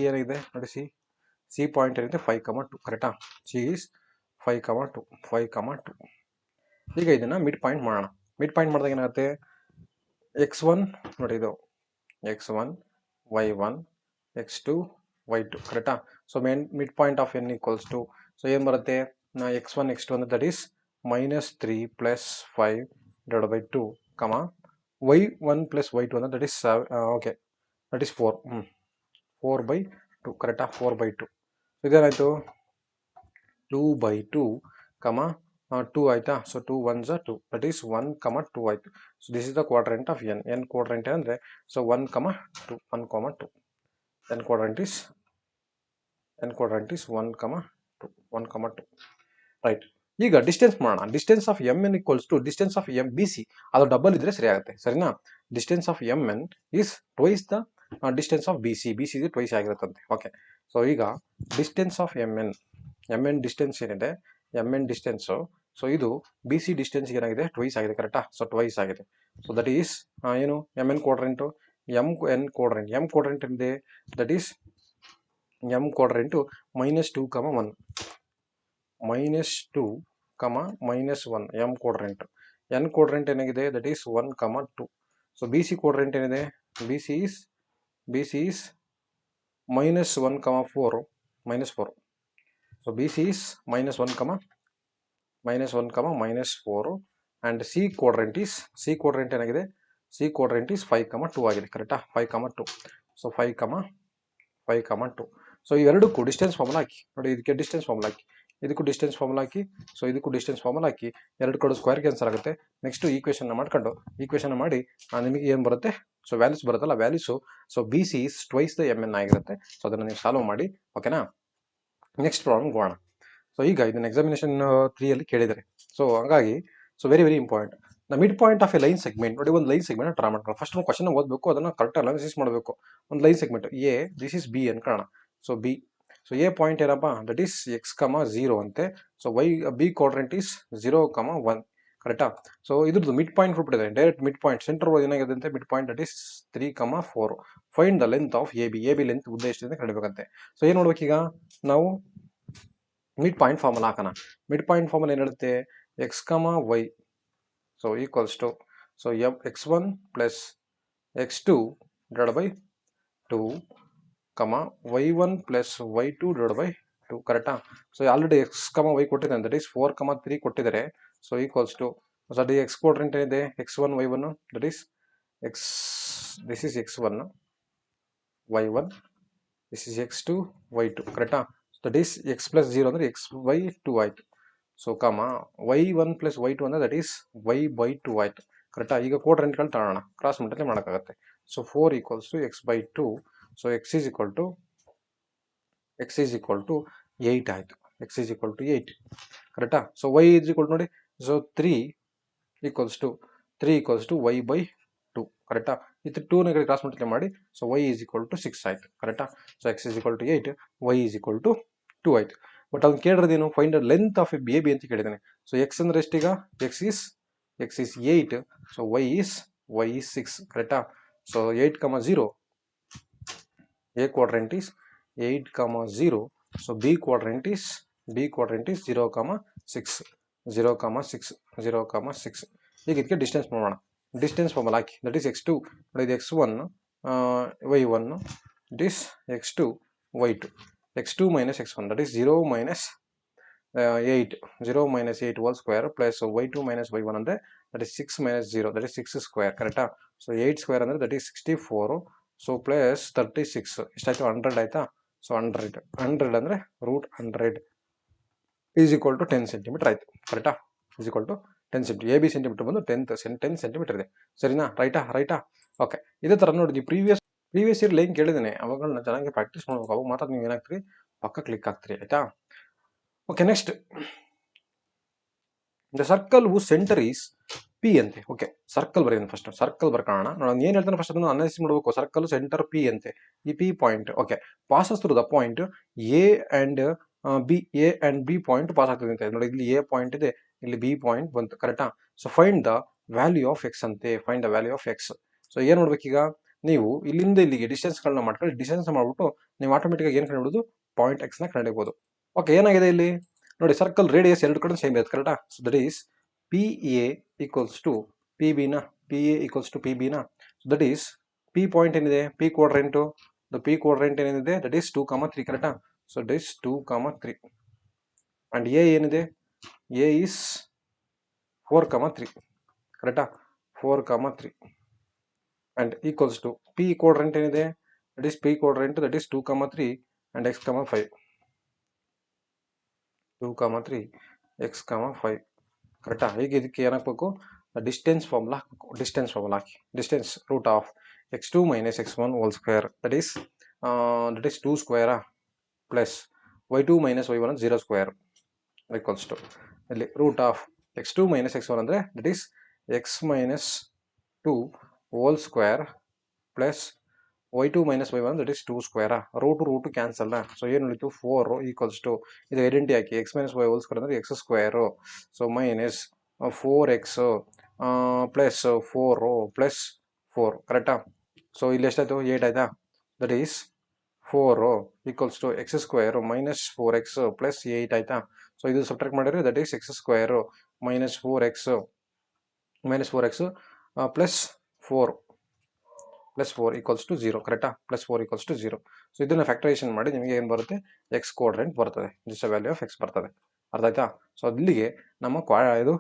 ಏನಿದೆ ನೋಡಿ, C ಪಾಯಿಂಟ್ ಏನಿದೆ 5, 2 ಕರೆಕ್ಟಾ. C is 5, 2. ಈಗ ಇದನ್ನ ಮಿಡ್ ಪಾಯಿಂಟ್ ಮಾಡೋಣ. ಮಿಡ್ ಪಾಯಿಂಟ್ ಮಾಡಿದಾಗ ಏನಾಗುತ್ತೆ, x1 ನೋಡಿ, ಇದು x1 y1 x2 y2 ಕರೆಕ್ಟಾ. So mid point of N equals to, so ಏನು ಬರುತ್ತೆ, x1 x2 ಅಂದರೆ ದಟ್ ಈಸ್ -3 + 5 /2, y1 + y2 ಅಂದರೆ that is okay, that is 4, 4/2 ಕರೆಕ್ಟಾ. 4/2 ಇದೇನಾಯಿತು, 2/2, 2 ಆಯ್ತಾ. So 2 1s are 2, that is 1, 2 ಆಯ್ತು. So this is the quadrant of N quadrant ಅಂದರೆ so 1, 2, 1, 2. N quadrant is 1, 2, 1, 2. Right. ಈಗ ಡಿಸ್ಟೆನ್ಸ್ ಮಾಡೋಣ. Distance of M N equals to distance of M B C. ಅದು ಡಬಲ್ ಇದ್ರೆ ಸರಿ ಆಗುತ್ತೆ, ಸರಿನಾ. Distance of M N is twice the distance of B C. B C twice ಆಗಿರುತ್ತಂತೆ. ಓಕೆ. ಸೊ ಈಗ distance of M N distance ಏನಿದೆ, ಎಮ್ ಎನ್ ಡಿಸ್ಟೆನ್ಸು, ಸೊ ಇದು ಬಿ ಸಿ ಡಿಸ್ಟೆನ್ಸ್ ಏನಾಗಿದೆ, ಟ್ವೈಸ್ ಆಗಿದೆ, ಕರೆಕ್ಟಾ. ಸೊ ಟ್ವೈಸ್ ಆಗಿದೆ. ಸೊ ದಟ್ ಈಸ್ ಏನು M N quadrant, M quadrant ಏನಿದೆ, that is M quadrant -2, -1, -2, -1 M quadrant. N quadrant ಏನಾಗಿದೆ, that is 1, 2. So B C quadrant ಏನಿದೆ, B C is -1, -4. So B C is -1, -4. And C quadrant ಏನಾಗಿದೆ, ಸಿ ಕ್ವಾಡ್ರೆಂಟ್ ಈಸ್ 5, 2 ಆಗಿದೆ, ಕರೆಕ್ಟಾ. 5, 2. ಸೊ 5, 2. ಸೊ ಇವೆರಡಕ್ಕೂ ಡಿಸ್ಟೆನ್ಸ್ ಫಾರ್ಮುಲಾ ಹಾಕಿ ನೋಡಿ. ಇದಕ್ಕೆ ಡಿಸ್ಟೆನ್ಸ್ ಫಾರ್ಮುಲಾ ಹಾಕಿ, ಇದಕ್ಕೂ ಡಿಸ್ಟೆನ್ಸ್ ಫಾರ್ಮುಲಾ ಹಾಕಿ, ಸೊ ಇದಕ್ಕೂ ಡಿಸ್ಟೆನ್ಸ್ ಫಾರ್ಮುಲಾ ಹಾಕಿ, ಎರಡು ಕಡೆ ಸ್ಕ್ವೇರ್ ಕ್ಯಾನ್ಸಲ್ ಆಗುತ್ತೆ. ನೆಕ್ಸ್ಟ್ ಈಕ್ವೇಷನ್ ಮಾಡಿ ನಿಮಗೆ ಏನು ಬರುತ್ತೆ, ಸೊ ವ್ಯಾಲ್ಯೂಸ್ ಬರುತ್ತಲ್ಲ, values so B C is twice the M N ಆಗಿರುತ್ತೆ. ಸೊ ಅದನ್ನು ನೀವು ಸಾಲ್ವ್ ಮಾಡಿ, ಓಕೆನಾ. ನೆಕ್ಸ್ಟ್ ಪ್ರಾಬ್ಲಮ್ ಹೋಗೋಣ. ಸೊ ಈಗ ಇದನ್ನ ಎಕ್ಸಾಮಿನೇಷನ್ 3 ಕೇಳಿದರೆ, ಸೊ ಹಾಗಾಗಿ so very important. The mid point of a line segment. ನೋಡಿ, ಒಂದು ಲೈನ್ ಸೆಗ್ಮೆಂಟ್ ಡ್ರಾ ಮಾಡ್ಕೊಳ್ಳಿ. ಫಸ್ಟ್ ಒಂದು ಕ್ವಶನ್ ಓದಬೇಕು, ಅದನ್ನು ಕರೆಕ್ಟ್ ಅನಾಲಿಸಿಸ್ ಮಾಡಬೇಕು. ಒಂದು line segment A, this is B ಅನ್ಕೊಳ್ಳೋಣ. So B, so A point ಏನಪ್ಪ, ದಟ್ ಈಸ್ x, 0 ಅಂತೆ. So Y B quadrant is 0, 1, ಕರೆಕ್ಟಾ. ಸೊ ಇದ್ರದ್ದು ಮಿಡ್ ಪಾಯಿಂಟ್ ಕೊಟ್ಬಿಟ್ಟಿದೆ, ಡೈರೆಕ್ಟ್ ಮಿಡ್ ಪಾಯಿಂಟ್. ಸೆಂಟರ್ ಏನಾಗಿದೆ ಅಂತೆ, mid point that is 3, 4. Find the length of A B length ಉದ್ದ ಎಷ್ಟಿದೆ ಕಂಡುಹಿಡಿಯಬೇಕಂತೆ. ಸೊ ಏನು ನೋಡ್ಬೇಕೀಗ ನಾವು, ಮಿಡ್ ಪಾಯಿಂಟ್ ಫಾರ್ಮುಲಾ ಹಾಕೋಣ. ಮಿಡ್ ಪಾಯಿಂಟ್ ಫಾರ್ಮುಲಾ ಏನು ಹೇಳುತ್ತೆ, x, y, so equals to, so x1 plus x2 divided by 2, y1 plus y2 divided by 2, ಕರೆಕ್ಟಾ. ಸೊ ಆಲ್ರೆಡಿ x, y ಕೊಟ್ಟಿದೆ, ದಟ್ ಈಸ್ 4, 3 ಕೊಟ್ಟಿದ್ದಾರೆ. ಸೊ ಈಕ್ವಲ್ಸ್ ಟು, ಸೊ ಅದು ಎಕ್ಸ್ ಕ್ವಾಡ್ರೆಂಟ್ ಏನಿದೆ, x1, y1, that is this is x1, y1, this is x2, y2, ಕರೆಕ್ಟಾ. ದಟ್ ಈಸ್ x ಪ್ಲಸ್ 0 ಅಂದರೆ x ಬೈ 2 ಆಯಿತು. ಸೊ y1 ಪ್ಲಸ್ y2 ಅಂದರೆ ದಟ್ ಈಸ್ y ಬೈ 2 ಆಯಿತು, ಕರೆಕ್ಟಾ. ಈಗ ಕ್ವಾಡ್ರೆಂಟ್ಗಳು ತಗೊಳ್ಳೋಣ, ಕ್ರಾಸ್ ಮಲ್ಟಿಪ್ಲೈ ಮಾಡೋಕ್ಕಾಗತ್ತೆ. So 4 equals to x by 2. So x is equal to 8 ಆಯಿತು. x ಈಸ್ ಈಕ್ವಲ್ ಟು 8, ಕರೆಕ್ಟಾ. ಸೊ y ಈಸ್ ಈಕ್ವಲ್ ನೋಡಿ, so 3 equals to y by 2, ಕರೆಕ್ಟಾ. ಇದು 2ನ ಕ್ರಾಸ್ ಮಲ್ಟಿಪ್ಲೈ ಮಾಡಿ, so y is equal to 6 ಆಯಿತು, ಕರೆಕ್ಟಾ. So x is equal to 8, y is equal to 2 ಆಯಿತು. ಬಟ್ ಅವ್ನು ಕೇಳಿರೋದೇನು, find the length of A B ಅಂತ ಕೇಳಿದ್ದಾನೆ. ಸೊ x ಅಂದ್ರೆ ಎಷ್ಟೀಗ, x is 8, so y is 6, ಕರೆಕ್ಟಾ. So 8, 0, A quadrant is 8, 0. So B quadrant is 0, 6. ಈಗ ಇದಕ್ಕೆ ಡಿಸ್ಟೆನ್ಸ್ ಮಾಡೋಣ. Distance formula hockey, that is x2, ಇದು x1, y1, this x2, y2. x2 minus x1, that is 0 minus 8 whole square plus y2 minus y1 ಅಂದರೆ that is 6 minus 0, that is 6 square, ಕರೆಕ್ಟಾ. ಸೊ 8 ಸ್ಕ್ವೇರ್ ಅಂದರೆ that is 64. ಸೊ ಪ್ಲಸ್ 36 ಎಷ್ಟಾಯ್ತು, 100 ಆಯ್ತಾ. ಸೊ 100 ಅಂದರೆ √100 ಈಸ್ ಈಕ್ವಲ್ ಟು 10 ಸೆಂಟಿಮೀಟರ್ ಆಯಿತು, ಕರೆಕ್ಟಾ. Is equal to 10 centimetre. A B centimetre ಬಂದು 10 ಸೆಂಟಿಮೀಟರ್ ಇದೆ, ಸರಿನಾ. ರೈಟಾ. ಓಕೆ. ಇದೇ ಥರ ನೋಡಿ, ಪ್ರೀವಿಯಸ್ ಇಯರ್ ಲೈನ್ ಕೇಳಿದ್ದೇನೆ, ಅವಾಗಳನ್ನ ಚೆನ್ನಾಗಿ ಪ್ರಾಕ್ಟೀಸ್ ಮಾಡ್ಬೇಕು. ಅವಾಗ ಮಾತ್ರ ನೀವು ಏನಾಗ್ತೀರಿ, ಪಕ್ಕ ಕ್ಲಿಕ್ ಆಗ್ತೀರಿ, ಆಯ್ತಾ. Okay. Next, the circle who centre is P ಅಂತೆ. ಓಕೆ, ಸರ್ಕಲ್ ಬರೀ, ಫಸ್ಟ್ ಸರ್ಕಲ್ ಬರ್ಕೋಣ. ನಾನು ಏನು ಹೇಳ್ತಾನೆ ಫಸ್ಟ್ ಅದನ್ನು ಅನಾಲಿಸಿಸ್ ಮಾಡಬೇಕು. ಸರ್ಕಲ್ ಸೆಂಟರ್ ಪಿ ಅಂತೆ, ಈ P point okay passes through the point A and B point pass ಆಗ್ತದೆ ಅಂತ ನೋಡಿ. ಇಲ್ಲಿ ಎ ಪಾಯಿಂಟ್ ಇದೆ, ಇಲ್ಲಿ ಬಿ ಪಾಯಿಂಟ್ ಬಂತು, ಕರೆಕ್ಟಾ. So find the value of X ಅಂತೆ. Find the value of X. So ಏನು ನೋಡ್ಬೇಕೀಗ ನೀವು, ಇಲ್ಲಿಂದ ಇಲ್ಲಿಗೆ ಡಿಸ್ಟೆನ್ಸ್ಗಳನ್ನ ಮಾಡ್ಕೊಳ್ಳಿ. ಡಿಸ್ಟೆನ್ಸ್ ಮಾಡ್ಬಿಟ್ಟು ನೀವು ಆಟೋಮೆಟಿಕ್ಕಾಗಿ ಏನು ಕಂಡುಹಿಡಿದು ಪಾಯಿಂಟ್ ಎಕ್ಸ್ನ ಕಂಡುಹಿಡಿಯಬಹುದು. ಓಕೆ, ಏನಾಗಿದೆ ಇಲ್ಲಿ ನೋಡಿ, ಸರ್ಕಲ್ ರೇಡಿಯಸ್ ಎರಡು ಕಡೆ ಸೇಮ್ ಇದೆ, ಕರೆಕ್ಟಾ. So that is P A equals to P ಬಿನ, P A equals to P ಬಿನ. So that is P point ಏನಿದೆ, ಪಿ ಕ್ವಾಡ್ರೆಂಟು, ಪಿ ಕ್ವಾಡ್ರೆಂಟ್ ಏನಿದೆ, ದಟ್ ಈಸ್ 2, 3, ಕರೆಕ್ಟಾ. So that is 2, 3 and A ಏನಿದೆ, ಎ ಈಸ್ 4, 3, ಕರೆಕ್ಟಾ. 4, 3 and equals to P quadrant ಏನಿದೆ, that is P quadrant, that is 2, 3 and x, 5. 2, 3 x, 5. ಕರೆಕ್ಟಾ? ಈಗ ಇದಕ್ಕೆ ಏನಾಗಬೇಕು, ಡಿಸ್ಟೆನ್ಸ್ ಫಾರ್ಮುಲಾ ಹಾಕಬೇಕು. ಹಾಕಿ distance root of x2 minus x1 whole square that is 2 ಸ್ಕ್ವೇರಾ plus y2 minus y1 0 square equals to ಇಲ್ಲಿ root of x2 minus x1 ಅಂದರೆ that is x minus 2 whole square plus y2 minus y1 that is 2 ಸ್ಕ್ವೇರಾ. Root cancel. ಸೊ ಏನು ಉಳಿತು 4 ಈಕ್ವಲ್ಸ್ ಟು ಇದು ಐಡೆಂಟಿ ಹಾಕಿ x minus y whole square ಅಂದರೆ x square. So minus 4x plus 4 plus 4 ಕರೆಕ್ಟಾ? ಸೊ ಇಲ್ಲಿ ಎಷ್ಟಾಯಿತು 8 ಆಯಿತಾ? That is 4 equals to x square minus 4x plus 8 ಆಯಿತಾ? ಸೊ ಇದು ಸಬ್ಟ್ರಾಕ್ಟ್ ಮಾಡಿದ್ರೆ that is x square minus 4x plus 4 equals to 0 ಕರೆಕ್ಟಾ? Plus 4 equals to 0. ಸೊ ಇದನ್ನು ಫ್ಯಾಕ್ಟರೈಸೇಷನ್ ಮಾಡಿ ನಿಮಗೆ ಏನು ಬರುತ್ತೆ, x ಕೋಆರ್ಡಿನೇಟ್ ಬರ್ತದೆ, ದಿಸ್ ವ್ಯಾಲ್ಯೂ ಆಫ್ x ಬರ್ತದೆ. ಅರ್ಥ ಆಯ್ತಾ? ಸೊ ಅಲ್ಲಿಗೆ ನಮ್ಮ ಇದು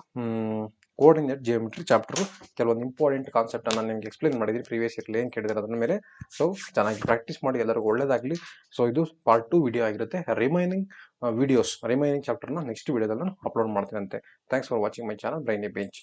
ಕೋಆರ್ಡಿನೇಟ್ ಜಿಯೋಮೆಟ್ರಿ ಚಾಪ್ಟರ್ ಕೆಲವೊಂದು ಇಂಪಾರ್ಟೆಂಟ್ ಕಾನ್ಸೆಪ್ಟನ್ನು ನಿಮಗೆ ಎಕ್ಸ್ಪ್ಲೇನ್ ಮಾಡಿದ್ದೀನಿ ಪ್ರೀವಿಯಸ್ ಇಯರ್ಲಿ ಏನು ಕೇಳಿದ್ರೆ ಅದ್ರ ಮೇಲೆ. ಸೊ ಚೆನ್ನಾಗಿ ಪ್ರಾಕ್ಟೀಸ್ ಮಾಡಿ, ಎಲ್ಲರಿಗೂ ಒಳ್ಳೇದಾಗಲಿ. ಸೊ ಇದು ಪಾರ್ಟ್ 2 ವಿಡಿಯೋ ಆಗಿರುತ್ತೆ. ರಿಮೈನಿಂಗ್ ಚಾಪ್ಟರ್ನ ನೆಕ್ಸ್ಟ್ ವಿಡಿಯೋದಲ್ಲಿ ನಾನು ಅಪ್ಲೋಡ್ ಮಾಡ್ತೀನಂತೆ. Thanks for watching my channel Brainy bench.